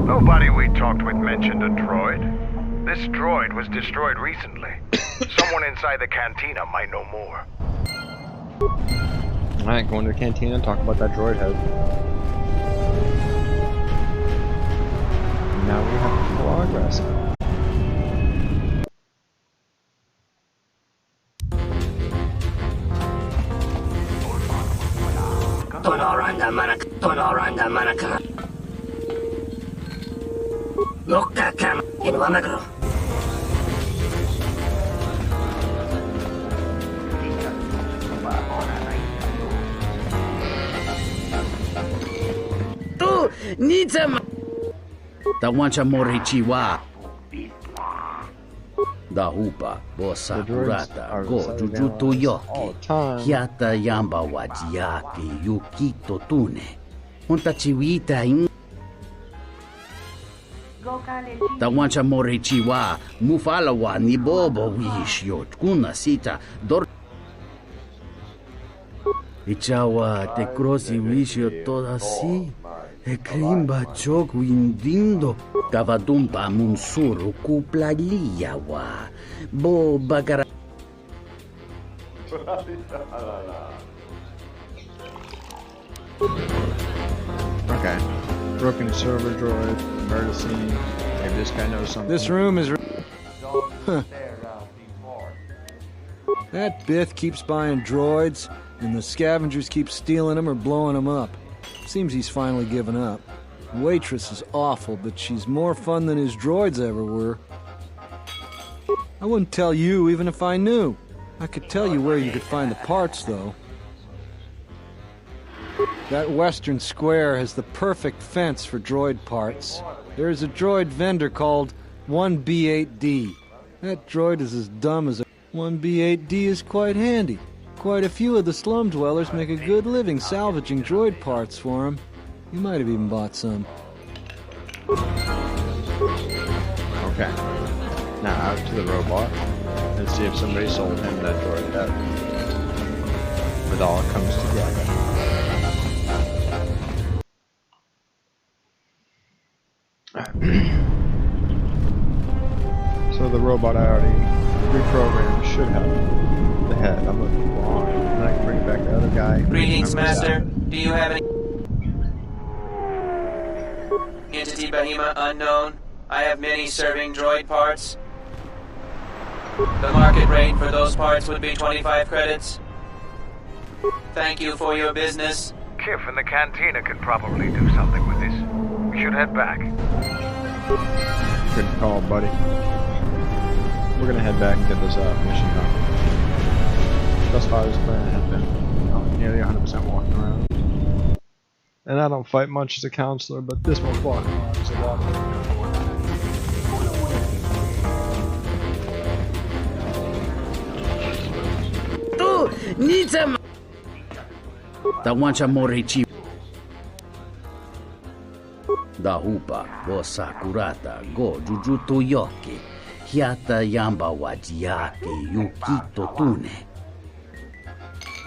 S3: Nobody we talked with mentioned a droid. This droid was destroyed recently. Someone inside the cantina might know more.
S1: Alright, going to the canteen and talk about that droid head. Now we have progress.
S11: Tonoranda Manaka. Lokka Kam in Wamagro.
S6: Tu Nizam Tawancha Morichiwa Da Hupa Bosa Kurata Go Jujuto Yoki Hiata Yamba Wajiaki Yukito Tune Unta Chiwita in Tawancha Morichiwa Mufalawa Nibobo Wish Yot Kuna Sita Dor Ichawa te crossi wisho toda si e krimba chok windindo kavadumpa munsuru kupla liyawa bo bagara.
S1: Okay. Broken server droid, murder scene. Maybe this guy knows something.
S13: This room is... Huh. That Bith keeps buying droids, and the scavengers keep stealing them or blowing them up. Seems he's finally given up. The waitress is awful, but she's more fun than his droids ever were. I wouldn't tell you even if I knew. I could tell you where you could find the parts, though. That western square has the perfect fence for droid parts. There's a droid vendor called 1B8D. That droid is as dumb as a... 1B8D is quite handy. Quite a few of the slum dwellers make a good living salvaging droid parts for him. You might have even bought some.
S1: Okay. Now out to the robot and see if somebody sold him that droid head. It all comes together. So the robot I already reprogrammed should have the head. I'm looking for it. And I can bring back the other guy.
S7: Greetings, Master. Do you have any... Entity Bahima unknown. I have many serving droid parts. The market rate for those parts would be 25 credits. Thank you for your business.
S3: Kif in the cantina could probably do something with this. We should head back.
S1: Good call, buddy. We're gonna head back and get this mission done. Thus far, this plan has been nearly 100% walking around. And I don't fight much as a counselor, but this one's walking around as a walking around.
S6: Tu Nizam Tawancha Morichi Da Hupa Bosa Kurata Go Jujuto Yoki Hiata Yamba Wajiaki Yukito Tune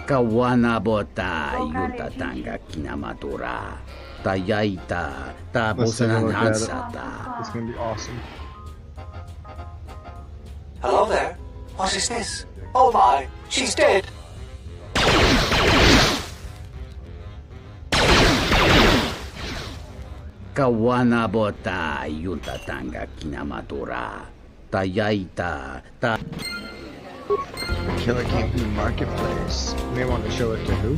S6: Kawana Bota Yunta Tanga Kinamatura Tayaita Tabosananansata.
S1: It's gonna be awesome.
S10: Hello there. What is this? Oh my, she's dead.
S6: Kawana Bota Yunta Tanga Kinamatura Tayaita Ta.
S1: The killer came from the marketplace. You may want to show it to who?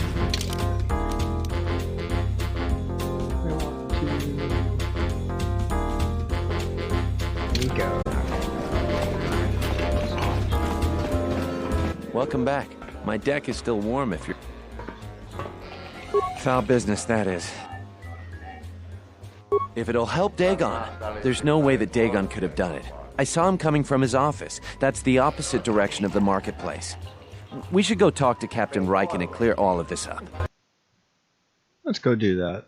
S1: Nico.
S2: Welcome back. My deck is still warm if you're... Foul business, that is. If it'll help Dagon, there's no way that Dagon could have done it. I saw him coming from his office. That's the opposite direction of the marketplace. We should go talk to Captain Riken and clear all of this up.
S1: Let's go do that.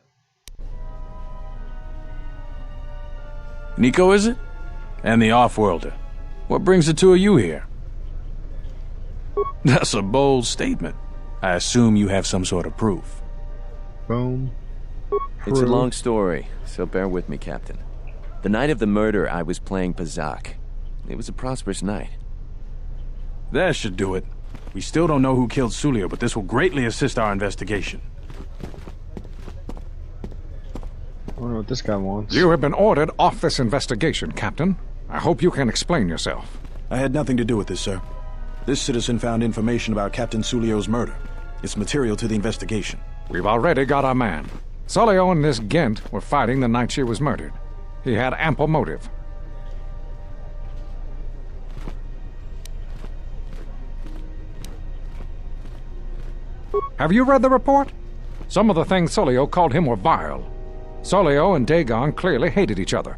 S20: Nico, is it? And the Off-Worlder. What brings the two of you here? That's a bold statement. I assume you have some sort of proof.
S1: Boom.
S2: It's a long story, so bear with me, Captain. The night of the murder, I was playing Pazak. It was a prosperous night.
S20: That should do it. We still don't know who killed Sulio, but this will greatly assist our investigation.
S1: I wonder what this guy wants.
S12: You have been ordered off this investigation, Captain. I hope you can explain yourself.
S17: I had nothing to do with this, sir. This citizen found information about Captain Sulio's murder. It's material to the investigation.
S12: We've already got our man. Sulio and this Gent were fighting the night she was murdered. He had ample motive. Have you read the report? Some of the things Sulio called him were vile. Sulio and Dagon clearly hated each other.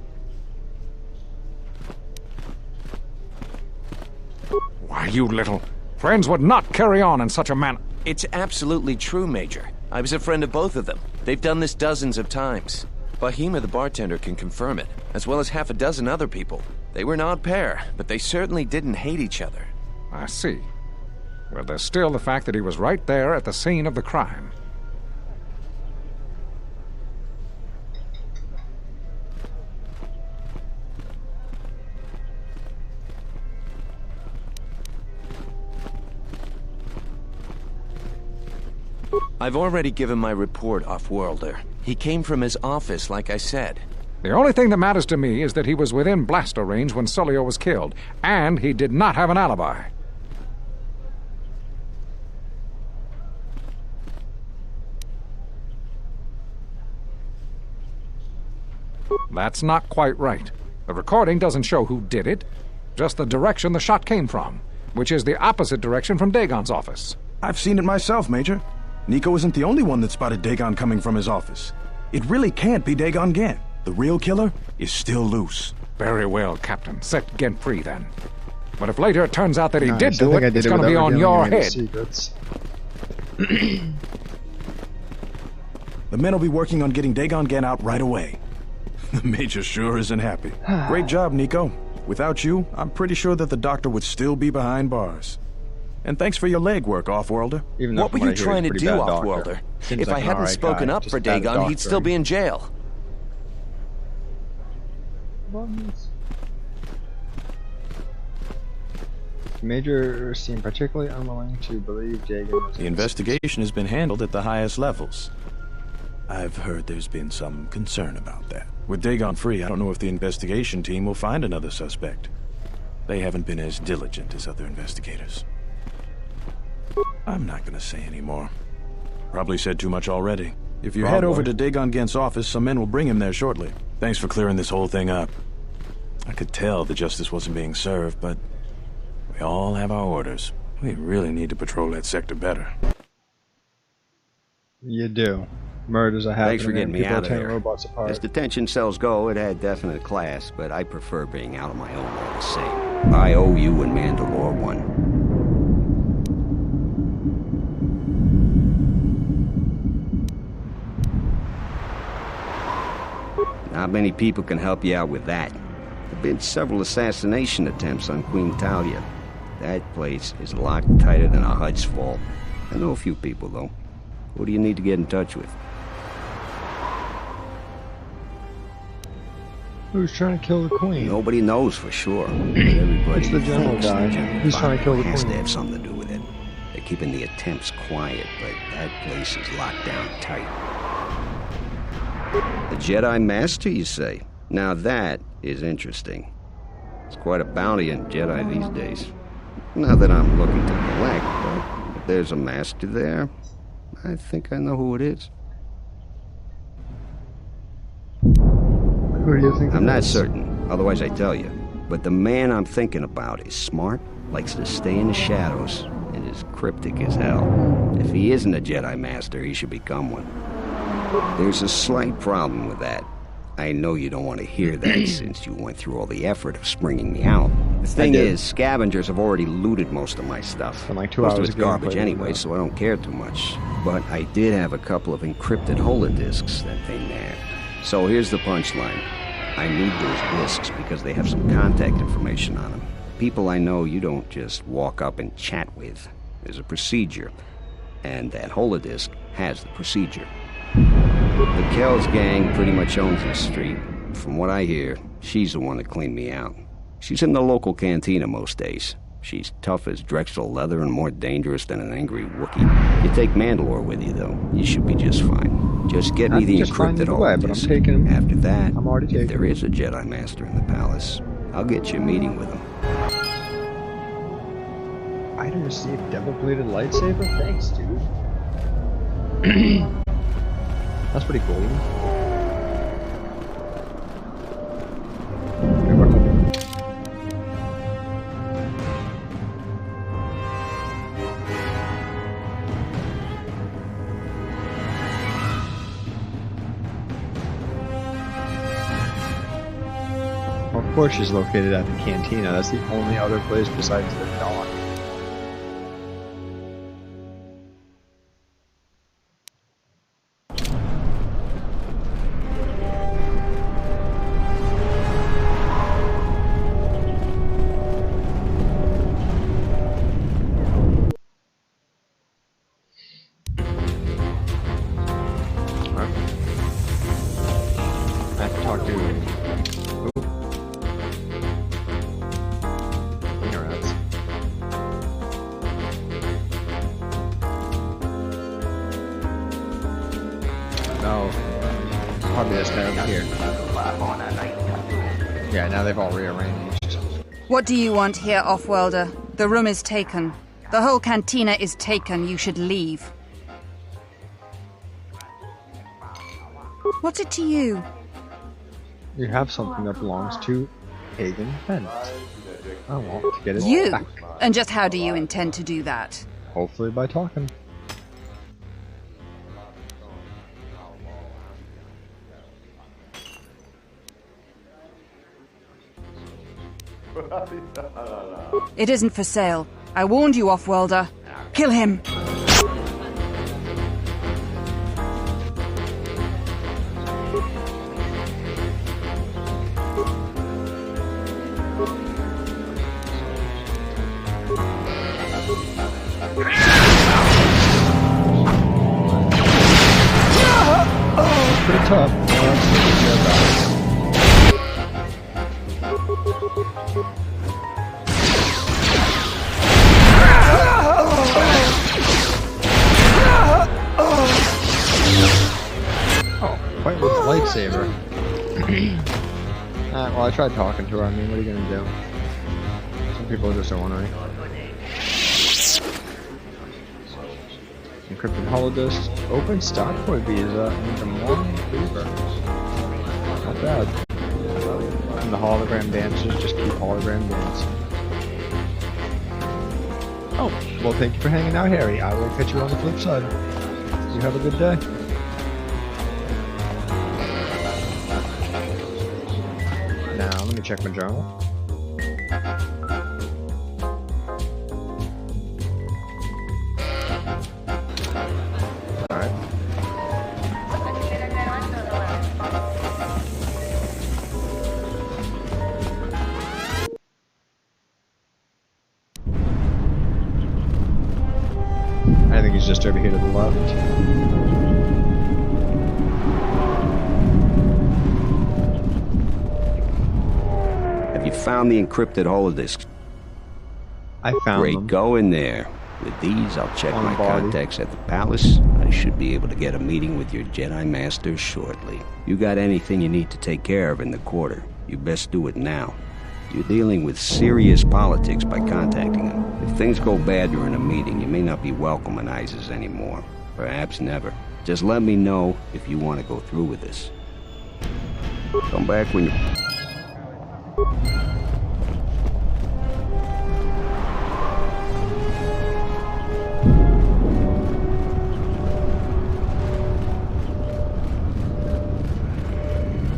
S12: Why, you little... Friends would not carry on in such a manner.
S2: It's absolutely true, Major. I was a friend of both of them. They've done this dozens of times. Bahima the bartender can confirm it, as well as half a dozen other people. They were an odd pair, but they certainly didn't hate each other.
S12: I see. Well, there's still the fact that he was right there at the scene of the crime.
S2: I've already given my report, Off-Worlder. He came from his office, like I said.
S12: The only thing that matters to me is that he was within blaster range when Sulio was killed, and he did not have an alibi. That's not quite right. The recording doesn't show who did it, just the direction the shot came from, which is the opposite direction from Dagon's office.
S17: I've seen it myself, Major. Nico isn't the only one that spotted Dagon coming from his office. It really can't be Dagon Gent. The real killer is still loose.
S12: Very well, Captain. Set Gent free, then. But if later it turns out that he did do it, it's going to be on your head.
S17: The men will be working on getting Dagon Gent out right away. The Major sure isn't happy. Great job, Nico. Without you, I'm pretty sure that the doctor would still be behind bars. And thanks for your legwork, Off-Worlder.
S2: What were you trying to do, Off-Worlder? If I hadn't spoken up for Dagon, he'd still be in jail.
S1: Major seemed particularly unwilling to believe Dagon.
S17: The investigation has been handled at the highest levels. I've heard there's been some concern about that. With Dagon free, I don't know if the investigation team will find another suspect. They haven't been as diligent as other investigators. I'm not gonna say any more. Probably said too much already. If you head over to Dagon Gent's office, some men will bring him there shortly. Thanks for clearing this whole thing up. I could tell the justice wasn't being served, but we all have our orders. We really need to patrol that sector better.
S1: You do. Murders are happening.
S18: Thanks for getting me out of there.
S1: Robots apart.
S18: As detention cells go, it had definite class, but I prefer being out on my own all the same. I owe you and Mandalore one. Not many people can help you out with that. There have been several assassination attempts on Queen Talia. That place is locked tighter than a Hud's Fall. I know a few people, though. Who do you need to get in touch with?
S1: Who's trying to kill the Queen?
S18: Nobody knows for sure. But everybody
S1: It's the general guy. Who's trying to kill the Queen?
S18: Has to have something to do with it. They're keeping the attempts quiet, but that place is locked down tight. The Jedi Master, you say? Now that is interesting. It's quite a bounty on Jedi these days. Not that I'm looking to collect, but if there's a master there, I think I know who it is.
S1: Who do you think?
S18: I'm not certain, otherwise I'd tell you. But the man I'm thinking about is smart, likes to stay in the shadows, and is cryptic as hell. If he isn't a Jedi Master, he should become one. There's a slight problem with that. I know you don't want to hear that since you went through all the effort of springing me out. The thing is, scavengers have already looted most of my stuff.
S1: Like 2
S18: most
S1: hours
S18: of it's garbage anyway, so I don't care too much. But I did have a couple of encrypted holodiscs that they nabbed. So here's the punchline. I need those discs because they have some contact information on them. People I know you don't just walk up and chat with. There's a procedure. And that holodisc has the procedure. The Kells gang pretty much owns this street. From what I hear, she's the one that cleaned me out. She's in the local cantina most days. She's tough as Drexel leather and more dangerous than an angry Wookiee. You take Mandalore with you, though. You should be just fine. Just get me the encrypted holodesk. After that, if there is a Jedi Master in the palace, I'll get you a meeting with him.
S1: Item received double-bladed lightsaber? Thanks, dude. That's pretty cool. Of course she's located at the cantina. That's the only other place besides the dock. I have to talk to... Probably this guy over here. Yeah, now they've all rearranged.
S4: What do you want here, Off-Worlder? The room is taken. The whole cantina is taken. You should leave. What's it to you?
S1: You have something that belongs to Hagen Bent. I want to get it back.
S4: And just how do you intend to do that?
S1: Hopefully by talking.
S4: It isn't for sale. I warned you, Off-Worlder. Kill him!
S1: Pretty tough. Fight with the lightsaber. Well, I tried talking to her. I mean, what are you gonna do? Some people just don't want to. Encrypted holodisc. Open stock point visa and the morning fever. Not bad. And the hologram dancers just keep hologram dancing. Oh, well, thank you for hanging out, Harry. I will catch you on the flip side. You have a good day. Now, let me check my journal. Alright. I think he's just over here to the left.
S18: Have you found the encrypted holodiscs?
S1: I found them.
S18: Great, go in there. With these, I'll check my contacts at the palace. I should be able to get a meeting with your Jedi Master shortly. You got anything you need to take care of in the quarter, you best do it now. You're dealing with serious politics by contacting him. If things go bad during a meeting, you may not be welcome in Isis anymore. Perhaps never. Just let me know if you want to go through with this. Come back when you...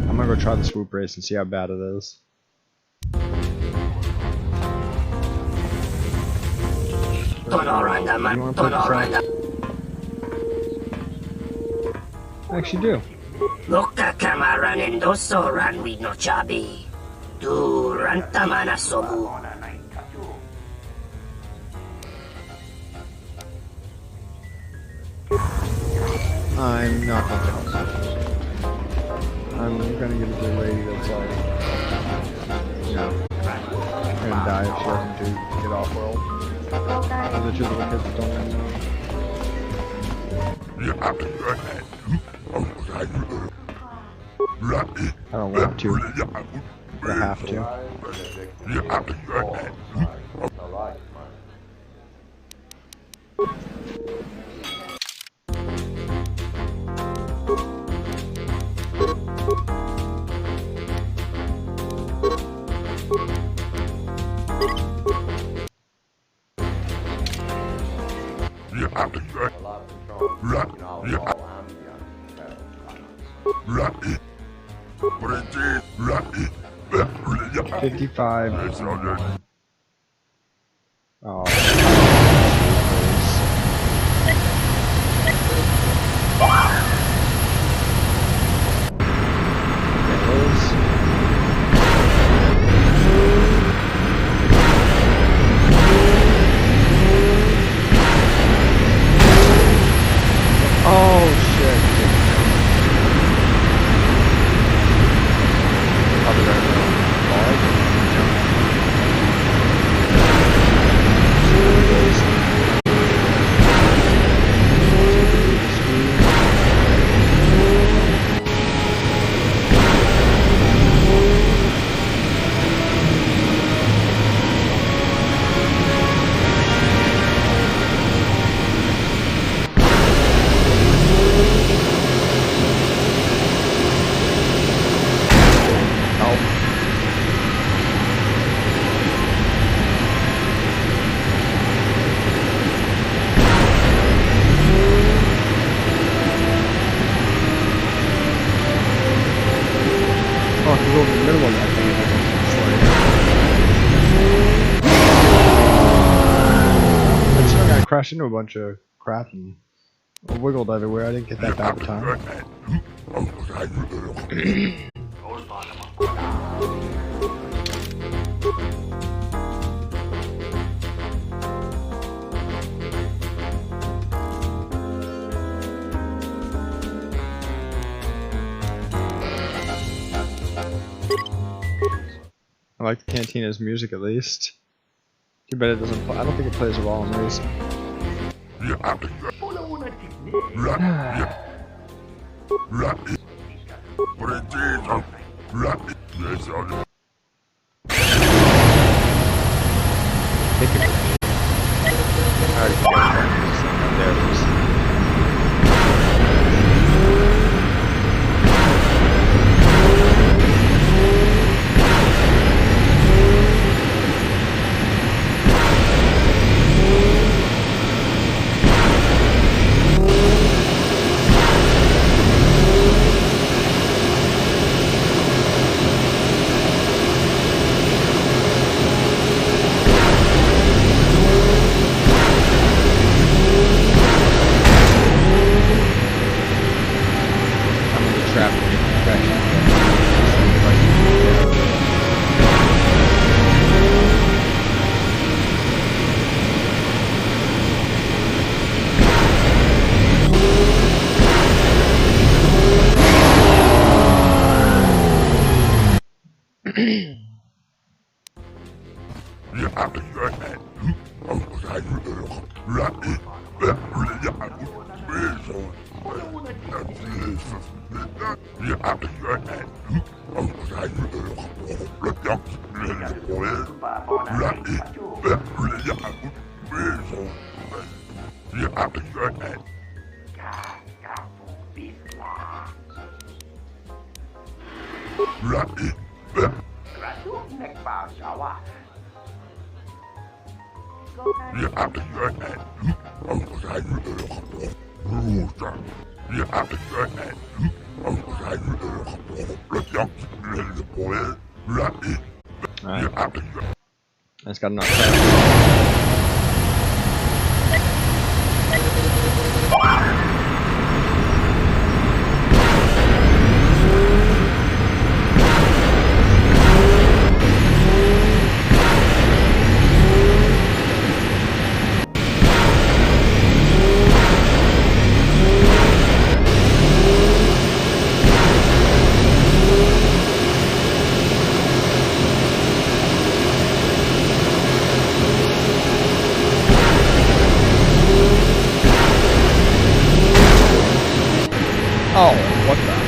S1: I'm gonna go try the swoop race and see how bad it is. I actually do.
S11: Loka kamaran endoso ran with no chabi. Du rantamana sobu.
S1: I'm not gonna. I'm gonna give it to the lady that's like, you know. gonna die if she doesn't get off world. Those are two little kids that don't even know. I don't want to, but I have to. $55. Oh. Crashed into a bunch of crap and wiggled everywhere. I didn't get that bad of a time. I like the Cantina's music at least. Too bad it doesn't play. I don't think it plays well in racing. It's got enough time. Oh, what the?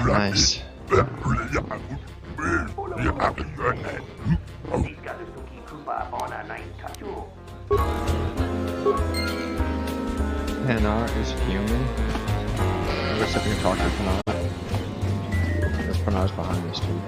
S1: Nice. Hannah is human. I guess if you can talk to Hannah. There's Hannah's behind this too.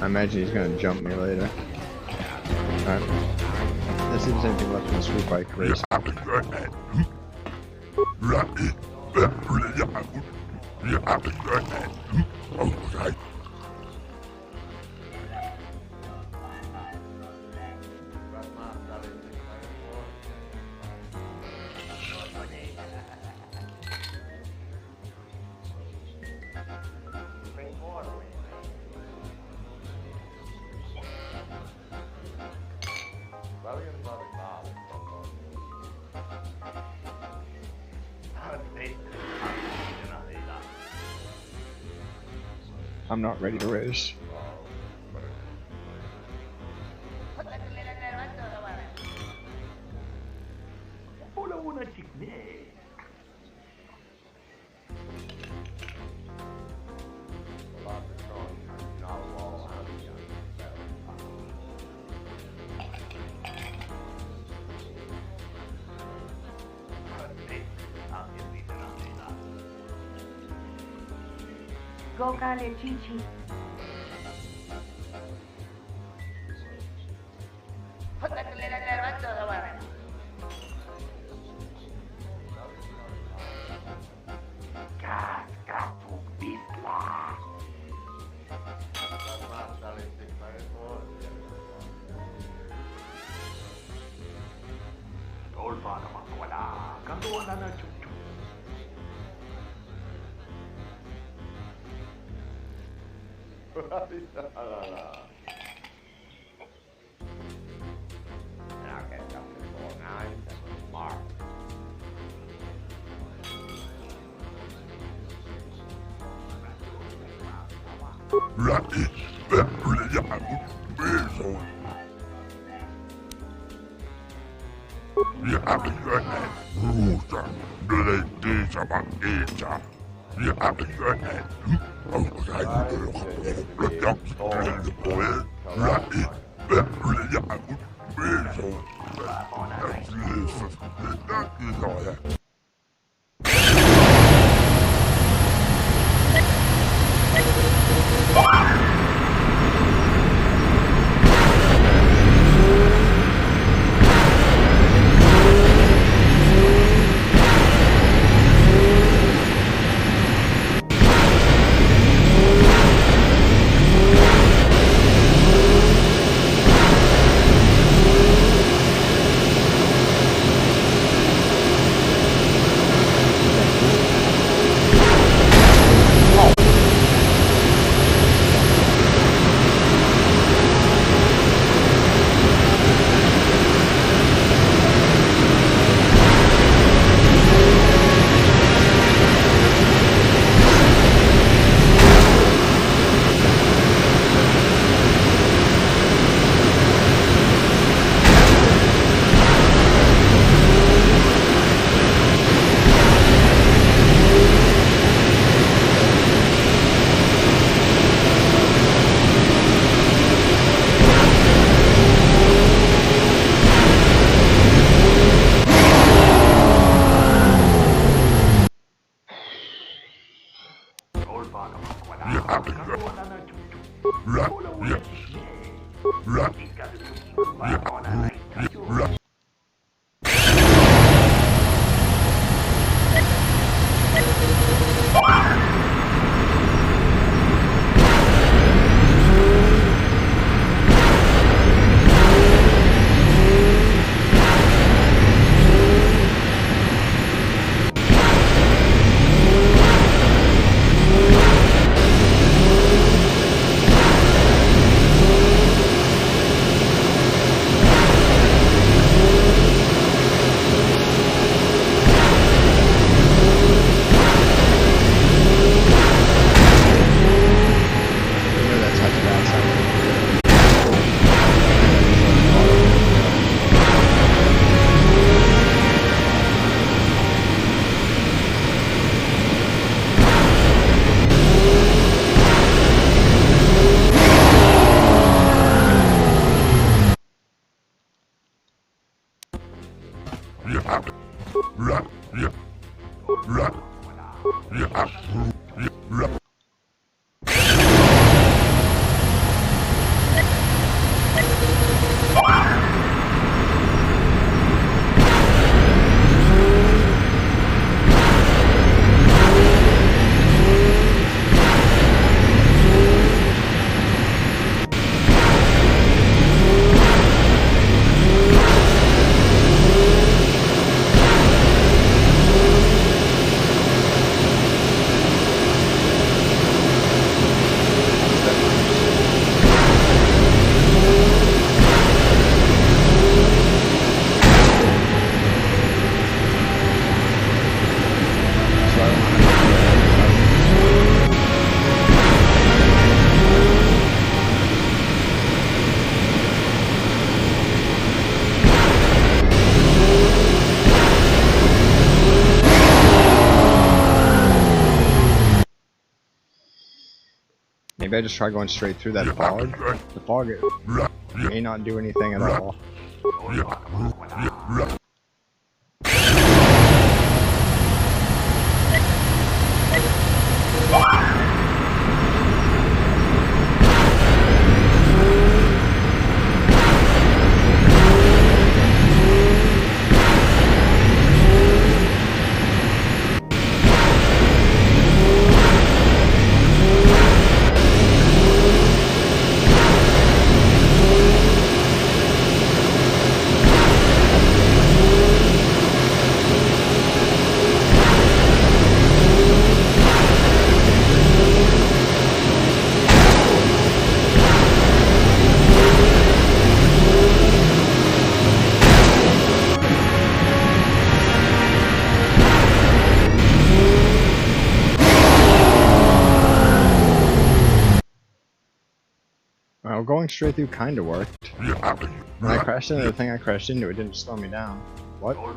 S1: I imagine he's gonna jump me later. Alright. Let's see if there's anything left in the sweet bike race. I'm not ready to race. Maybe I just try going straight through that fog. The fog may not do anything at all. know, going straight through kinda worked. When I crashed into the thing I crashed into, it didn't slow me down. What? Oh,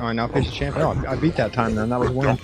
S1: I now face the champion. Oh, I beat that time then. That was winning.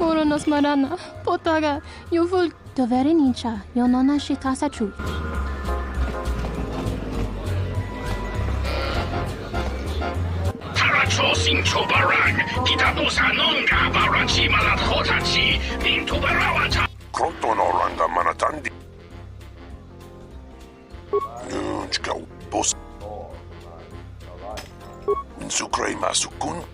S9: Oronos marana, potaga, yuvul dovere nincha, yonona shitasa chu.
S11: Tarachosin chobarang, kitadosa nonga barachi malat hotachi, min tubarawata. Krotonoranga manatandi. Nunchka bos. Sucre masukun.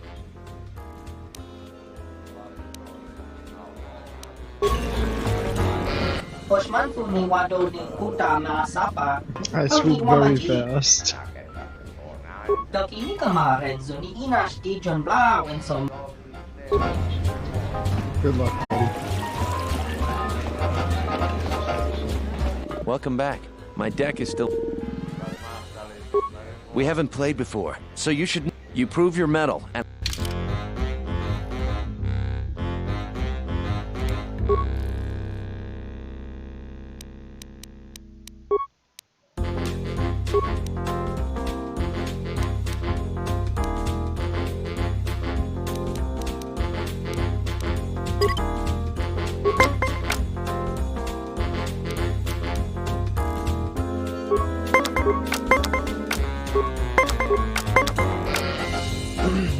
S1: I swoop very fast. Good luck, buddy.
S2: Welcome back. My deck is still... We haven't played before, so you should... You prove your mettle, and...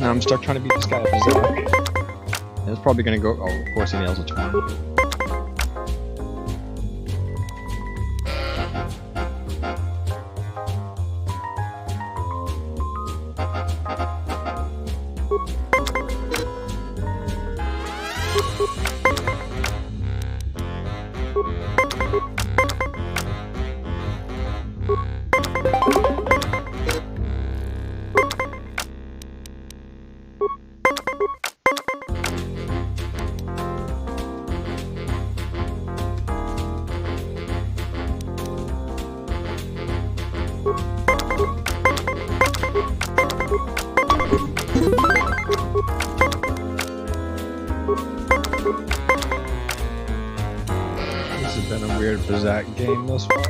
S1: Now I'm stuck trying to beat this guy up his attack. And it's probably gonna go. Oh, of course he nails a 20. This has been a weird Bazak game this far.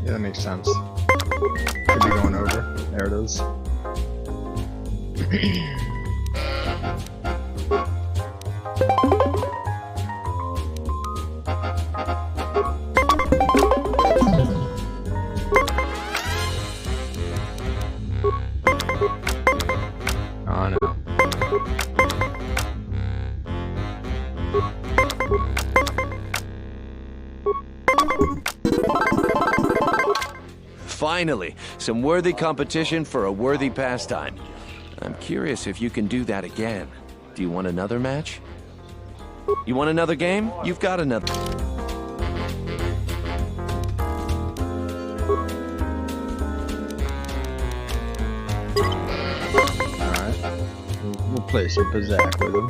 S1: Yeah, that makes sense. Could be going over. There it is.
S2: Finally, some worthy competition for a worthy pastime. I'm curious if you can do that again. Do you want another match? You want another game? You've got another.
S1: Alright. We'll play some Pizzac with him.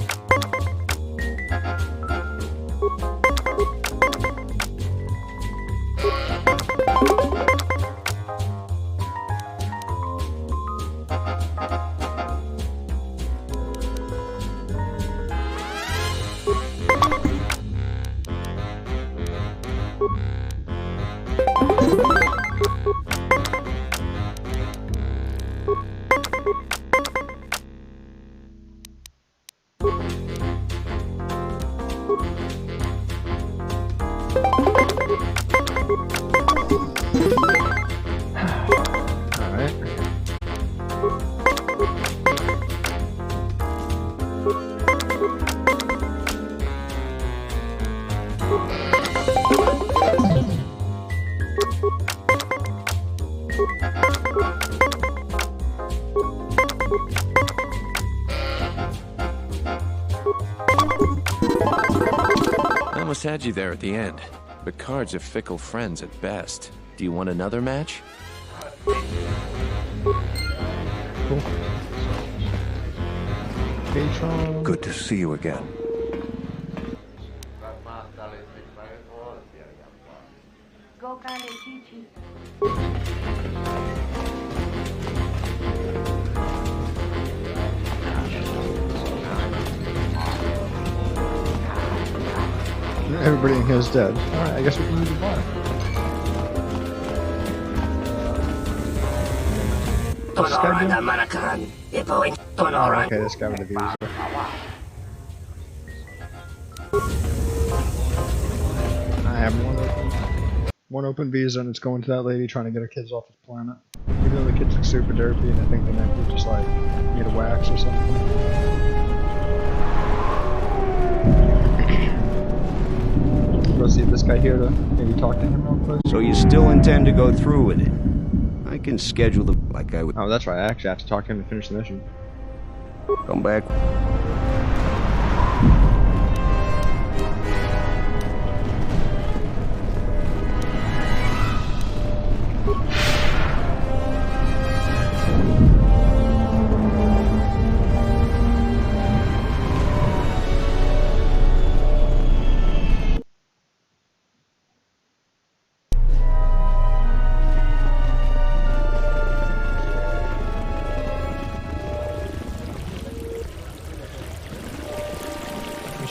S2: Almost had you there at the end, but cards are fickle friends at best. Do you want another match?
S1: Cool.
S5: Good to see you again.
S1: Everybody in here is dead. Alright, I guess we can leave the bar. Okay, this guy with the visa. I have one open visa, and it's going to that lady trying to get her kids off this planet. Even though the kids look super derpy, and I think they might be just like need a wax or something. Let's see if this guy here to maybe talk to him real quick.
S18: So you still intend to go through with it? I can schedule the like I would.
S1: Oh, that's right. I actually have to talk to him to finish the mission.
S18: Come back.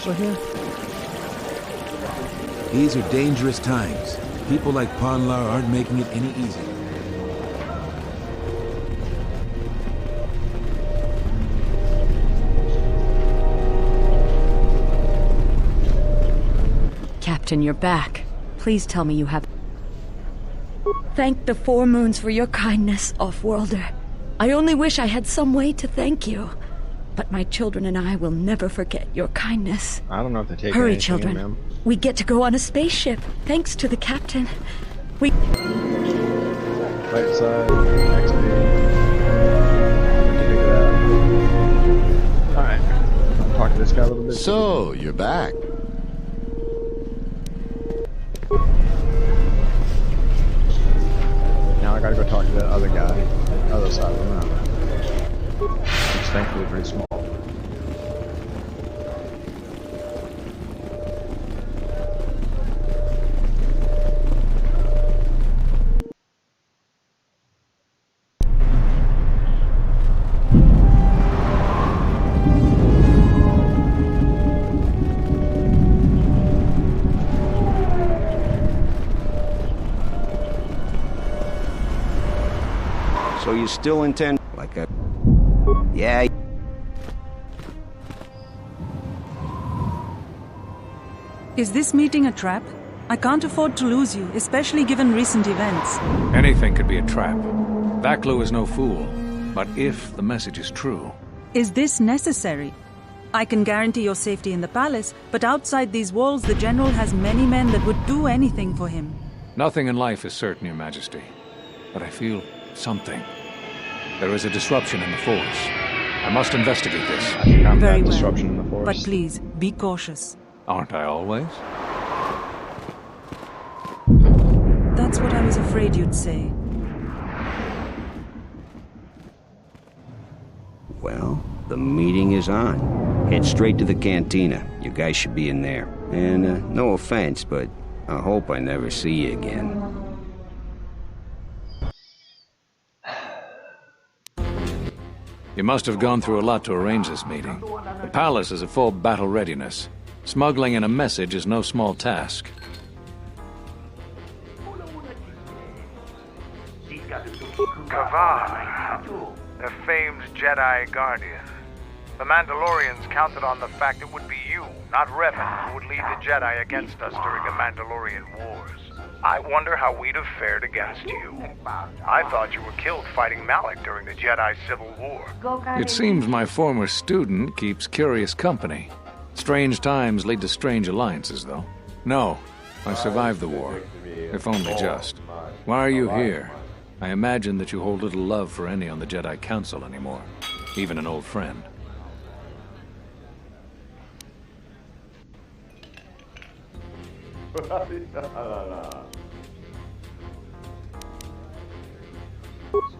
S1: Here?
S8: These are dangerous times. People like Ponlar aren't making it any easier.
S16: Captain, you're back. Please tell me you have... Thank the Four Moons for your kindness, Off-Worlder. I only wish I had some way to thank you. But my children and I will never forget your kindness.
S1: I don't know if they take
S16: Hurry,
S1: anything,
S16: children.
S1: ma'am.
S16: We get to go on a spaceship, thanks to the captain. We...
S1: Right side, XP. Alright. I'll talk to this guy a little bit.
S19: So, you're back.
S1: Now I gotta go talk to that other guy. Other side of the map. It's thankfully pretty small.
S18: So you still intend like a... Yeah.
S24: Is this meeting a trap? I can't afford to lose you, especially given recent events.
S12: Anything could be a trap. Vaklu is no fool. But if the message is true...
S24: Is this necessary? I can guarantee your safety in the palace, but outside these walls the General has many men that would do anything for him.
S12: Nothing in life is certain, Your Majesty. but I feel something. There is a disruption in the Force. I must investigate this.
S1: I think I'm
S24: Very
S1: that
S24: well.
S1: disruption in the Force.
S24: But please, be cautious.
S12: Aren't I always?
S24: That's what I was afraid you'd say.
S18: Well, the meeting is on. Head straight to the cantina. You guys should be in there. And, no offense, but I hope I never see you again.
S12: You must have gone through a lot to arrange this meeting. The palace is at full battle readiness. Smuggling in a message is no small task.
S3: Kavar, the famed Jedi Guardian. The Mandalorians counted on the fact it would be you, not Revan, who would lead the Jedi against us during the Mandalorian Wars. I wonder how we'd have fared against you. I thought you were killed fighting Malak during the Jedi Civil War.
S12: It seems my former student keeps curious company. Strange times lead to strange alliances, though. No, I survived the war, if only just. Why are you here? I imagine that you hold little love for any on the Jedi Council anymore, even an old friend.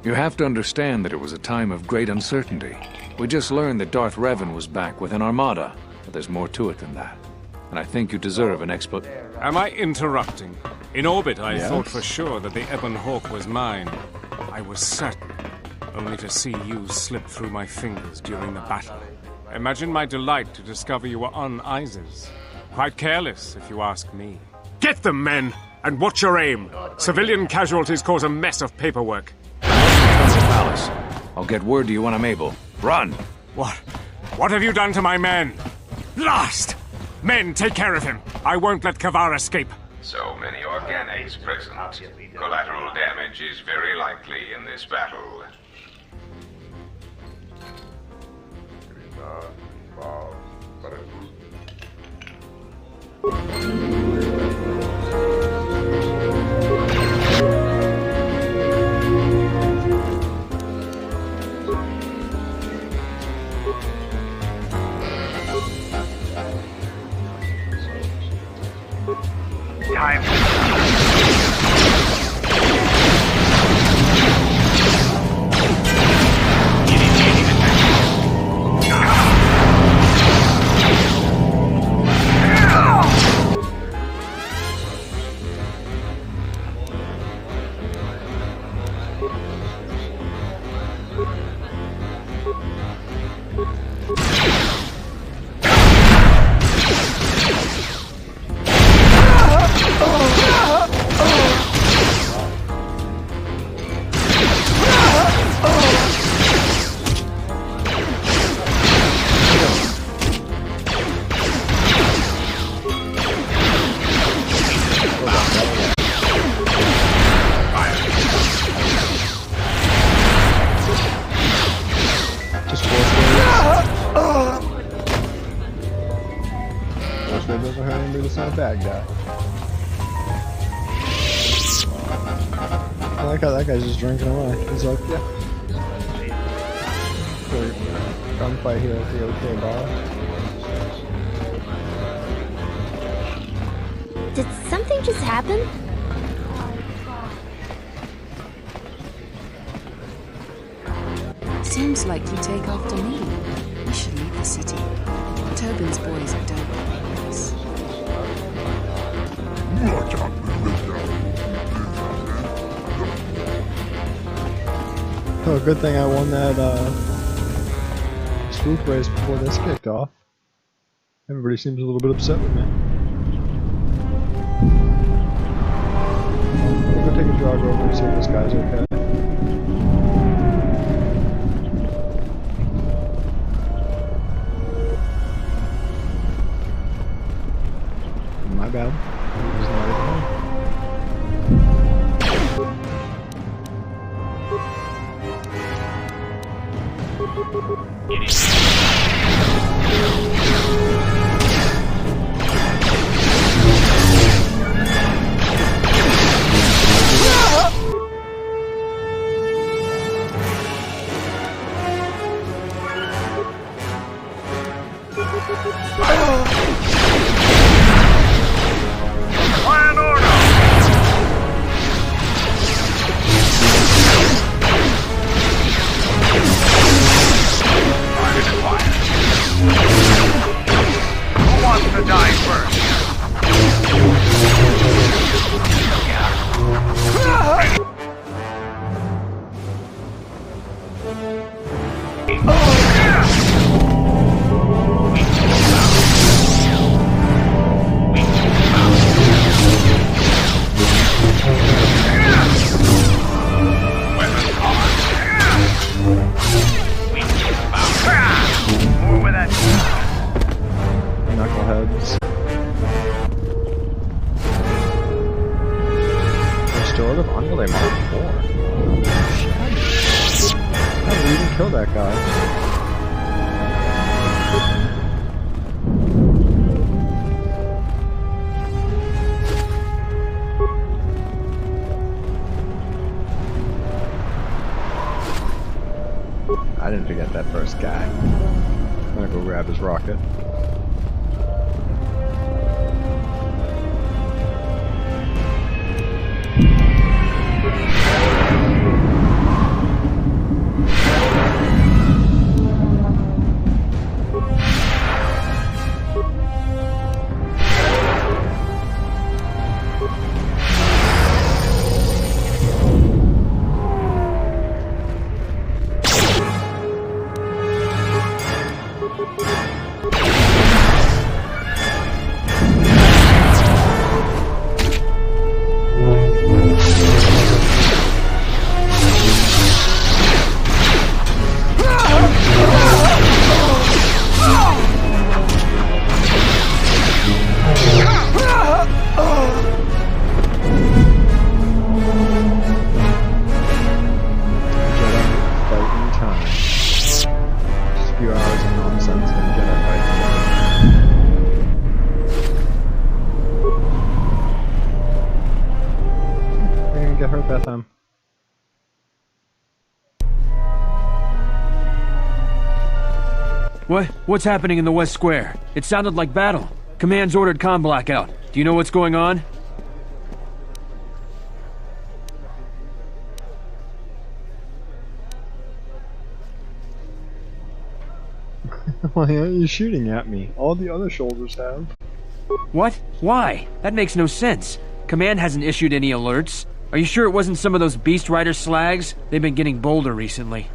S12: You have to understand that it was a time of great uncertainty. We just learned that Darth Revan was back with an armada, but there's more to it than that. And I think you deserve an
S19: Am I interrupting? In orbit, I
S12: Yes.
S19: thought for sure that the Ebon Hawk was mine. I was certain, only to see you slip through my fingers during the battle. Imagine my delight to discover you were on Isis. Quite careless, if you ask me. Get them, men, and watch your aim. Civilian casualties cause a mess of paperwork.
S12: Palace. I'll get word to you when I'm able. Run!
S19: What have you done to my men? Blast! Men, take care of him. I won't let Kavar escape.
S21: So many organics present. Collateral damage is very likely in this battle.
S1: Bad guy. I like how that guy's just drinking away. He's like, yeah. Gunfight here at the OK bar.
S15: Did something just happen?
S22: Seems like you take after me. We should leave the city. Tobin's boys don't like this.
S1: Oh, good thing I won that swoop race before this kicked off. Everybody seems a little bit upset with me. We'll go take a jog over and see if this guy's okay. My bad. He's not at home. Knuckleheads. Restorative underlay Mark 4. How did we even kill that guy? I didn't forget that first guy. I'm gonna go grab his rocket.
S7: What's happening in the West Square? It sounded like battle. Command's ordered comm blackout. Do you know what's going on?
S1: Why aren't you shooting at me? All the other soldiers have.
S7: What? Why? That makes no sense. Command hasn't issued any alerts. Are you sure it wasn't some of those Beast Rider slags? They've been getting bolder recently.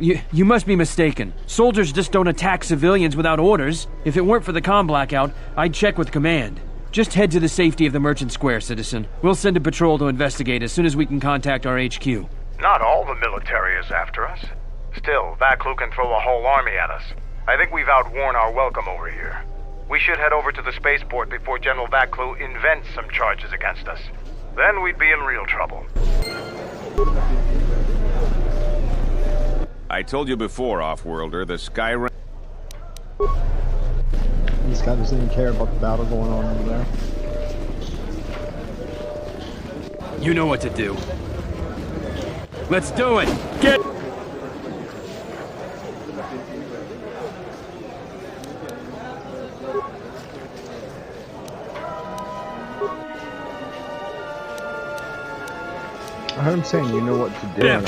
S7: You must be mistaken. Soldiers just don't attack civilians without orders. If it weren't for the comm blackout, I'd check with Command. Just head to the safety of the Merchant Square, citizen. We'll send a patrol to investigate as soon as we can contact our HQ.
S3: Not all the military is after us. Still, Vaklu can throw a whole army at us. I think we've outworn our welcome over here. We should head over to the spaceport before General Vaklu invents some charges against us. Then we'd be in real trouble.
S13: I told you before, Off-Worlder, the Sky...
S1: This guy doesn't even care about the battle going on over there.
S7: You know what to do. Let's do it! Get...
S1: I heard him saying you know what to do.
S7: Yeah.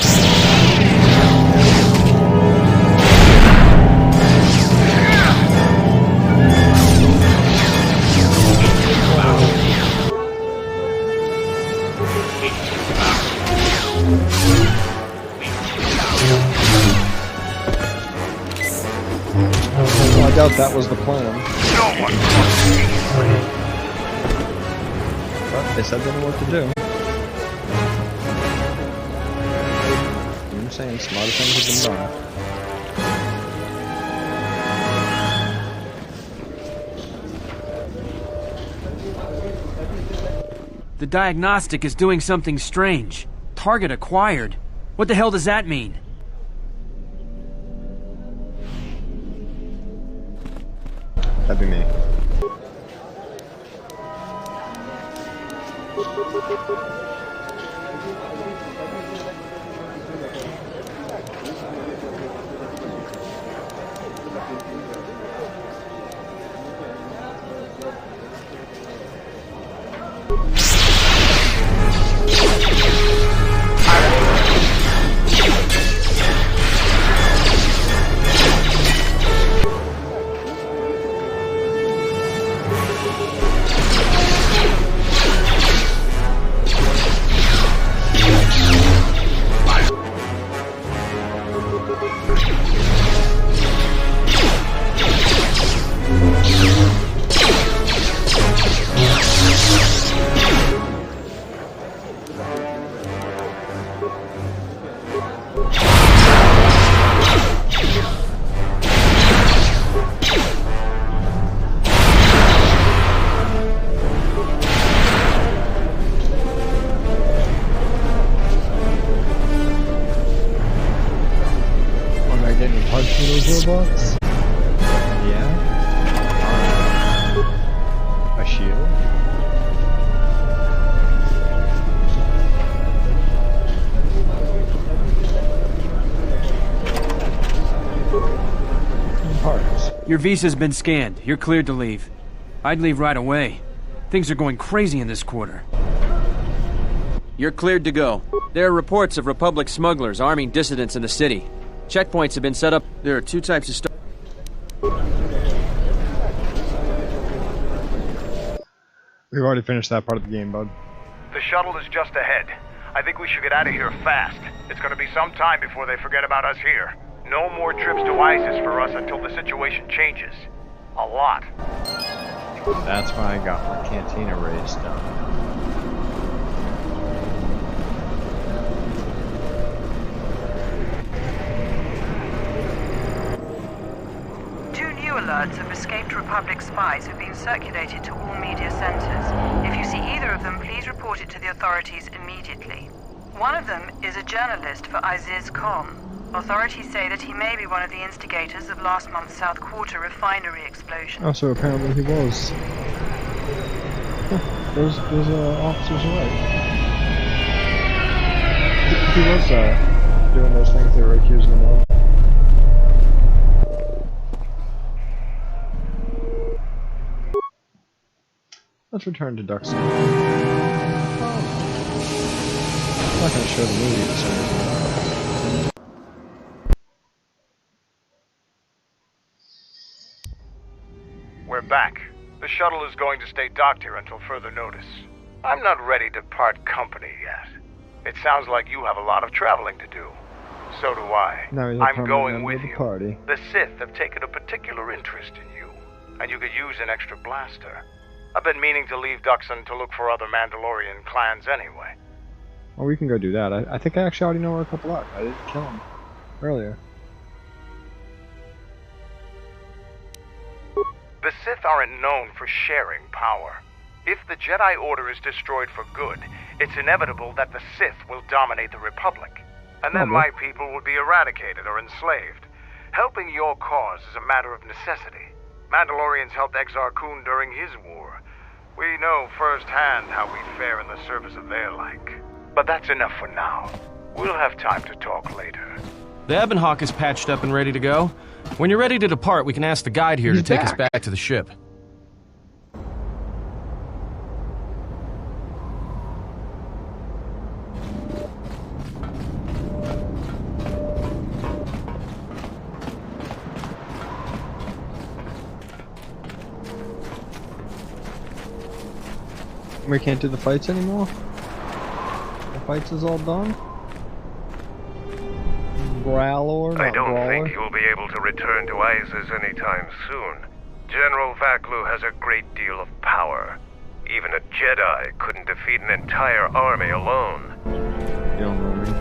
S1: Well, I doubt that was the plan. But they said they knew what to do. I'm saying smarter things have been done.
S7: The diagnostic is doing something strange. Target acquired. What the hell does that mean?
S1: That'd be me. Robots? Yeah. A shield? Parts.
S7: Your visa's been scanned. You're cleared to leave. I'd leave right away. Things are going crazy in this quarter. You're cleared to go. There are reports of Republic smugglers arming dissidents in the city. Checkpoints have been set up. There are 2 types of
S1: We've already finished that part of the game, bud.
S3: The shuttle is just ahead. I think we should get out of here fast. It's gonna be some time before they forget about us here. No more trips to ISIS for us until the situation changes. A lot.
S1: That's why I got my cantina race done.
S6: Alerts of escaped Republic spies have been circulated to all media centers. If you see either of them, please report it to the authorities immediately. One of them is a journalist for ISIS.com. Authorities say that he may be one of the instigators of last month's South Quarter refinery explosion.
S1: Oh, so apparently he was. Those officers are right. He was doing those things they were accusing him of. Let's return to Duxton. I'm not going to show the movie this time.
S3: We're back. The shuttle is going to stay docked here until further notice. I'm not ready to part company yet. It sounds like you have a lot of traveling to do. So do I. I'm going with you.
S1: Party.
S3: The Sith have taken a particular interest in you, and you could use an extra blaster. I've been meaning to leave Duxton to look for other Mandalorian clans anyway.
S1: Well, we can go do that. I think I actually already know where a couple are. I didn't kill them earlier.
S3: The Sith aren't known for sharing power. If the Jedi Order is destroyed for good, it's inevitable that the Sith will dominate the Republic. And then my people would be eradicated or enslaved. Helping your cause is a matter of necessity. Mandalorians helped Exar Kun during his war. We know firsthand how we fare in the service of their like. But that's enough for now. We'll have time to talk later.
S10: The Ebon Hawk is patched up and ready to go. When you're ready to depart, we can ask the guide here to take us back to the ship.
S1: We can't do the fights anymore? The fights is all done? Growler?
S14: I don't think you'll be able to return to ISIS anytime soon. General Vaklu has a great deal of power. Even a Jedi couldn't defeat an entire army alone.
S1: You don't know me.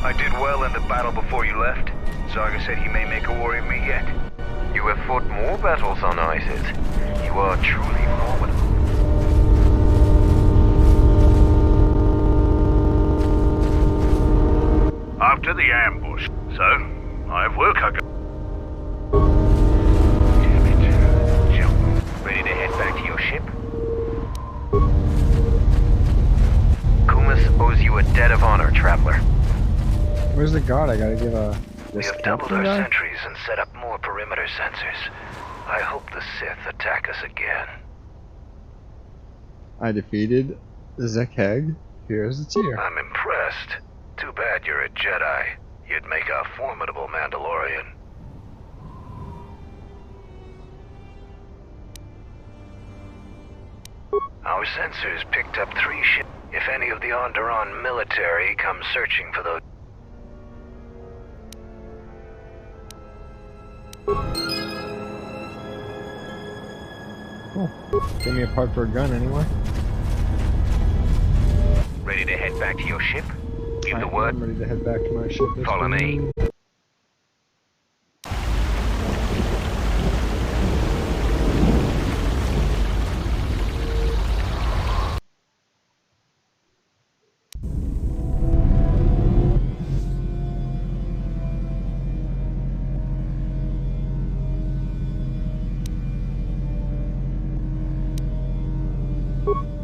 S14: I did well in the battle before you left. Zarga said he may make a warrior of me yet. You You have fought more battles on Isis. You are truly formidable.
S3: After the ambush, so I have work I got.
S14: Damn it. Jump. Ready to head back to your ship? Kumas owes you a debt of honor, traveler.
S1: Where's the guard? I gotta give a...
S14: We have doubled our sentries and set up more perimeter sensors. I hope the Sith attack us again.
S1: I defeated Zekheg. Here's the tier.
S14: I'm impressed. Too bad you're a Jedi. You'd make a formidable Mandalorian. Our sensors picked up 3 ships. If any of the Onderon military come searching for those...
S1: Cool. Give me a part for a gun anyway.
S14: Ready to head back to your ship? Give the word.
S1: I'm ready to head back to my ship.
S14: Follow me.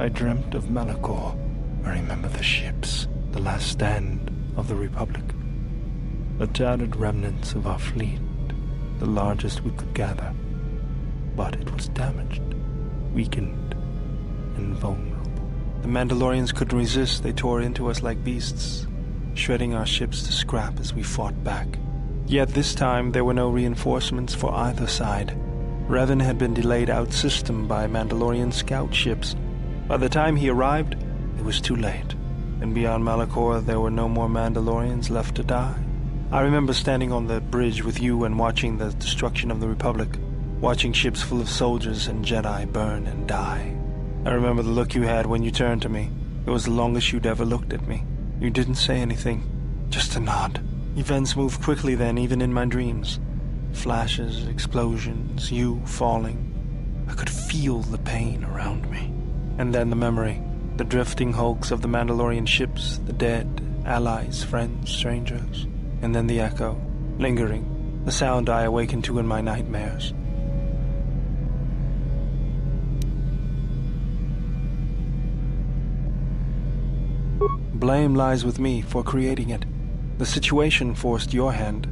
S5: I dreamt of Malachor. I remember the ships, the last stand of the Republic. The tattered remnants of our fleet, the largest we could gather. But it was damaged, weakened, and vulnerable. The Mandalorians couldn't resist. They tore into us like beasts, shredding our ships to scrap as we fought back. Yet this time there were no reinforcements for either side. Revan had been delayed out-system by Mandalorian scout ships. By the time he arrived, it was too late, and beyond Malachor there were no more Mandalorians left to die. I remember standing on the bridge with you and watching the destruction of the Republic, watching ships full of soldiers and Jedi burn and die. I remember the look you had when you turned to me. It was the longest you'd ever looked at me. You didn't say anything, just a nod. Events moved quickly then, even in my dreams. Flashes, explosions, you falling. I could feel the pain around me. And then the memory, the drifting hulks of the Mandalorian ships, the dead, allies, friends, strangers. And then the echo, lingering, the sound I awakened to in my nightmares. Blame lies with me for creating it. The situation forced your hand.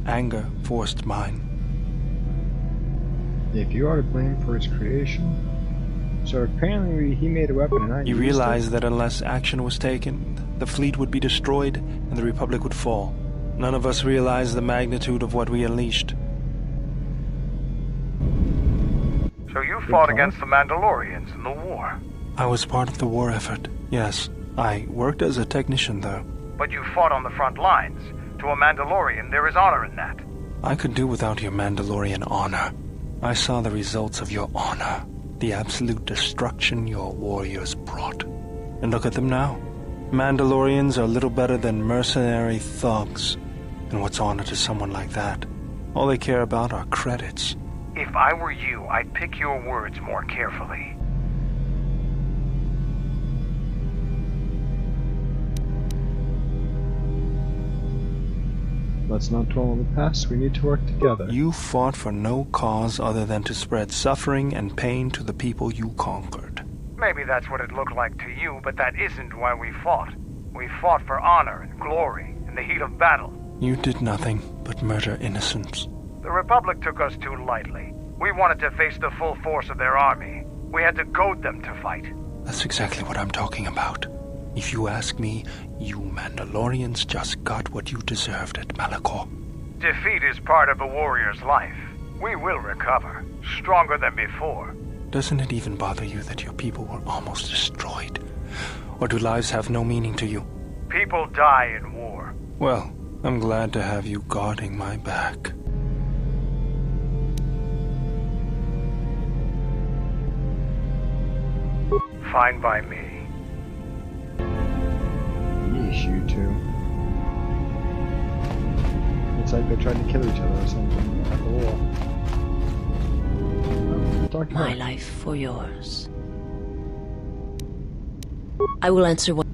S5: Anger forced mine.
S1: If you are to blame for its creation... So apparently he made a weapon and I used it.
S5: You realized that unless action was taken, the fleet would be destroyed and the Republic would fall. None of us realized the magnitude of what we unleashed.
S3: So you fought against the Mandalorians in the war?
S5: I was part of the war effort, yes. I worked as a technician, though.
S3: But you fought on the front lines. To a Mandalorian, there is honor in that.
S5: I could do without your Mandalorian honor. I saw the results of your honor. The absolute destruction your warriors brought. And look at them now. Mandalorians are little better than mercenary thugs. And what's honor to someone like that? All they care about are credits.
S3: If I were you, I'd pick your words more carefully.
S1: Let's not dwell on the past, we need to work together.
S5: You fought for no cause other than to spread suffering and pain to the people you conquered.
S3: Maybe that's what it looked like to you, but that isn't why we fought. We fought for honor and glory in the heat of battle.
S5: You did nothing but murder innocents.
S3: The Republic took us too lightly. We wanted to face the full force of their army. We had to goad them to fight.
S5: That's exactly what I'm talking about. If you ask me, you Mandalorians just got what you deserved at Malachor.
S3: Defeat is part of a warrior's life. We will recover, stronger than before.
S5: Doesn't it even bother you that your people were almost destroyed? Or do lives have no meaning to you?
S3: People die in war.
S5: Well, I'm glad to have you guarding my back.
S3: Fine by me.
S1: Yeesh, you two. It's like they tried to kill each other or something at the war. talk
S4: my
S1: more.
S4: life for yours. I will answer what...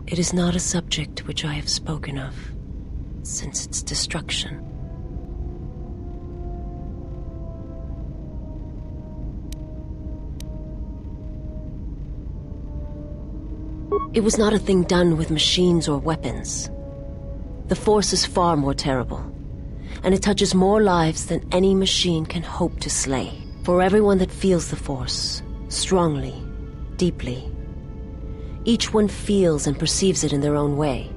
S4: It is not a subject which I have spoken of since its destruction. It was not a thing done with machines or weapons. The Force is far more terrible, and it touches more lives than any machine can hope to slay. For everyone that feels the Force, strongly, deeply, each one feels and perceives it in their own way.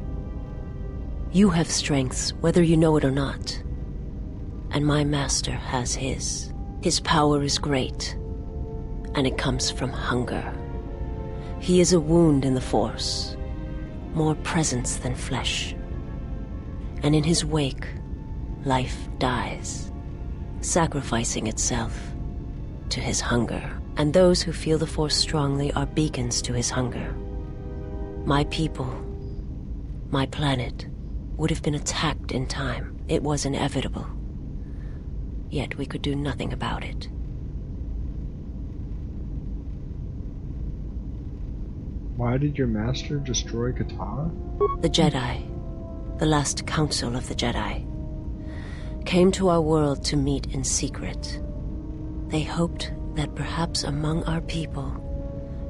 S4: You have strengths, whether you know it or not, and my master has his. His power is great, and it comes from hunger. He is a wound in the Force, more presence than flesh. And in his wake, life dies, sacrificing itself to his hunger. And those who feel the Force strongly are beacons to his hunger. My people, my planet, would have been attacked in time. It was inevitable. Yet we could do nothing about it.
S1: Why did your master destroy KOTOR?
S4: The Jedi, the last council of the Jedi, came to our world to meet in secret. They hoped that perhaps among our people,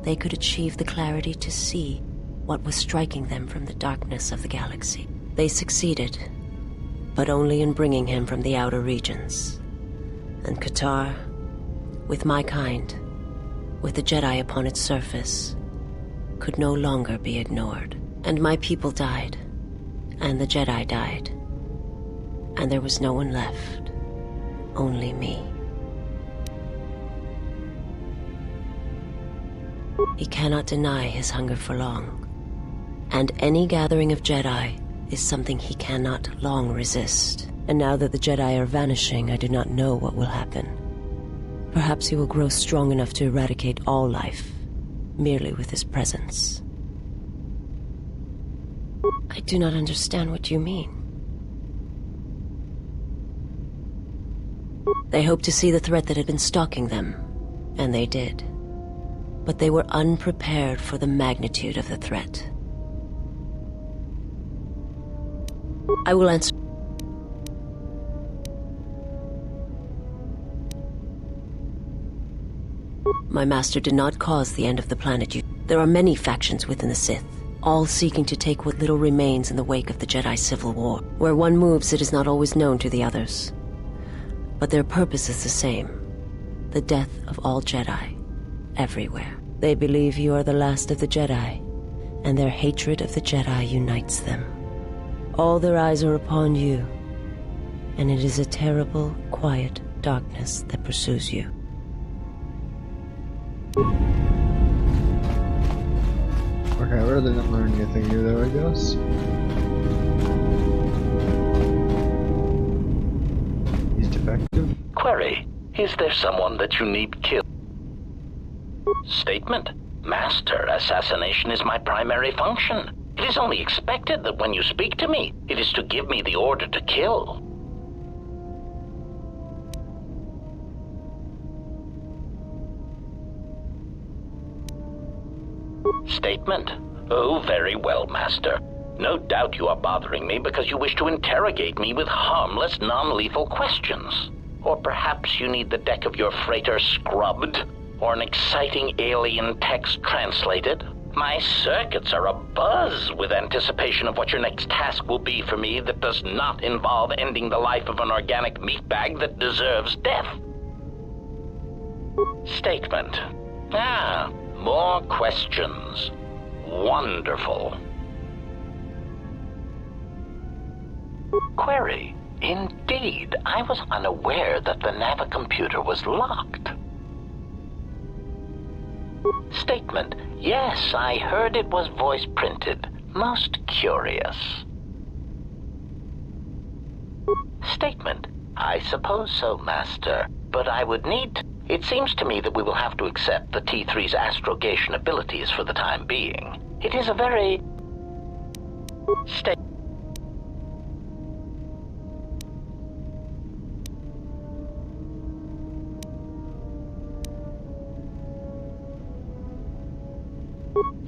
S4: they could achieve the clarity to see what was striking them from the darkness of the galaxy. They succeeded, but only in bringing him from the outer regions. And KOTOR, with my kind, with the Jedi upon its surface, could no longer be ignored. And my people died, and the Jedi died, and there was no one left, only me. He cannot deny his hunger for long, and any gathering of Jedi is something he cannot long resist. And now that the Jedi are vanishing, I do not know what will happen. Perhaps he will grow strong enough to eradicate all life, merely with his presence. I do not understand what you mean. They hoped to see the threat that had been stalking them, and they did. But they were unprepared for the magnitude of the threat. I will answer. My master did not cause the end of the planet. There are many factions within the Sith, all seeking to take what little remains in the wake of the Jedi Civil War. Where one moves, it is not always known to the others. But their purpose is the same. The death of all Jedi, everywhere. They believe you are the last of the Jedi, and their hatred of the Jedi unites them. All their eyes are upon you, and it is a terrible, quiet darkness that pursues you.
S1: Okay, I really didn't learn anything new there, I guess. He's defective.
S17: Query: is there someone that you need killed? Statement: Master, assassination is my primary function. It is only expected that when you speak to me, it is to give me the order to kill. Statement: Oh, very well, Master. No doubt you are bothering me because you wish to interrogate me with harmless, non-lethal questions. Or perhaps you need the deck of your freighter scrubbed, or an exciting alien text translated. My circuits are abuzz with anticipation of what your next task will be for me that does not involve ending the life of an organic meatbag that deserves death. Statement: Ah, more questions. Wonderful. Query: Indeed, I was unaware that the navicomputer was locked. Statement: Yes, I heard it was voice printed. Most curious. Statement: I suppose so, Master, but I would need to... It seems to me that we will have to accept the T3's astrogation abilities for the time being. It is a very...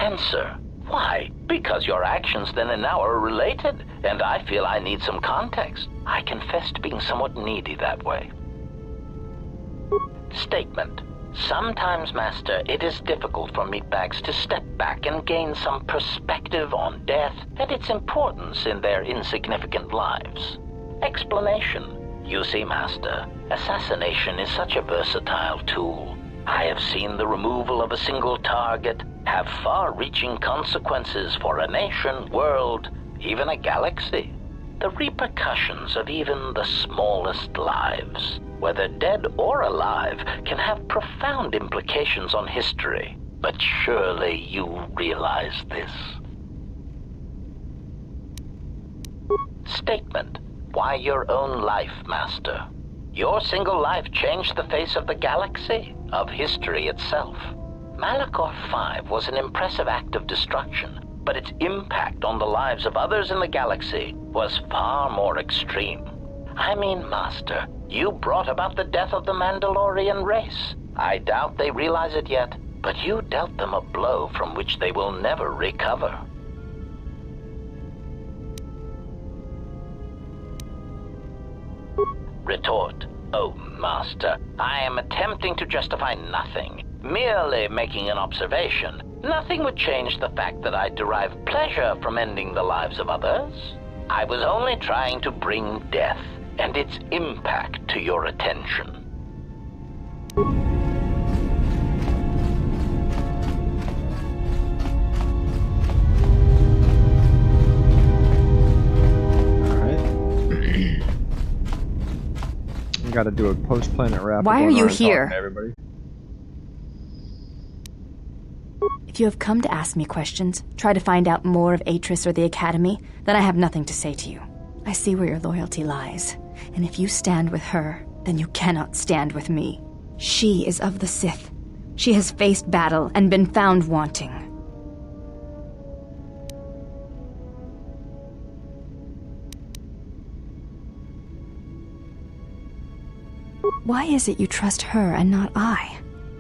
S17: Answer. Why? Because your actions then and now are related, and I feel I need some context. I confess to being somewhat needy that way. Statement. Sometimes, Master, it is difficult for meatbags to step back and gain some perspective on death and its importance in their insignificant lives. Explanation. You see, Master, assassination is such a versatile tool. I have seen the removal of a single target have far-reaching consequences for a nation, world, even a galaxy. The repercussions of even the smallest lives, whether dead or alive, can have profound implications on history. But surely you realize this. Statement. Why your own life, Master? Your single life changed the face of the galaxy, of history itself. Malachor 5 was an impressive act of destruction, but its impact on the lives of others in the galaxy was far more extreme. I mean, Master, you brought about the death of the Mandalorian race. I doubt they realize it yet, but you dealt them a blow from which they will never recover. Retort. Oh, Master, I am attempting to justify nothing, merely making an observation. Nothing would change the fact that I derive pleasure from ending the lives of others. I was only trying to bring death and its impact to your attention.
S1: Got to do a post-planet wrap.
S9: Why are you here?
S1: Everybody.
S9: If you have come to ask me questions, try to find out more of Atris or the Academy, then I have nothing to say to you. I see where your loyalty lies, and if you stand with her, then you cannot stand with me. She is of the Sith. She has faced battle and been found wanting. Why is it you trust her and not I?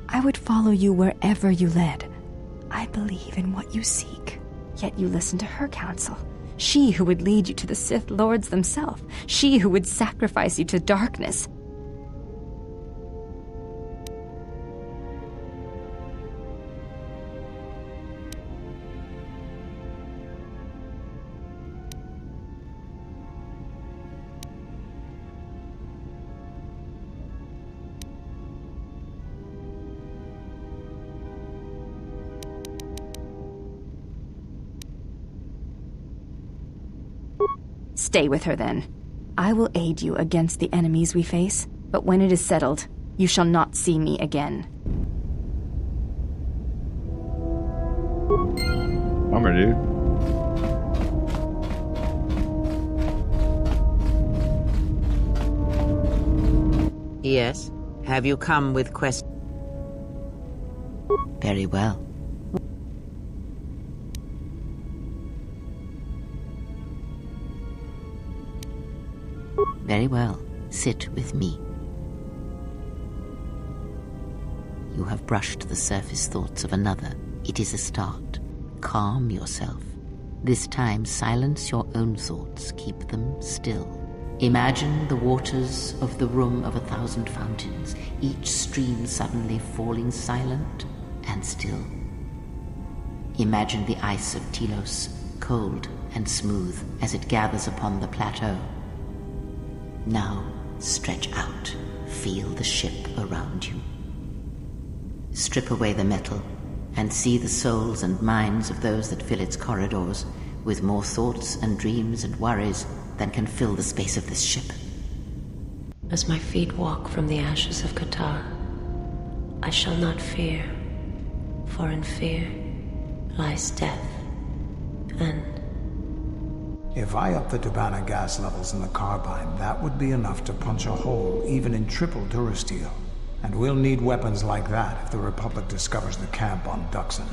S9: I would follow you wherever you led. I believe in what you seek, yet you listen to her counsel. She who would lead you to the Sith Lords themselves. She who would sacrifice you to darkness. Stay with her, then. I will aid you against the enemies we face, but when it is settled, you shall not see me again.
S1: Bummer, dude.
S11: Yes? Have you come with quest? Very well. Very well. Sit with me. You have brushed the surface thoughts of another. It is a start. Calm yourself. This time, silence your own thoughts. Keep them still. Imagine the waters of the Room of 1,000 Fountains, each stream suddenly falling silent and still. Imagine the ice of Telos, cold and smooth as it gathers upon the plateau. Now, stretch out. Feel the ship around you. Strip away the metal, and see the souls and minds of those that fill its corridors with more thoughts and dreams and worries than can fill the space of this ship.
S4: As my feet walk from the ashes of KOTOR, I shall not fear, for in fear lies death, and...
S20: If I up the Dubana gas levels in the carbine, that would be enough to punch a hole even in triple durasteel. And we'll need weapons like that if the Republic discovers the camp on Duxon.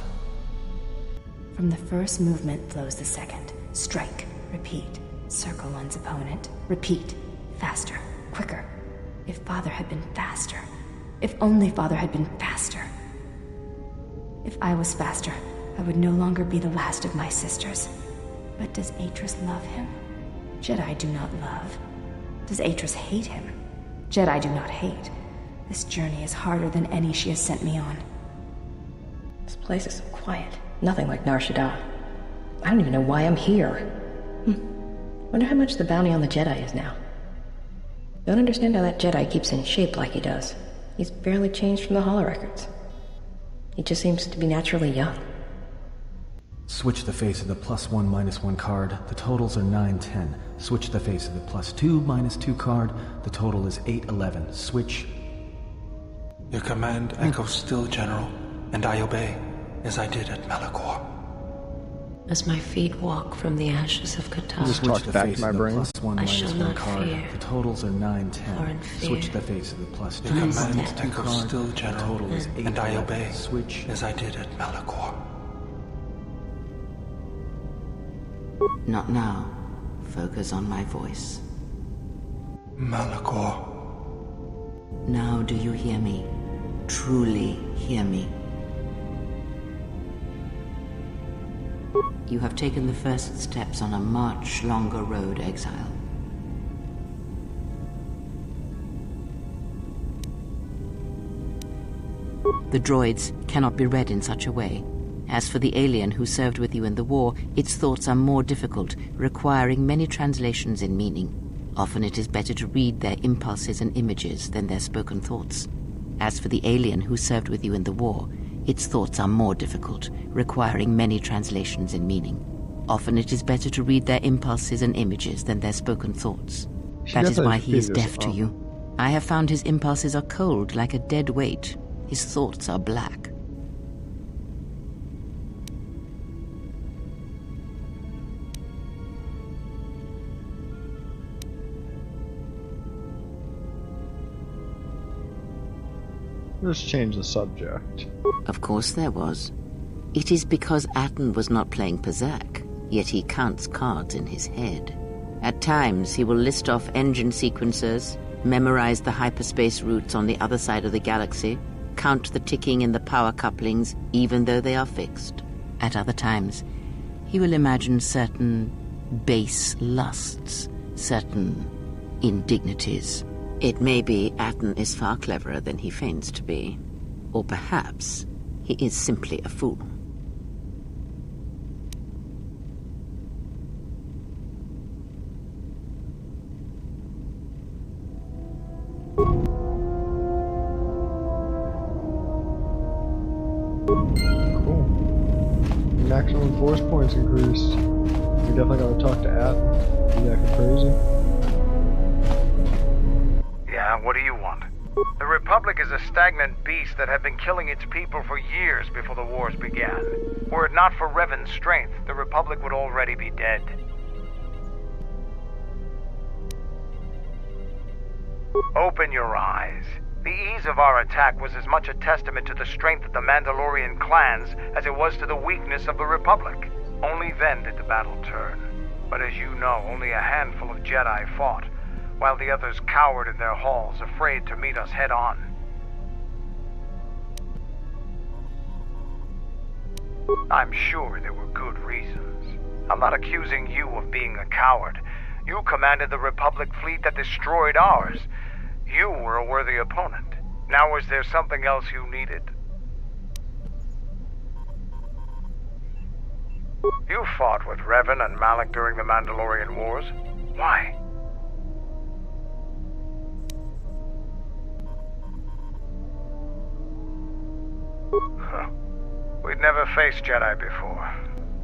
S9: From the first movement flows the second. Strike, repeat, circle one's opponent, repeat, faster, quicker. If Father had been faster. If only Father had been faster. If I was faster, I would no longer be the last of my sisters. But does Atris love him? Jedi do not love. Does Atris hate him? Jedi do not hate. This journey is harder than any she has sent me on.
S2: This place is so quiet. Nothing like Nar Shaddaa. I don't even know why I'm here. Wonder how much the bounty on the Jedi is now. Don't understand how that Jedi keeps in shape like he does. He's barely changed from the holorecords. He just seems to be naturally young.
S8: Switch the face of the +1 -1 card. The totals are 9-10. Switch the face of the +2 -2 card. The total is 8-11. Switch.
S16: Your command echoes still, General, and I obey, as I did at Malachor.
S4: As my feet walk from the ashes of KOTOR,
S1: Just talk back to my brain.
S4: I shall not fear.
S8: The totals are 9-10. Switch the face of the +2
S16: Your command
S8: -2
S16: echoes
S8: card.
S16: still,
S8: The
S16: General,
S8: total is 8.
S16: and I obey,
S8: Switch.
S16: as I did at Malachor.
S11: Not now. Focus on my voice.
S16: Malachor.
S11: Now do you hear me? Truly hear me? You have taken the first steps on a much longer road, exile. The droids cannot be read in such a way. As for the alien who served with you in the war, its thoughts are more difficult, requiring many translations in meaning. Often it is better to read their impulses and images than their spoken thoughts. As for the alien who served with you in the war, its thoughts are more difficult, requiring many translations in meaning. Often it is better to read their impulses and images than their spoken thoughts. That is why he is deaf to you. I have found his impulses are cold like a dead weight. His thoughts are black.
S1: Let's change the subject.
S11: Of course there was. It is because Atten was not playing Berserk, yet he counts cards in his head. At times he will list off engine sequencers, memorize the hyperspace routes on the other side of the galaxy, count the ticking in the power couplings, even though they are fixed. At other times, he will imagine certain base lusts, certain indignities. It may be Atten is far cleverer than he feigns to be. Or perhaps he is simply a fool.
S1: Cool. Maximum force points increased. We definitely gotta talk to Atten. Be acting crazy.
S23: Yeah, what do you want? The Republic is a stagnant beast that had been killing its people for years before the wars began. Were it not for Revan's strength, the Republic would already be dead. Open your eyes. The ease of our attack was as much a testament to the strength of the Mandalorian clans as it was to the weakness of the Republic. Only then did the battle turn. But as you know, only a handful of Jedi fought, while the others cowered in their halls, afraid to meet us head-on. I'm sure there were good reasons. I'm not accusing you of being a coward. You commanded the Republic fleet that destroyed ours. You were a worthy opponent. Now is there something else you needed? You fought with Revan and Malak during the Mandalorian Wars. Why? We'd never faced Jedi before,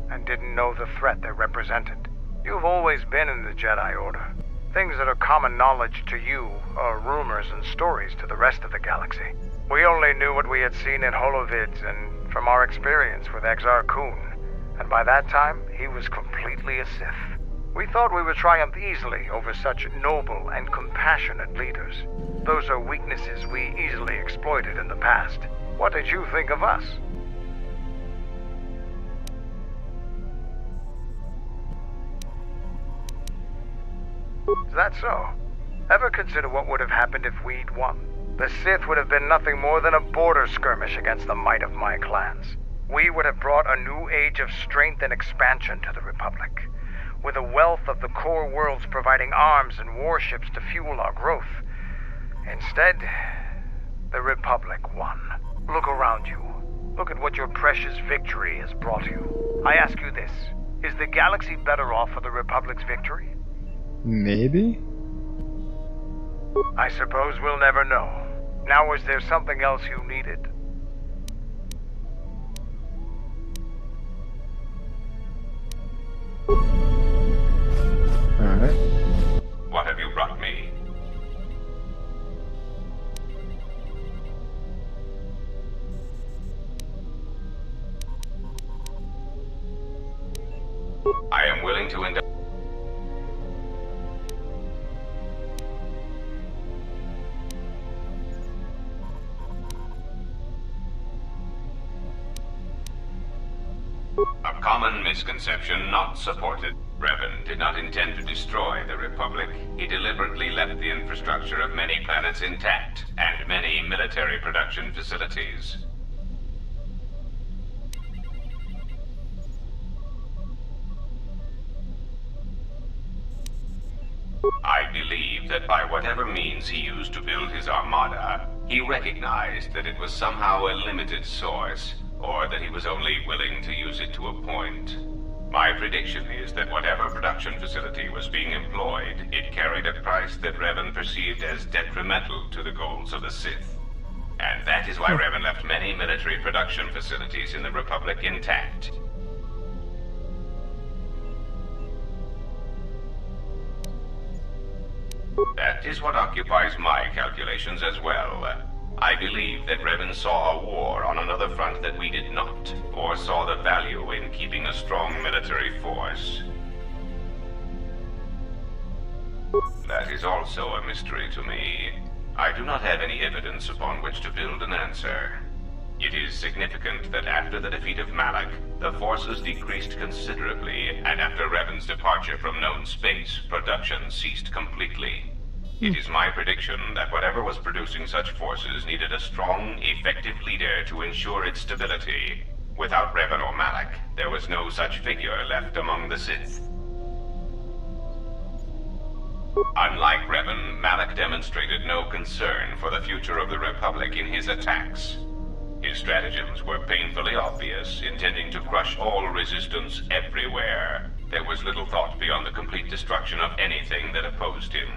S23: and didn't know the threat they represented. You've always been in the Jedi Order. Things that are common knowledge to you are rumors and stories to the rest of the galaxy. We only knew what we had seen in holovids and from our experience with Exar Kun, and by that time, he was completely a Sith. We thought we would triumph easily over such noble and compassionate leaders. Those are weaknesses we easily exploited in the past. What did you think of us? Is that so? Ever consider what would have happened if we'd won? The Sith would have been nothing more than a border skirmish against the might of my clans. we would have brought a new age of strength and expansion to the Republic, with a wealth of the core worlds providing arms and warships to fuel our growth. Instead, the Republic won. Look around you. Look at what your precious victory has brought you. I ask you this, is the galaxy better off for the Republic's victory?
S1: Maybe?
S23: I suppose we'll never know. Now, is there something else you needed?
S1: Alright.
S21: What have you brought me? I am willing to indulge. A common misconception not supported. Revan did not intend to destroy the Republic. He deliberately left the infrastructure of many planets intact, and many military production facilities. I believe that by whatever means he used to build his armada, he recognized that it was somehow a limited source, or that he was only willing to use it to a point. My prediction is that whatever production facility was being employed, it carried a price that Revan perceived as detrimental to the goals of the Sith. And that is why Revan left many military production facilities in the Republic intact. That is what occupies my calculations as well. I believe that Revan saw a war on another front that we did not, or saw the value in keeping a strong military force. That is also a mystery to me. I do not have any evidence upon which to build an answer. It is significant that after the defeat of Malak, the forces decreased considerably, and after Revan's departure from known space, production ceased completely. It is my prediction that whatever was producing such forces needed a strong, effective leader to ensure its stability. Without Revan or Malak, there was no such figure left among the Sith. Unlike Revan, Malak demonstrated no concern for the future of the Republic in his attacks. His stratagems were painfully obvious, intending to crush all resistance everywhere. There was little thought beyond the complete destruction of anything that opposed him.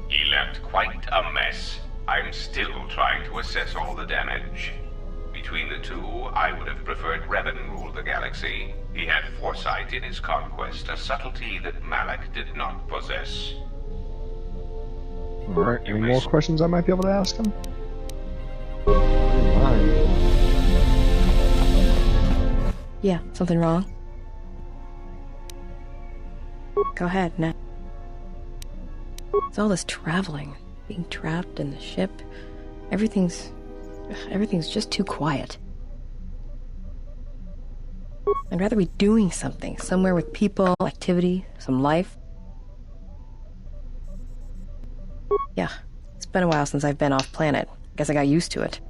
S21: He left quite a mess. I'm still trying to assess all the damage. Between the two, I would have preferred Revan rule the galaxy. He had foresight in his conquest, a subtlety that Malak did not possess.
S1: Alright, any more questions I might be able to ask him?
S2: Yeah, something wrong? Go ahead, now. It's all this traveling, being trapped in the ship. Everything's just too quiet. I'd rather be doing something, somewhere with people, activity, some life. Yeah, it's been a while since I've been off planet. Guess I got used to it.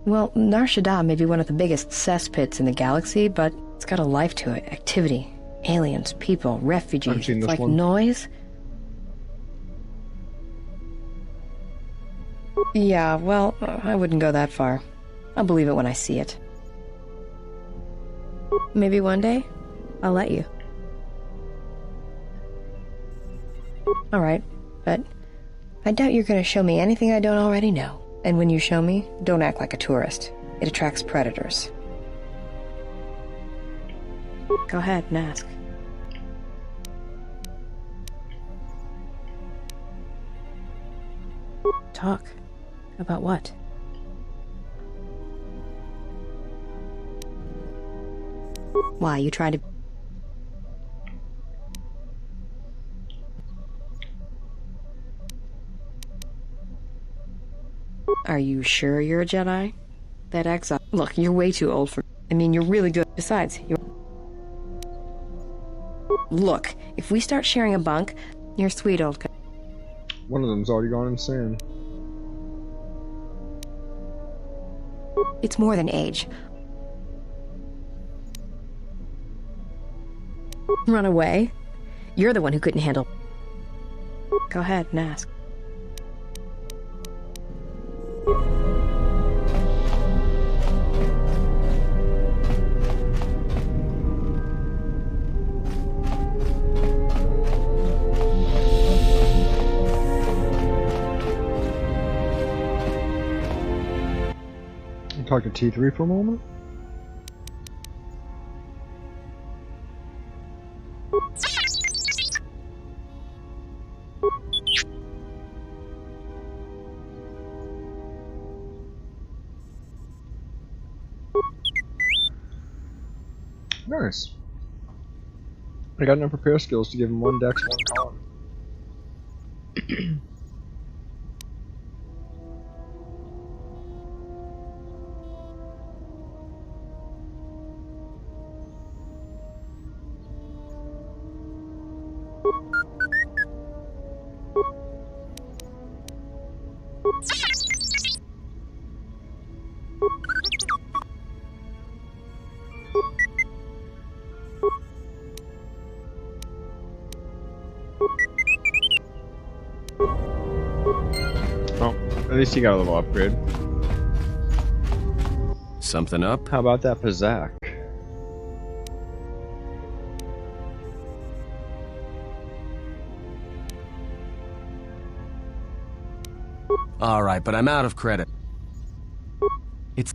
S2: Well, Nar Shaddaa may be one of the biggest cesspits in the galaxy, but it's got a life to it. Activity, aliens, people, refugees. It's like noise. Yeah, well, I wouldn't go that far. I'll believe it when I see it. Maybe one day, I'll let you. Alright, but I doubt you're gonna show me anything I don't already know. And when you show me, don't act like a tourist. It attracts predators. Go ahead and ask. Talk. About what? Why, you try to... Are you sure you're a Jedi? That exile... Look, you're way too old for... I mean, you're really good. Besides, you're... Look, if we start sharing a bunk, you're sweet old...
S1: One of them's already gone insane.
S2: It's more than age. Run away? You're the one who couldn't handle... Go ahead and ask.
S1: Talk to T3 for a moment. Nice. I got enough repair skills to give him 1 dex, 1 con. At least he got a little upgrade.
S5: Something up?
S1: How about that Pizak?
S10: Alright, but I'm out of credit. It's...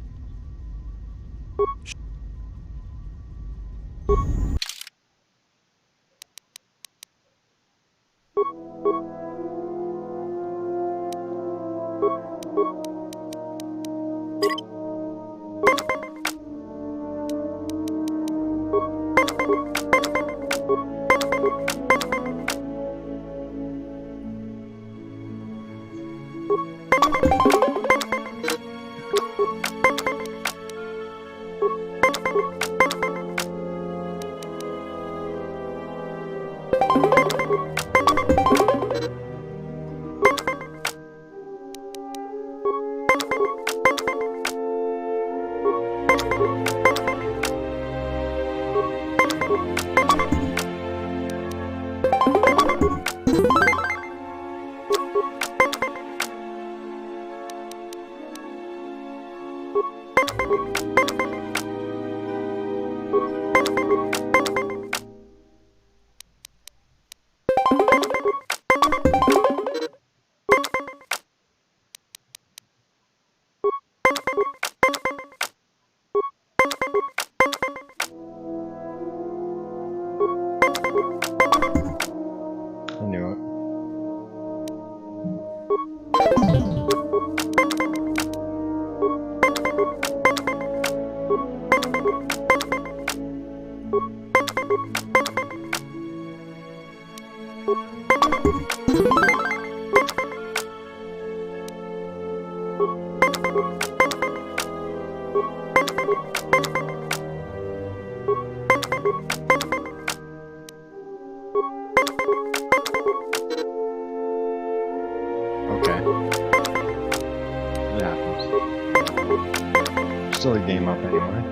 S1: Still a game up anyway.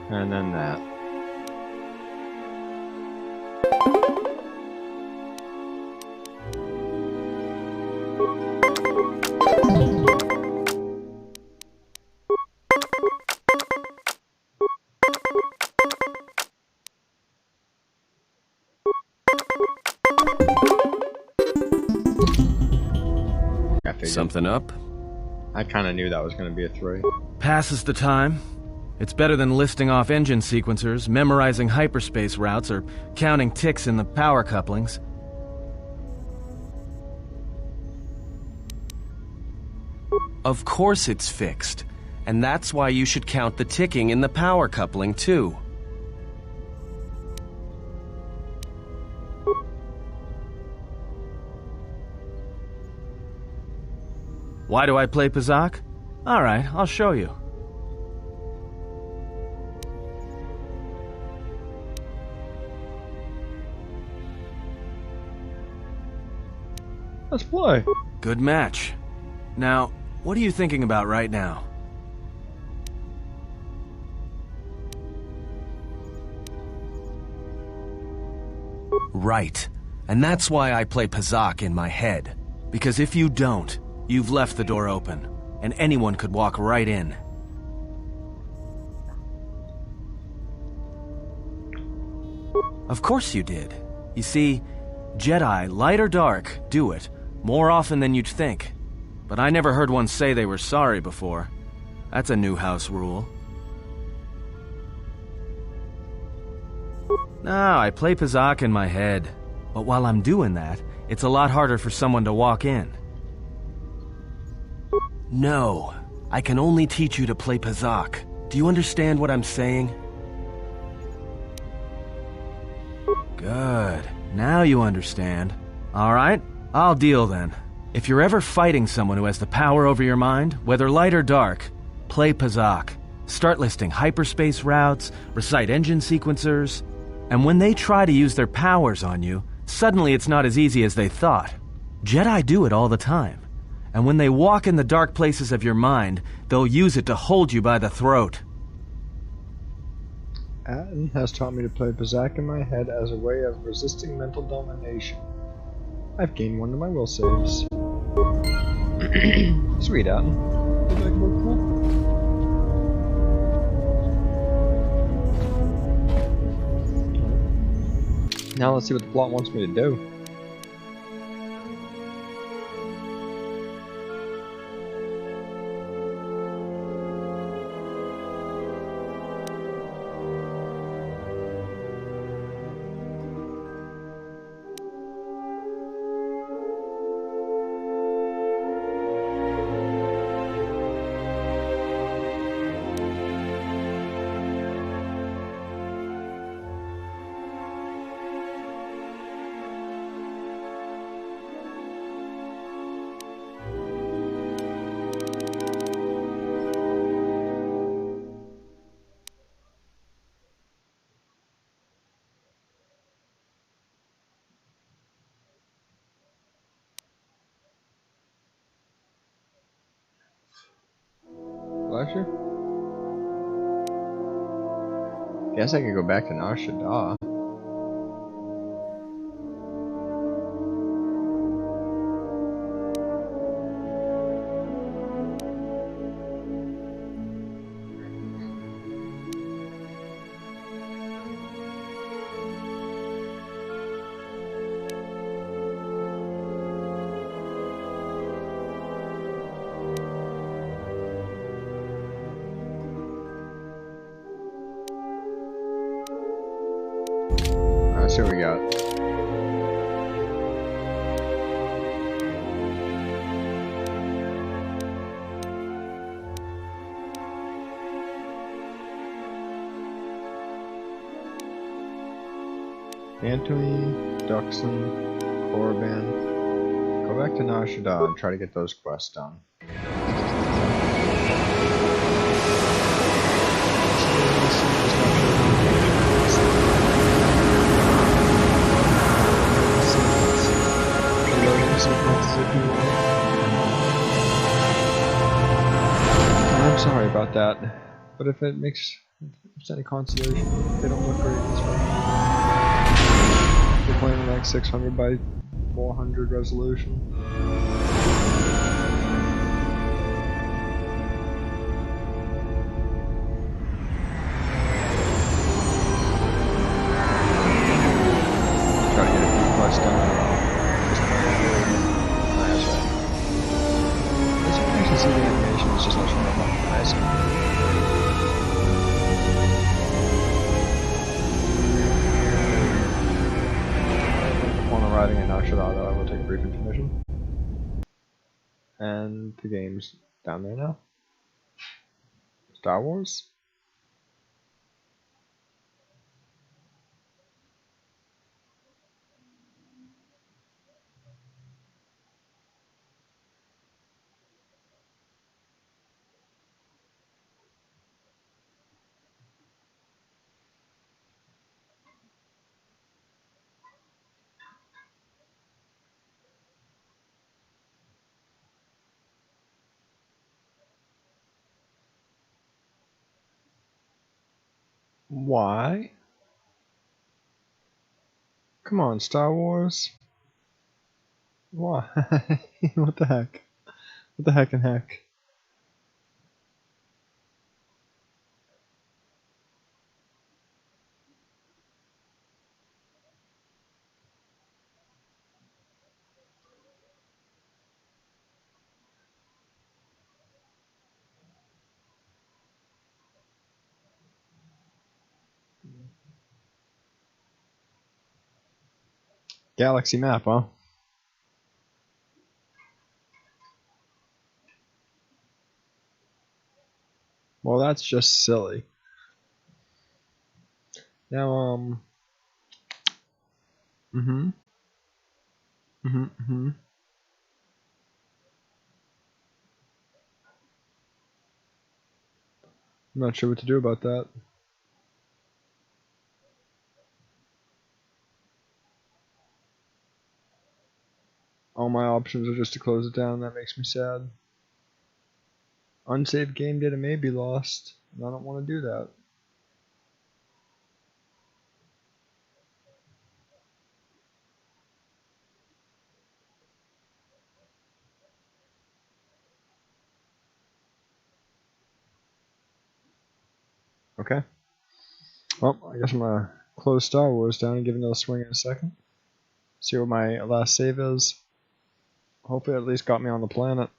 S1: And then that.
S5: Something up?
S1: I kind of knew that was going to be a 3.
S10: Passes the time. It's better than listing off engine sequencers, memorizing hyperspace routes, or counting ticks in the power couplings. Of course it's fixed, and that's why you should count the ticking in the power coupling too. Why do I play Pizak? Alright, I'll show you.
S1: Let's play.
S10: Good match. Now, what are you thinking about right now? Right. And that's why I play Pazak in my head. Because if you don't, you've left the door open, and anyone could walk right in. Of course you did. You see, Jedi, light or dark, do it, more often than you'd think. But I never heard one say they were sorry before. That's a new house rule. No, I play Pazak in my head. But while I'm doing that, it's a lot harder for someone to walk in. No, I can only teach you to play Pazak. Do you understand what I'm saying? Good. Now you understand. Alright, I'll deal then. If you're ever fighting someone who has the power over your mind, whether light or dark, play Pazak. Start listing hyperspace routes, recite engine sequencers, and when they try to use their powers on you, suddenly it's not as easy as they thought. Jedi do it all the time. And when they walk in the dark places of your mind, they'll use it to hold you by the throat.
S1: Atten has taught me to play Pazak in my head as a way of resisting mental domination. I've gained one of my will saves. Sweet, Atten. Would you like more cool? Now let's see what the plot wants me to do. Pleasure? Guess I could go back to Nar Shaddaa. Let's see what we got. Anthony, Duxon, Korriban. Go back to Nar Shaddaa and try to get those quests done. I'm sorry about that, but if it's any consolation, they don't look great this way. We're playing like 600 by 400 resolution. Try to get a few quests done. See the animation, it's just not showing up on the eyes. Upon arriving at Nar Shaddaa, though, I will take a brief intermission. And the game's down there now. Star Wars? Why? Come on, Star Wars. Why? What the heck? What the heck and heck? Galaxy map, huh? Well, that's just silly. Now, I'm not sure what to do about that. All my options are just to close it down. That makes me sad. Unsaved game data may be lost, and I don't want to do that. Okay. Well, I guess I'm gonna close Star Wars down and give it another swing in a second. See what my last save is. Hopefully it at least got me on the planet.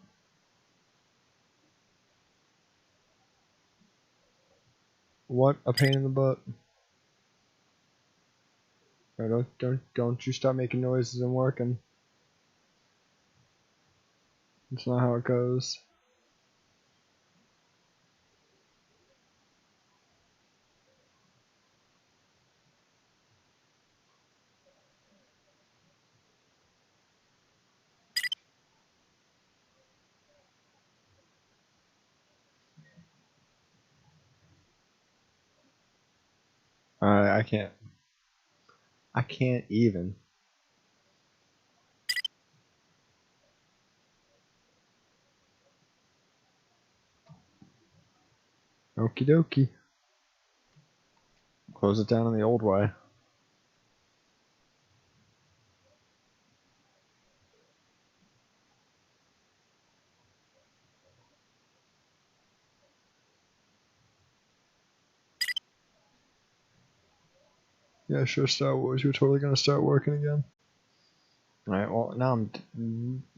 S1: What a pain in the butt. Don't you stop making noises and working. That's not how it goes. I can't. I can't even. Okie dokie. Close it down in the old way. Yeah, sure, Star Wars. You're totally gonna start working again. Alright, well, now I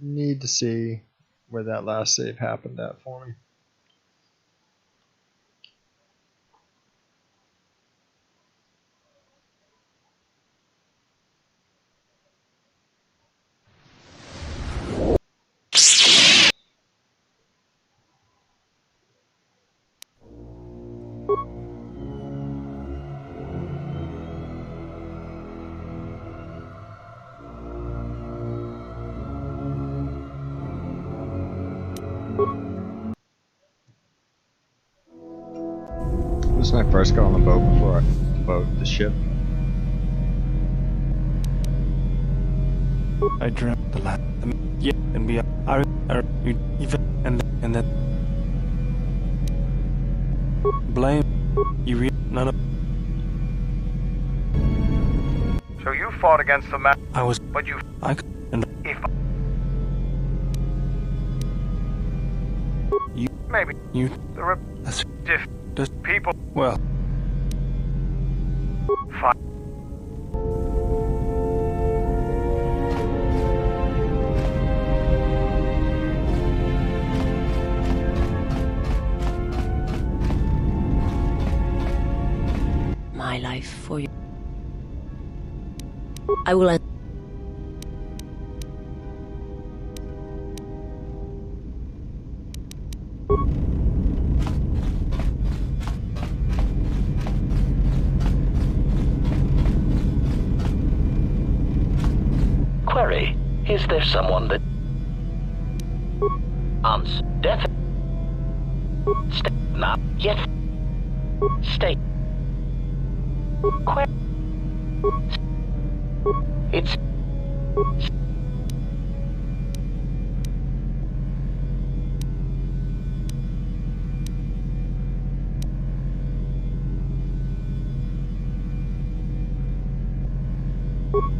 S1: need to see where that last save happened at for me. This is when I first got on the boat before the ship.
S16: I dreamt the land, yeah, and we are even, and then blame you, none of.
S23: So you fought against the man.
S16: I was,
S23: but you.
S16: And
S23: if
S16: you,
S23: maybe
S16: you,
S23: the people.
S16: Well,
S23: fine.
S4: My life for you. I will.
S17: Query: is there someone that answer death? Stay not yet. Stay. It's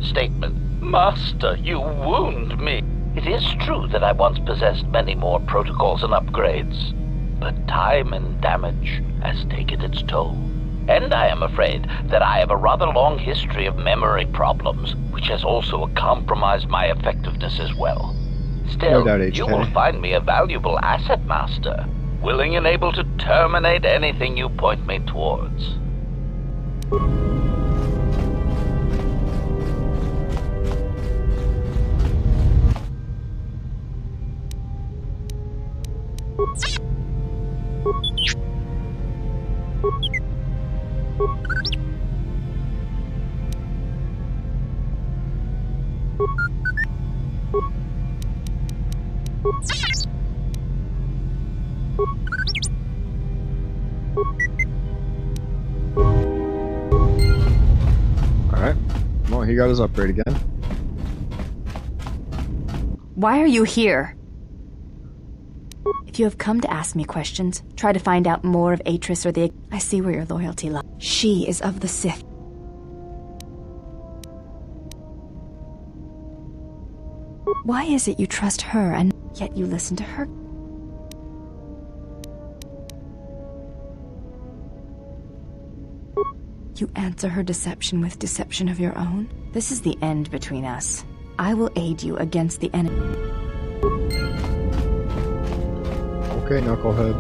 S17: Statement. Master, you wound me. It is true that I once possessed many more protocols and upgrades, but time and damage has taken its toll. And I am afraid that I have a rather long history of memory problems, which has also compromised my effectiveness as well. Still, you will find me a valuable asset, Master, willing and able to terminate anything you point me towards.
S1: Alright. Well, he got his upgrade again.
S9: Why are you here? If you have come to ask me questions, try to find out more of Atris or the... I see where your loyalty lies. She is of the Sith. Why is it you trust her and yet you listen to her? You answer her deception with deception of your own? This is the end between us. I will aid you against the enemy.
S1: Okay, knucklehead.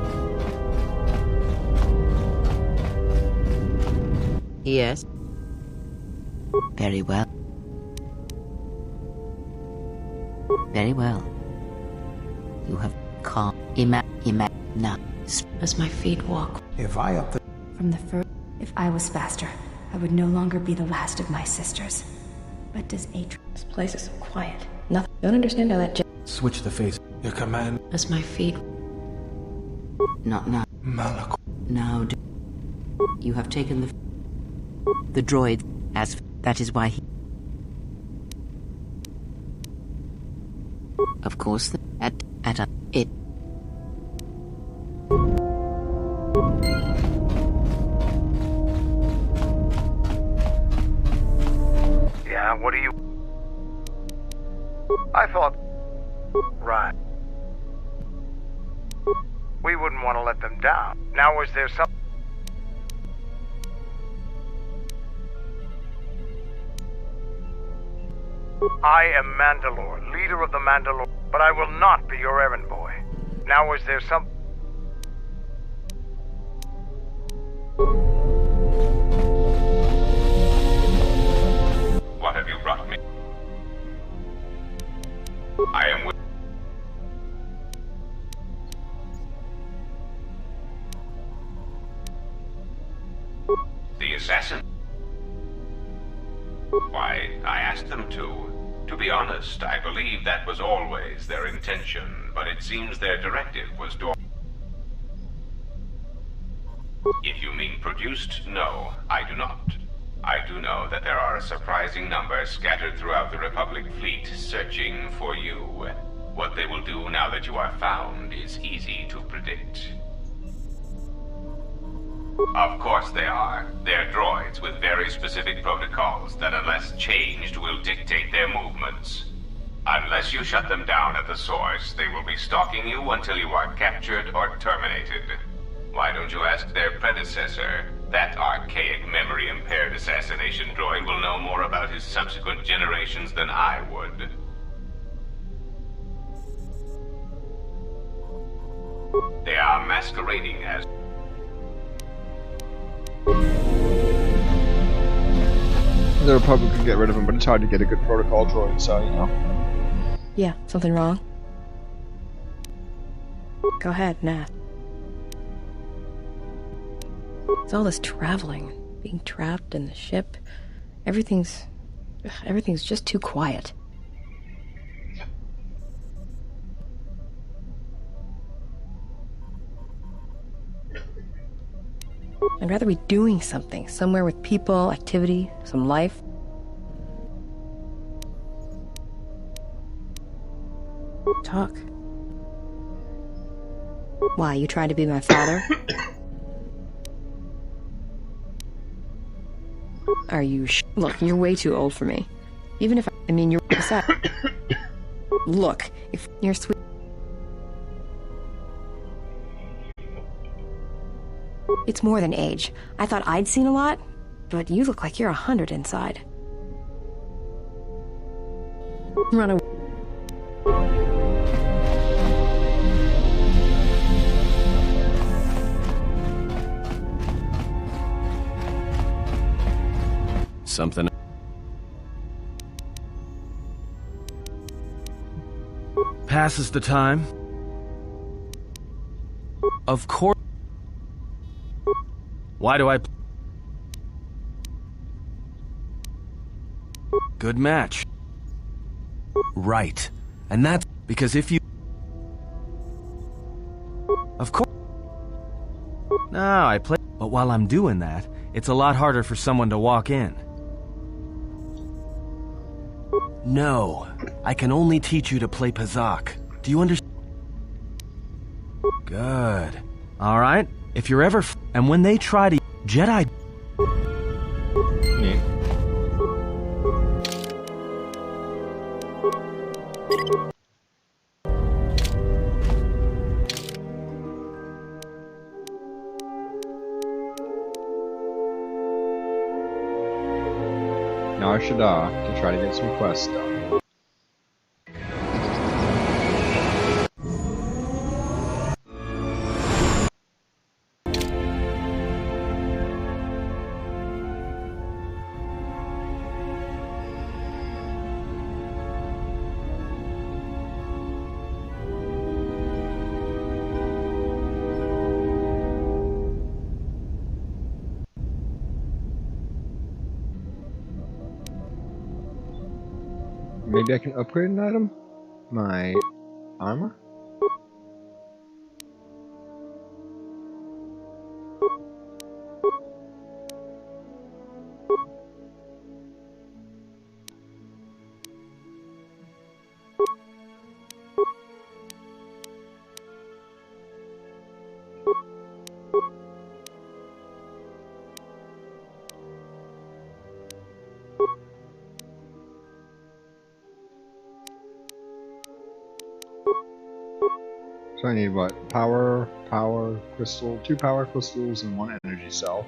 S11: Yes. Very well. Very well. You have calm now.
S2: As my feet walk.
S20: If I up the...
S9: From the first... If I was faster, I would no longer be the last of my sisters. But does Atris...
S2: This place is so quiet. Nothing. Don't understand how that...
S8: Switch the face.
S16: Your command...
S2: As my feet...
S11: Not now.
S16: Malakor.
S11: Now do... You have taken the droid as... That is why he... Of course, it...
S23: Yeah, what do you... I thought... Right. We wouldn't want to let them down. Now, was there some... I am Mandalore, leader of the Mandalore, but I will not be your errand boy. Now, was there some...
S21: What have you brought me? I am with... The assassin? Why, I asked them to. To be honest, I believe that was always their intention, but it seems their directive was If you mean produced, no, I do not. I do know that there are a surprising number scattered throughout the Republic fleet searching for you. What they will do now that you are found is easy to predict. Of course they are. They're droids with very specific protocols that unless changed will dictate their movements. Unless you shut them down at the source, they will be stalking you until you are captured or terminated. Why don't you ask their predecessor? That archaic memory-impaired assassination droid will know more about his subsequent generations than I would. They are masquerading as...
S1: The Republic could get rid of him, but it's hard to get a good protocol droid, so, you know.
S2: Yeah, something wrong? Go ahead, Nat. It's all this traveling, being trapped in the ship. Everything's just too quiet. I'd rather be doing something, somewhere with people, activity, some life. Talk. Why, you trying to be my father? Are you Look, you're way too old for me. Even if I mean, you're upset. Look, if you're sweet. It's more than age. I thought I'd seen a lot, but you look like you're 100 inside. Run away.
S10: Something. Passes the time. Of course. Why do I... Good match. Right. And that's because if you... Of course. No, I play... But while I'm doing that, it's a lot harder for someone to walk in. No, I can only teach you to play Pazak. Do you understand? Good. All right. If you're ever... And when they try to... Jedi...
S1: Neat. Nar Shaddaa to try to get some quests done. Maybe I can upgrade an item? My armor? So I need what? Power crystal, 2 power crystals, and 1 energy cell.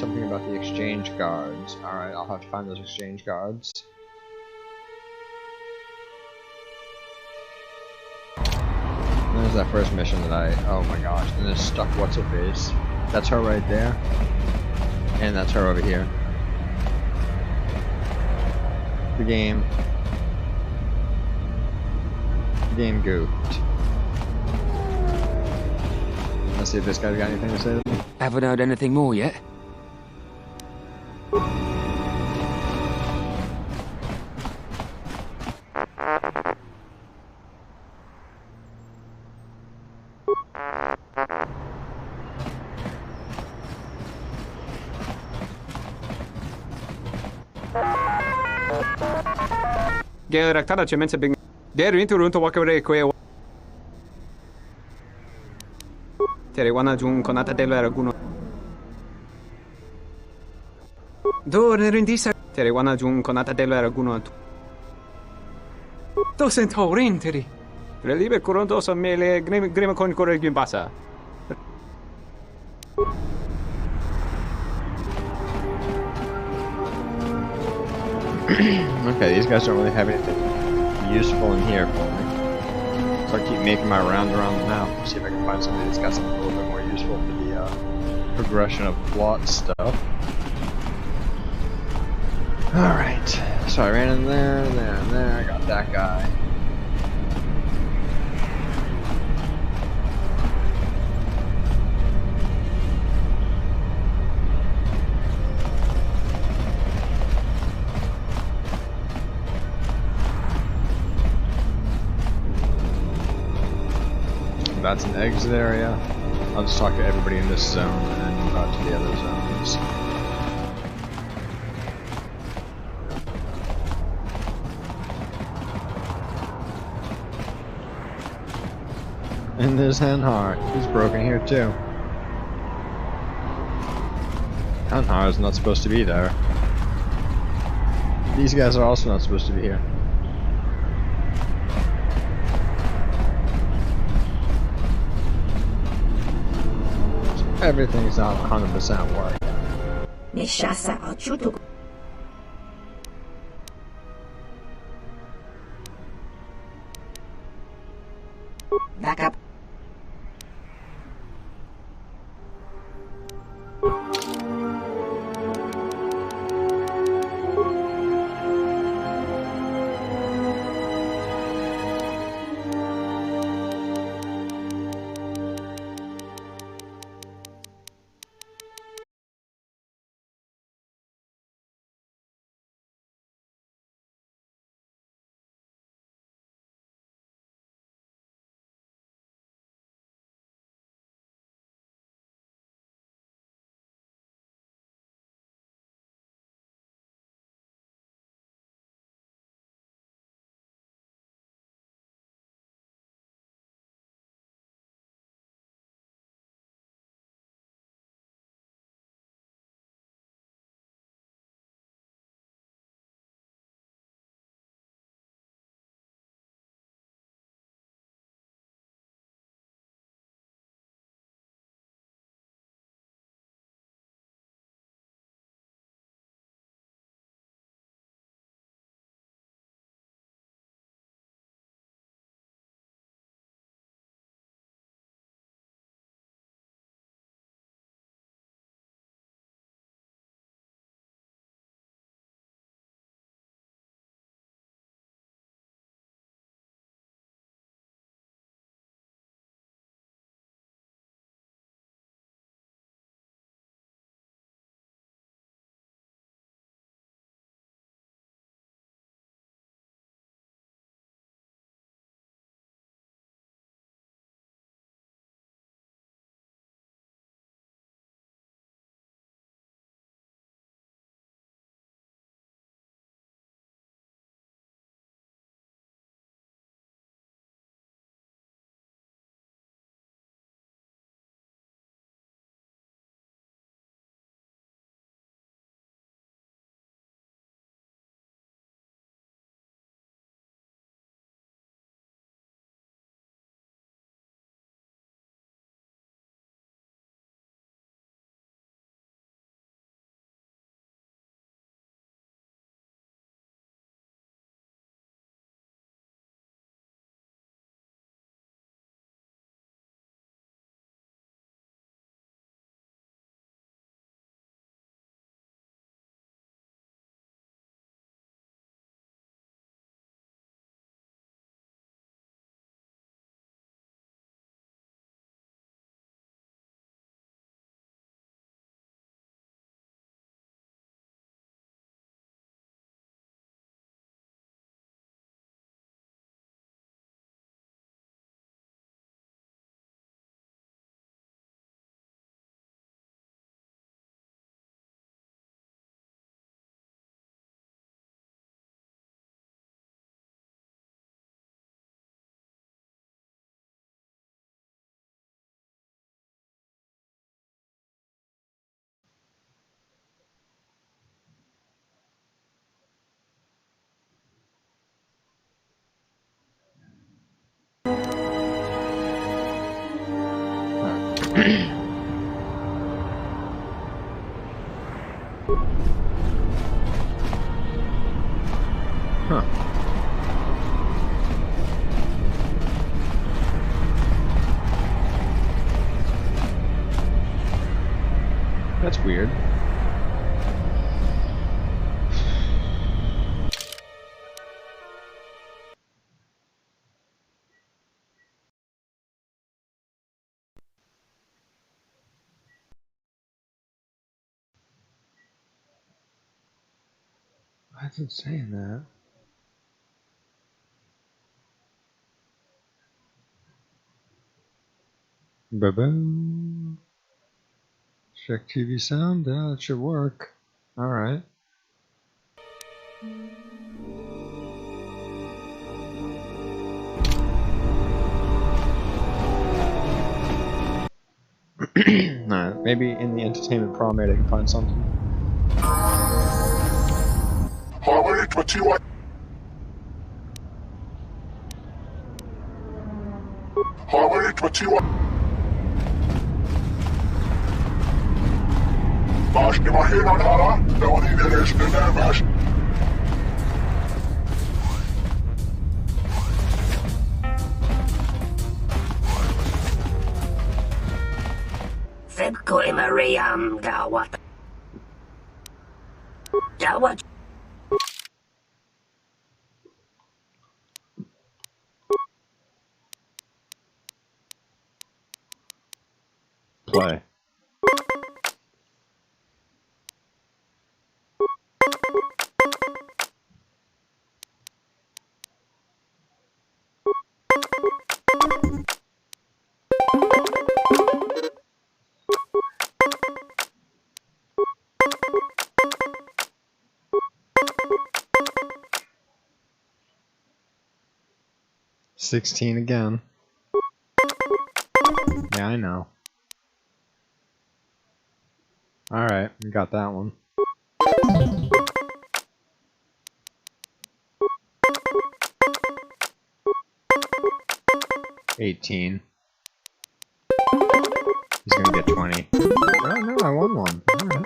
S1: something about the exchange guards. Alright, I'll have to find those exchange guards. And there's that first mission that oh my gosh, and there's stuck what's-her-face. That's her right there. And that's her over here. The game goofed. Let's see if this guy's got anything to say to me.
S12: Haven't heard anything more yet.
S18: Geraktada cemente bing. Der into runto wakare kwe. Terewana jun konata della raguno. Do rendisa Terewana jun konata della raguno. Do sentorinteri. Relive corondosa mele grima con corre gimbasa.
S1: Okay, these guys don't really have anything useful in here for me. So I keep making my round around the map. See if I can find something that's got something a little bit more useful for the progression of plot stuff. Alright, so I ran in there, and there, and there. I got that guy. That's an exit area. I'll just talk to everybody in this zone and then move out to the other zones. And there's Henhar. He's broken here too. Henhar is not supposed to be there. These guys are also not supposed to be here. Everything's not 100% working.
S22: Back up.
S1: Huh. That's weird. Why is it saying that? Ba-boom. Check TV sound. Yeah, that should work. Alright. Nah, maybe in the entertainment prom I can find something.
S12: Sebko Mariam Gawat. Jawat.
S1: Play. $16 again. Yeah, I know. Alright, we got that one. $18. He's gonna get 20. Oh no, I won one. Alright.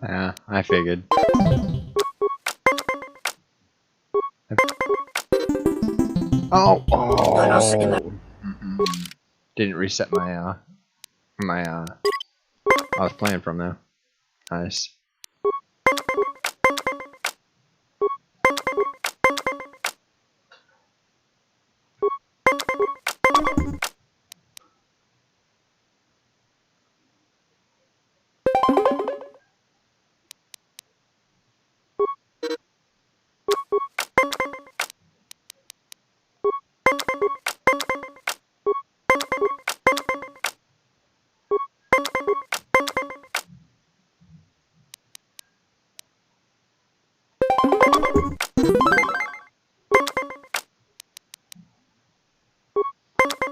S1: Yeah, I figured. Oh! Didn't reset my, I was playing from there. Nice.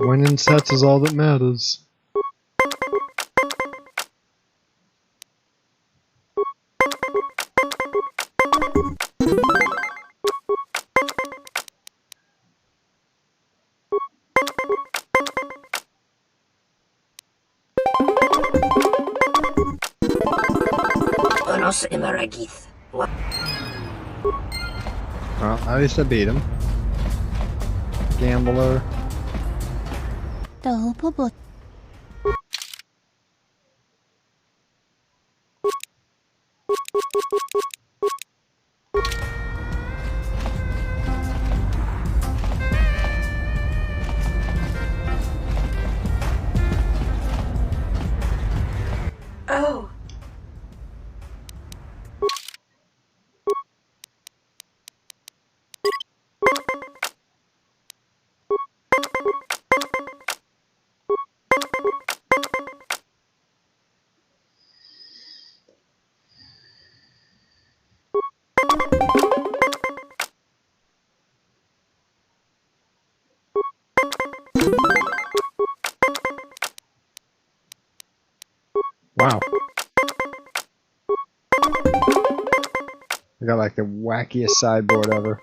S1: Winning sets is all that matters. Well, at least I beat him. Gambler.
S12: oh.
S1: I got like the wackiest sideboard ever.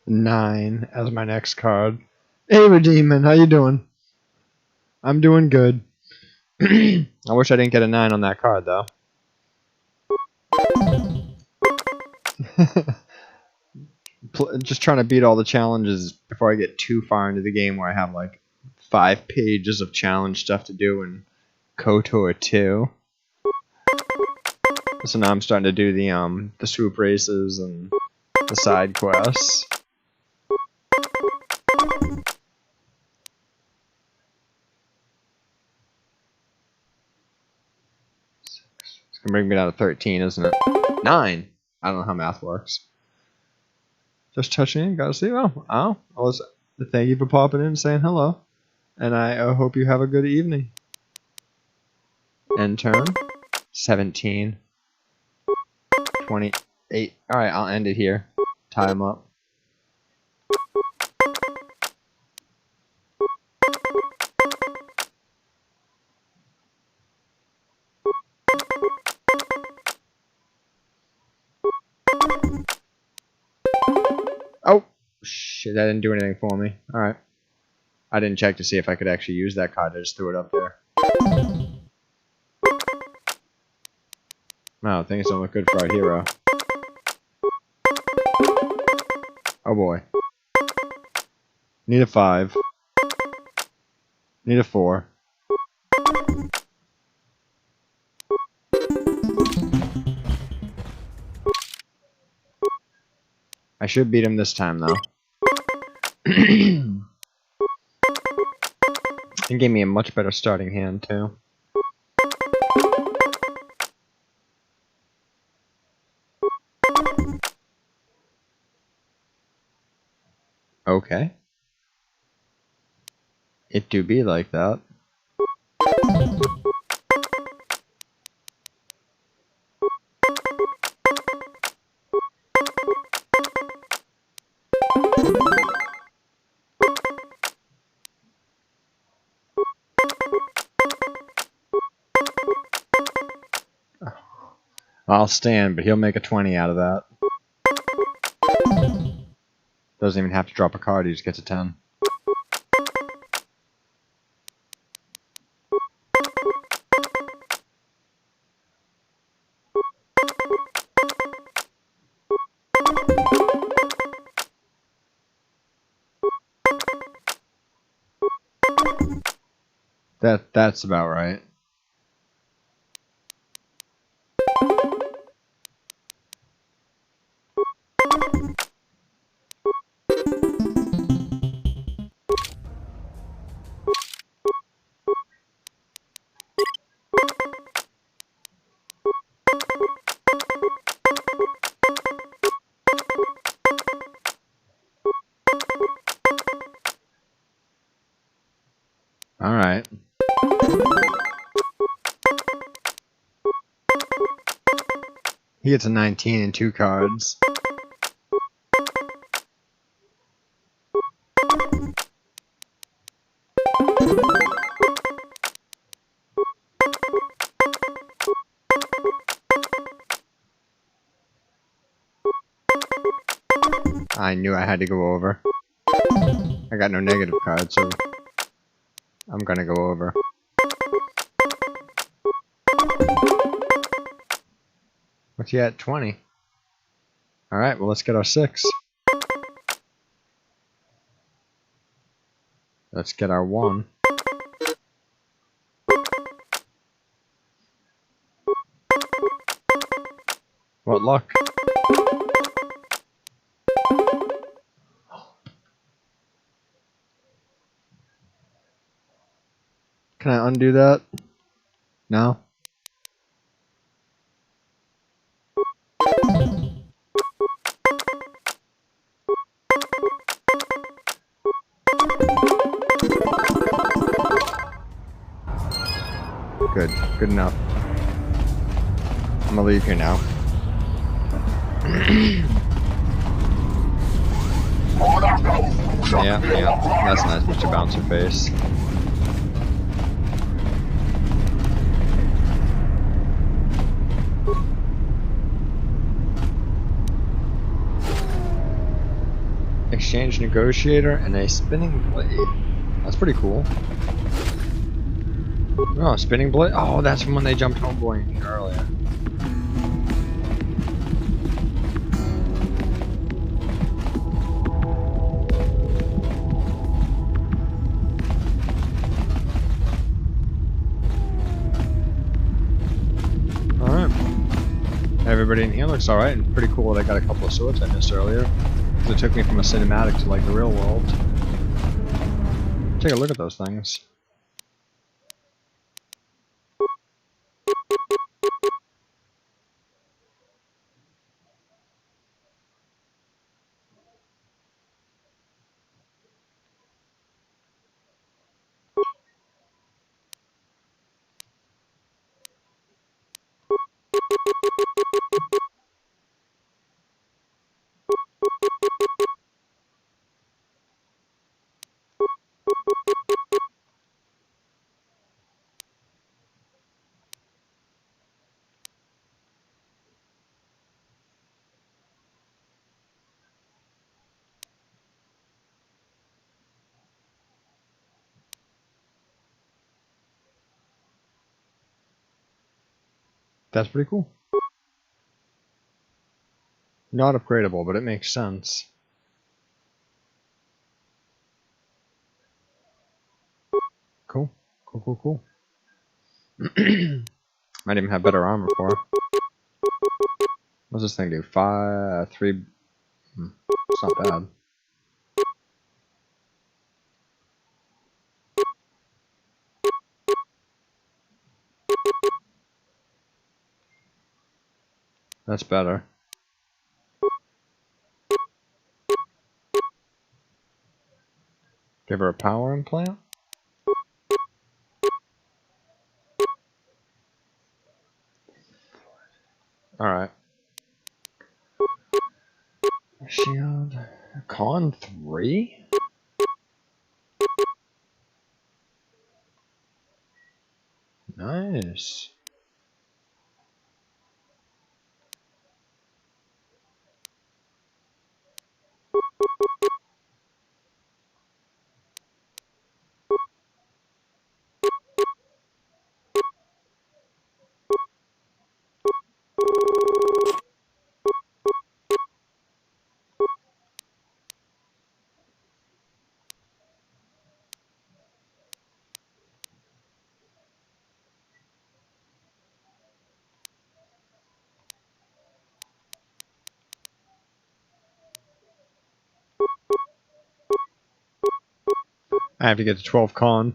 S1: Nine as my next card. Hey, Redeeman, how you doing? I'm doing good. I wish I didn't get a 9 on that card, though. Just trying to beat all the challenges before I get too far into the game where I have like 5 pages of challenge stuff to do in KOTOR2. So now I'm starting to do the swoop races and the side quests. It's gonna bring me down to 13, isn't it? 9. I don't know how math works. Just touching in, gotta see. Oh, thank you for popping in and saying hello. And I hope you have a good evening. End turn. 17. 28. Alright, I'll end it here. Tie them up. Oh! Shit, that didn't do anything for me. Alright. I didn't check to see if I could actually use that card. I just threw it up there. Wow, things don't look good for our hero. Oh boy. Need a 5. Need a 4. I should beat him this time, though. It gave me a much better starting hand, too. Okay. It do be like that. I'll stand, but he'll make a 20 out of that. Doesn't even have to drop a card, he just gets a 10. That's about right. Alright. He gets a 19 and 2 cards. I knew I had to go over. I got no negative cards, so I'm gonna go over. What's he at? 20. Alright, well, let's get our 6. Let's get our 1. What luck? Can I undo that? No? Good. Good enough. I'm gonna leave here now. Yeah, that's nice. Put your bouncer face. Exchange negotiator and a spinning blade. That's pretty cool. Oh, spinning blade. Oh, that's from when they jumped homeboy earlier. Everybody in here looks alright and pretty cool that I got a couple of swords I missed earlier. It took me from a cinematic to like the real world. Take a look at those things. That's pretty cool. Not upgradable, but it makes sense. Cool. Cool. Might even have better armor for it. What's this thing do? 3... It's not bad. That's better. Give her a power implant? Alright. Shield. Con 3? Nice. I have to get to 12 con.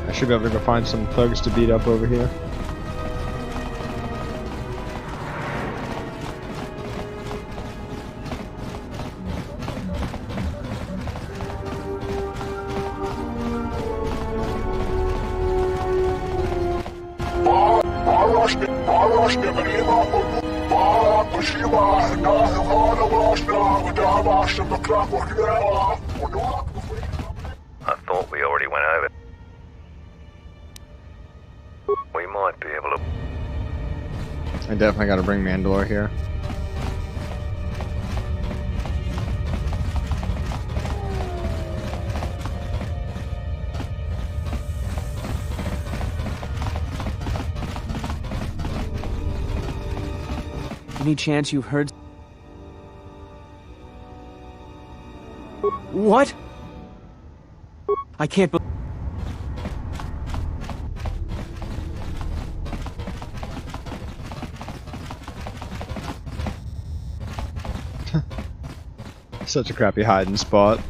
S1: I should be able to go find some thugs to beat up over here.
S14: thought we already went over. We might be able to...
S1: I definitely gotta bring Mandalore here.
S7: Any chance you've heard... What? I can't believe...
S1: Such a crappy hiding spot.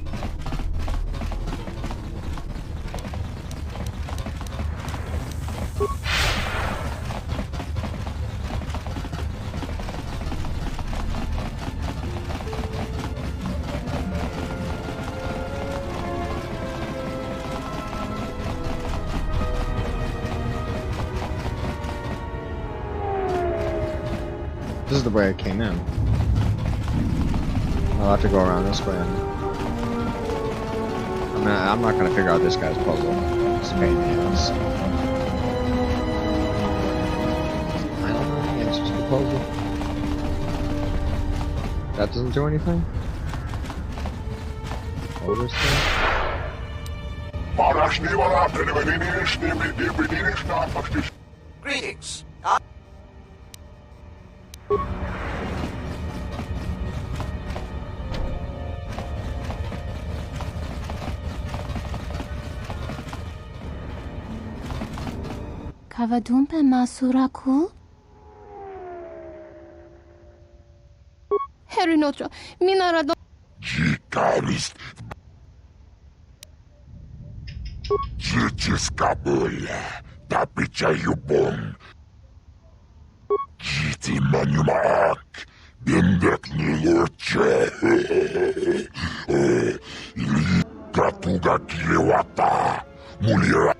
S1: This is the way I came in. I'll have to go around this way. I'm not gonna figure out this guy's puzzle. It's a pain in the ass. I don't know the answers to the puzzle. That doesn't do anything? Oh, this thing?
S13: Greetings.
S15: Kavadumpe Masuraku? Herinocho, Minarado.
S19: Gitarist. Gitiscabula. Tapichayubon. Giti Manumak. Bendek Nilurche. Katuga Kilewata. Mulira.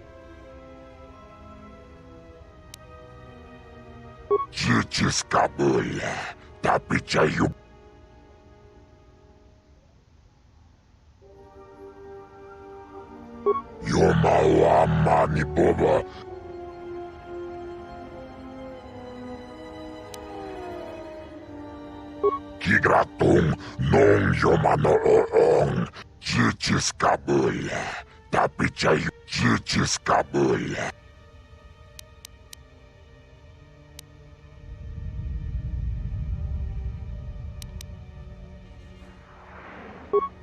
S19: Gitiscabula. Tapichayubon. Yomawa ni boba. Kigratung nong yomano oong. Gitiscabula. Tapichayu. Gitiscabula.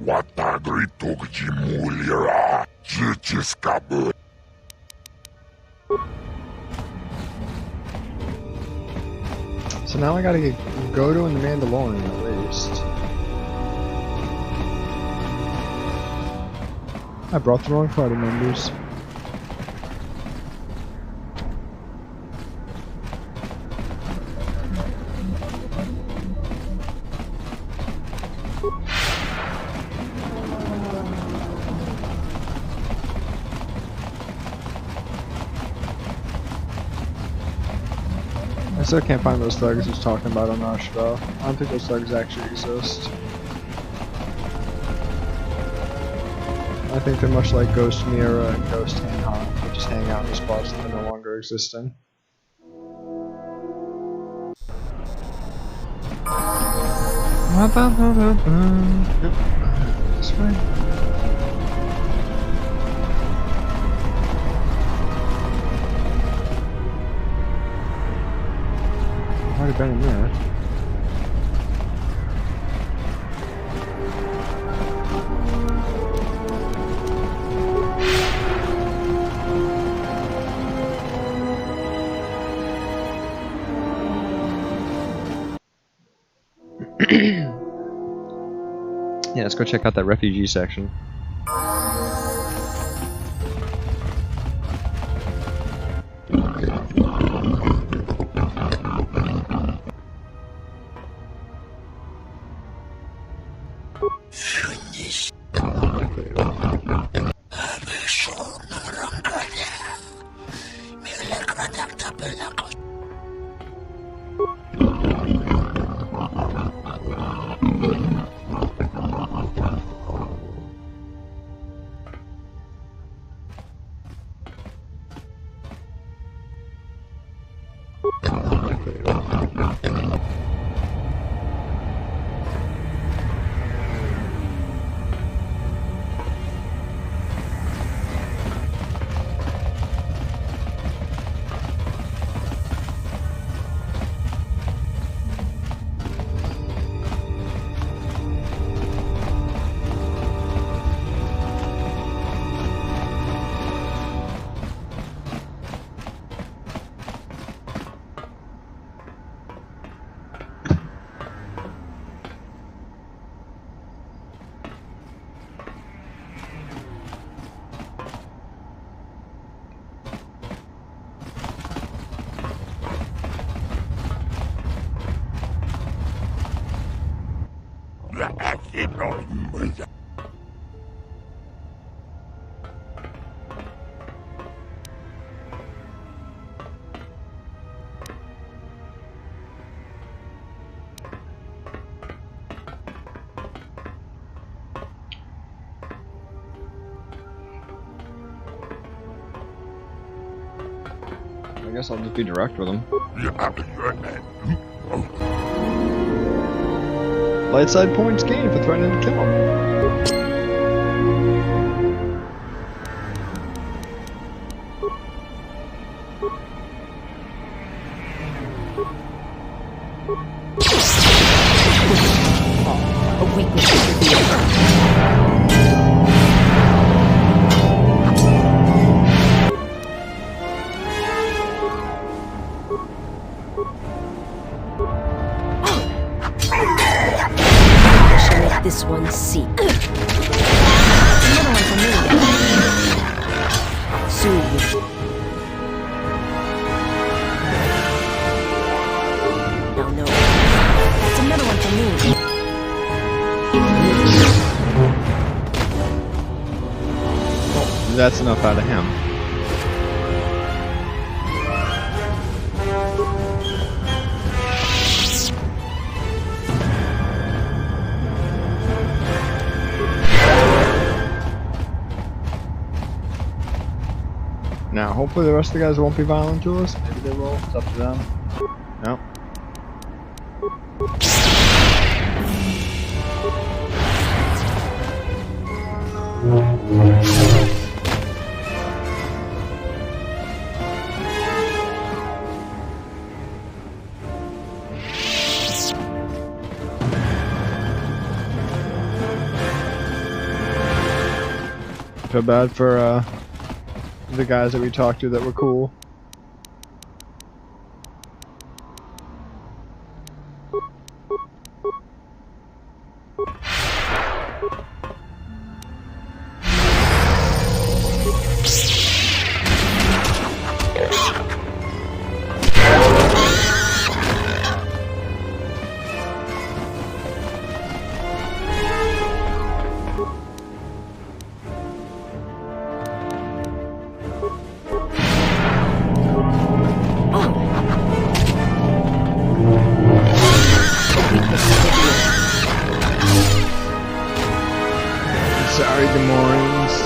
S19: Watagrituk Jimulira. Gitiscabula.
S1: So now I gotta get Goto and the Mandalorian at least. I brought the wrong party members. I still can't find those thugs he's talking about on Nashville. I don't think those thugs actually exist. I think they're much like Ghost Mira and Ghost Hanhan. They just hang out in spots that are no longer existing. Yep. This way. Might have been in there. Yeah, let's go check out that refugee section. I guess I'll just be direct with him. Light side points gained for threatening to kill him.
S4: A weakness is revealed. This one seek.
S9: Another one for me.
S4: Soon. Now no.
S9: It's another one for me.
S1: Well, that's enough out of him. Now, hopefully the rest of the guys won't be violent to us. Maybe they will. It's up to them. No. Feel bad for, the guys that we talked to that were cool. Sorry, Gamorreans.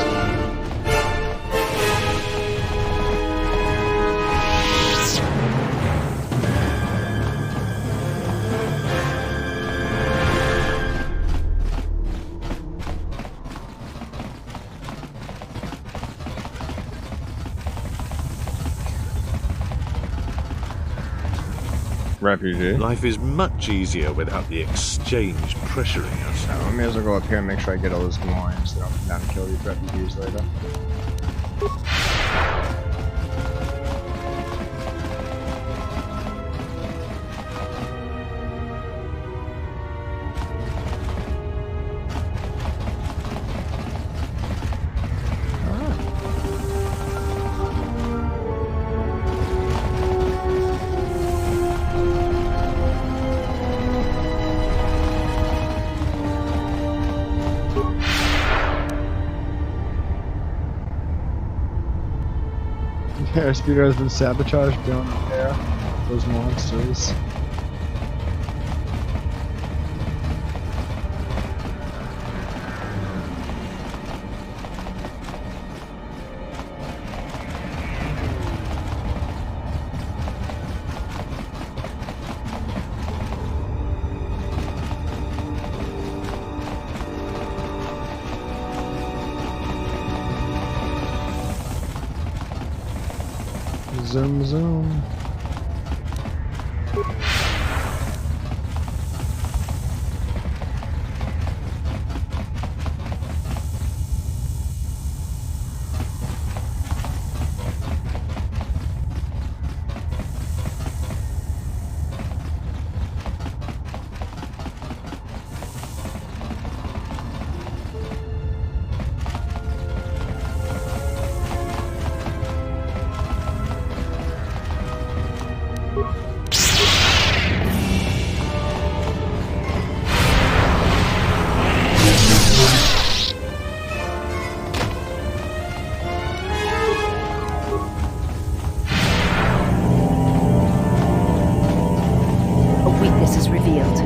S1: Refugee.
S3: Life is much easier without the exchange pressuring us.
S1: I may as well go up here and make sure I get all those Gamorreans so I don't come down and kill these refugees later. Airspeeder has been sabotaged beyond repair. Those monsters. Zoom, zoom.
S4: A weakness is revealed.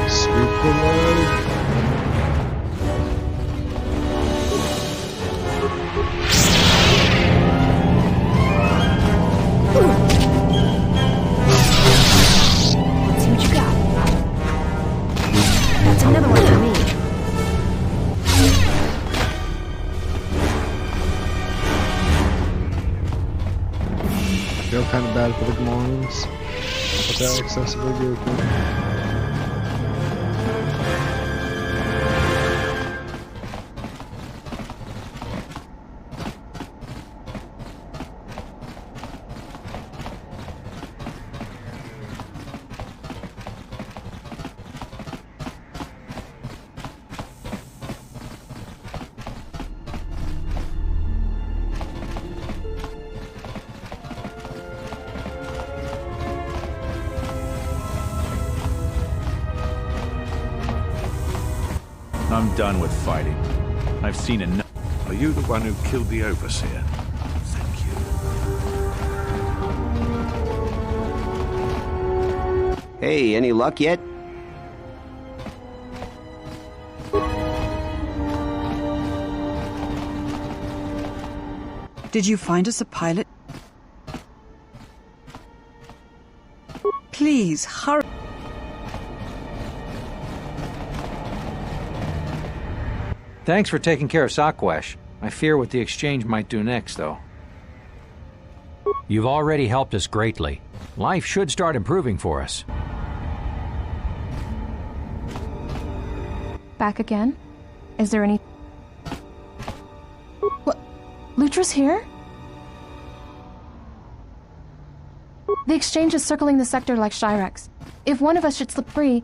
S1: Sweep the leg.
S9: Let's see what you got. That's another one for me.
S1: I feel kind of bad for the Gamorreans, but they're accessibly good.
S3: I'm done with fighting. I've seen enough.
S14: Are you the one who killed the Overseer? Thank you.
S5: Hey, any luck yet?
S6: Did you find us a pilot? Please, hurry.
S18: Thanks for taking care of Sakwesh. I fear what the exchange might do next, though.
S13: You've already helped us greatly. Life should start improving for us.
S9: Back again? Is there any... What? Lutra's here? The exchange is circling the sector like Shyrex. If one of us should slip free...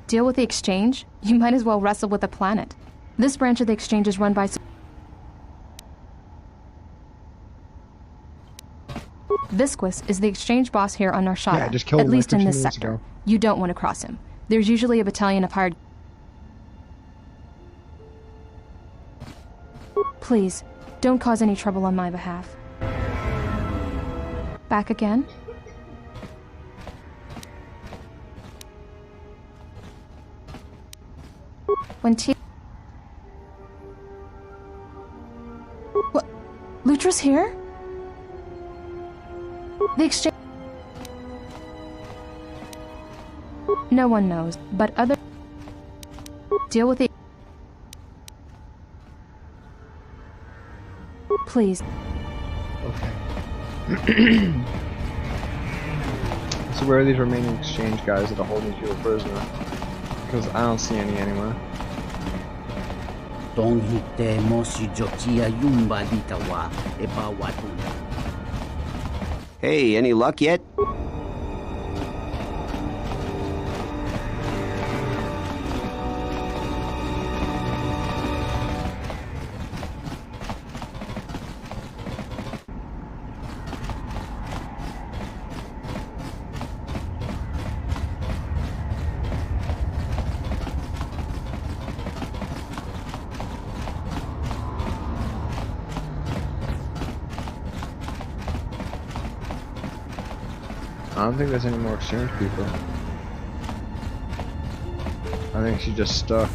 S9: Deal with the exchange? You might as well wrestle with the planet. This branch of the exchange is run by... Visquis is the exchange boss here on Narshada,
S1: Yeah, I just killed
S9: at
S1: him
S9: least
S1: like
S9: in
S1: 15
S9: this
S1: minutes
S9: sector.
S1: ago.
S9: You don't want to cross him. There's usually a battalion of hired... Please, don't cause any trouble on my behalf. Back again? When What? Lutra's here? The exchange... No one knows, but other... Deal with the... Please.
S1: Okay. So where are these remaining exchange guys that are holding you a prisoner? Because I don't see any anywhere.
S5: Hey, any luck yet?
S1: I don't think there's any more exchange people. I think she's just stuck.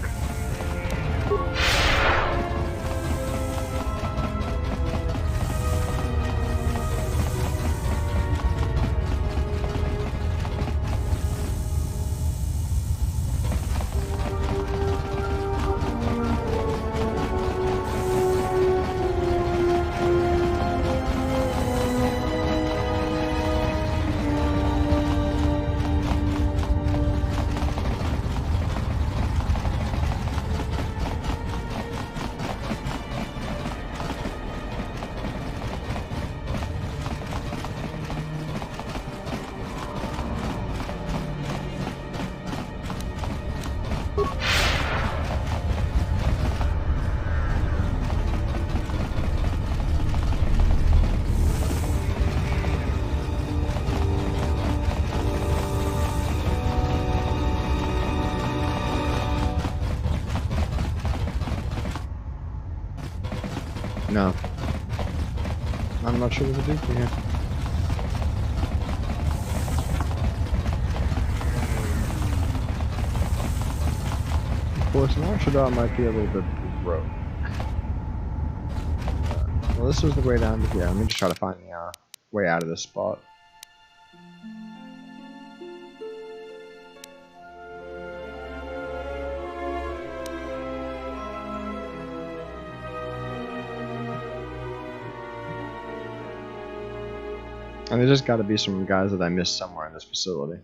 S1: No. I'm not sure there's a beacon here. Of course, Narshada might be a little bit rogue. Well, this was the way down to here. Let me just try to find the way out of this spot. And there's just got to be some guys that I missed somewhere in this facility.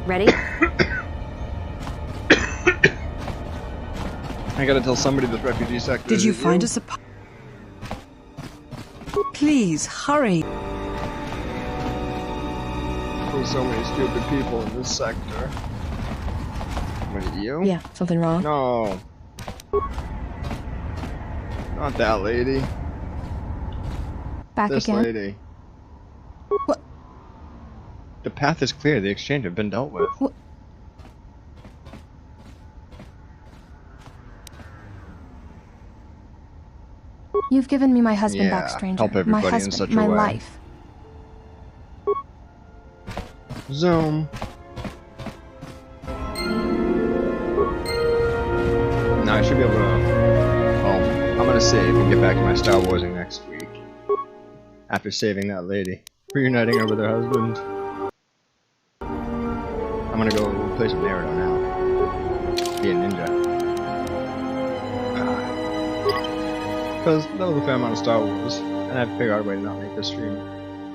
S2: Ready?
S1: I gotta tell somebody this refugee sector.
S6: Did you find us a... Please, hurry.
S1: There's so many stupid people in this sector. What, you?
S2: Yeah, something wrong?
S1: No. Not that lady.
S2: Back
S1: this
S2: again?
S1: lady.
S6: What?
S1: The path is clear. The exchange have been dealt with.
S6: What?
S15: You've given me my husband back,
S1: Yeah,
S15: stranger.
S1: help
S15: My
S1: everybody in
S15: husband,
S1: such a
S15: my
S1: way.
S15: life.
S1: Zoom. Now I should be able to. Well, I'm gonna save and get back to my Star Warsing next week. After saving that lady, reuniting her with her husband. I'm gonna go play some Naruto now. Be a ninja. Because that was a fair amount of Star Wars, and I have to figure out a way to not make this stream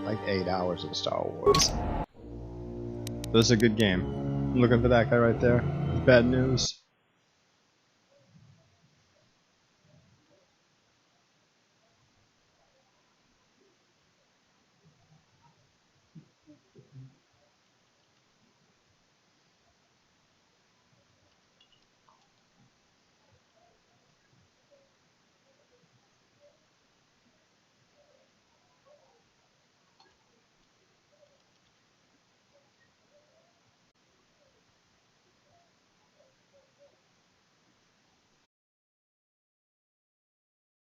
S1: like 8 hours of Star Wars. But this is a good game. I'm looking for that guy right there. Bad news.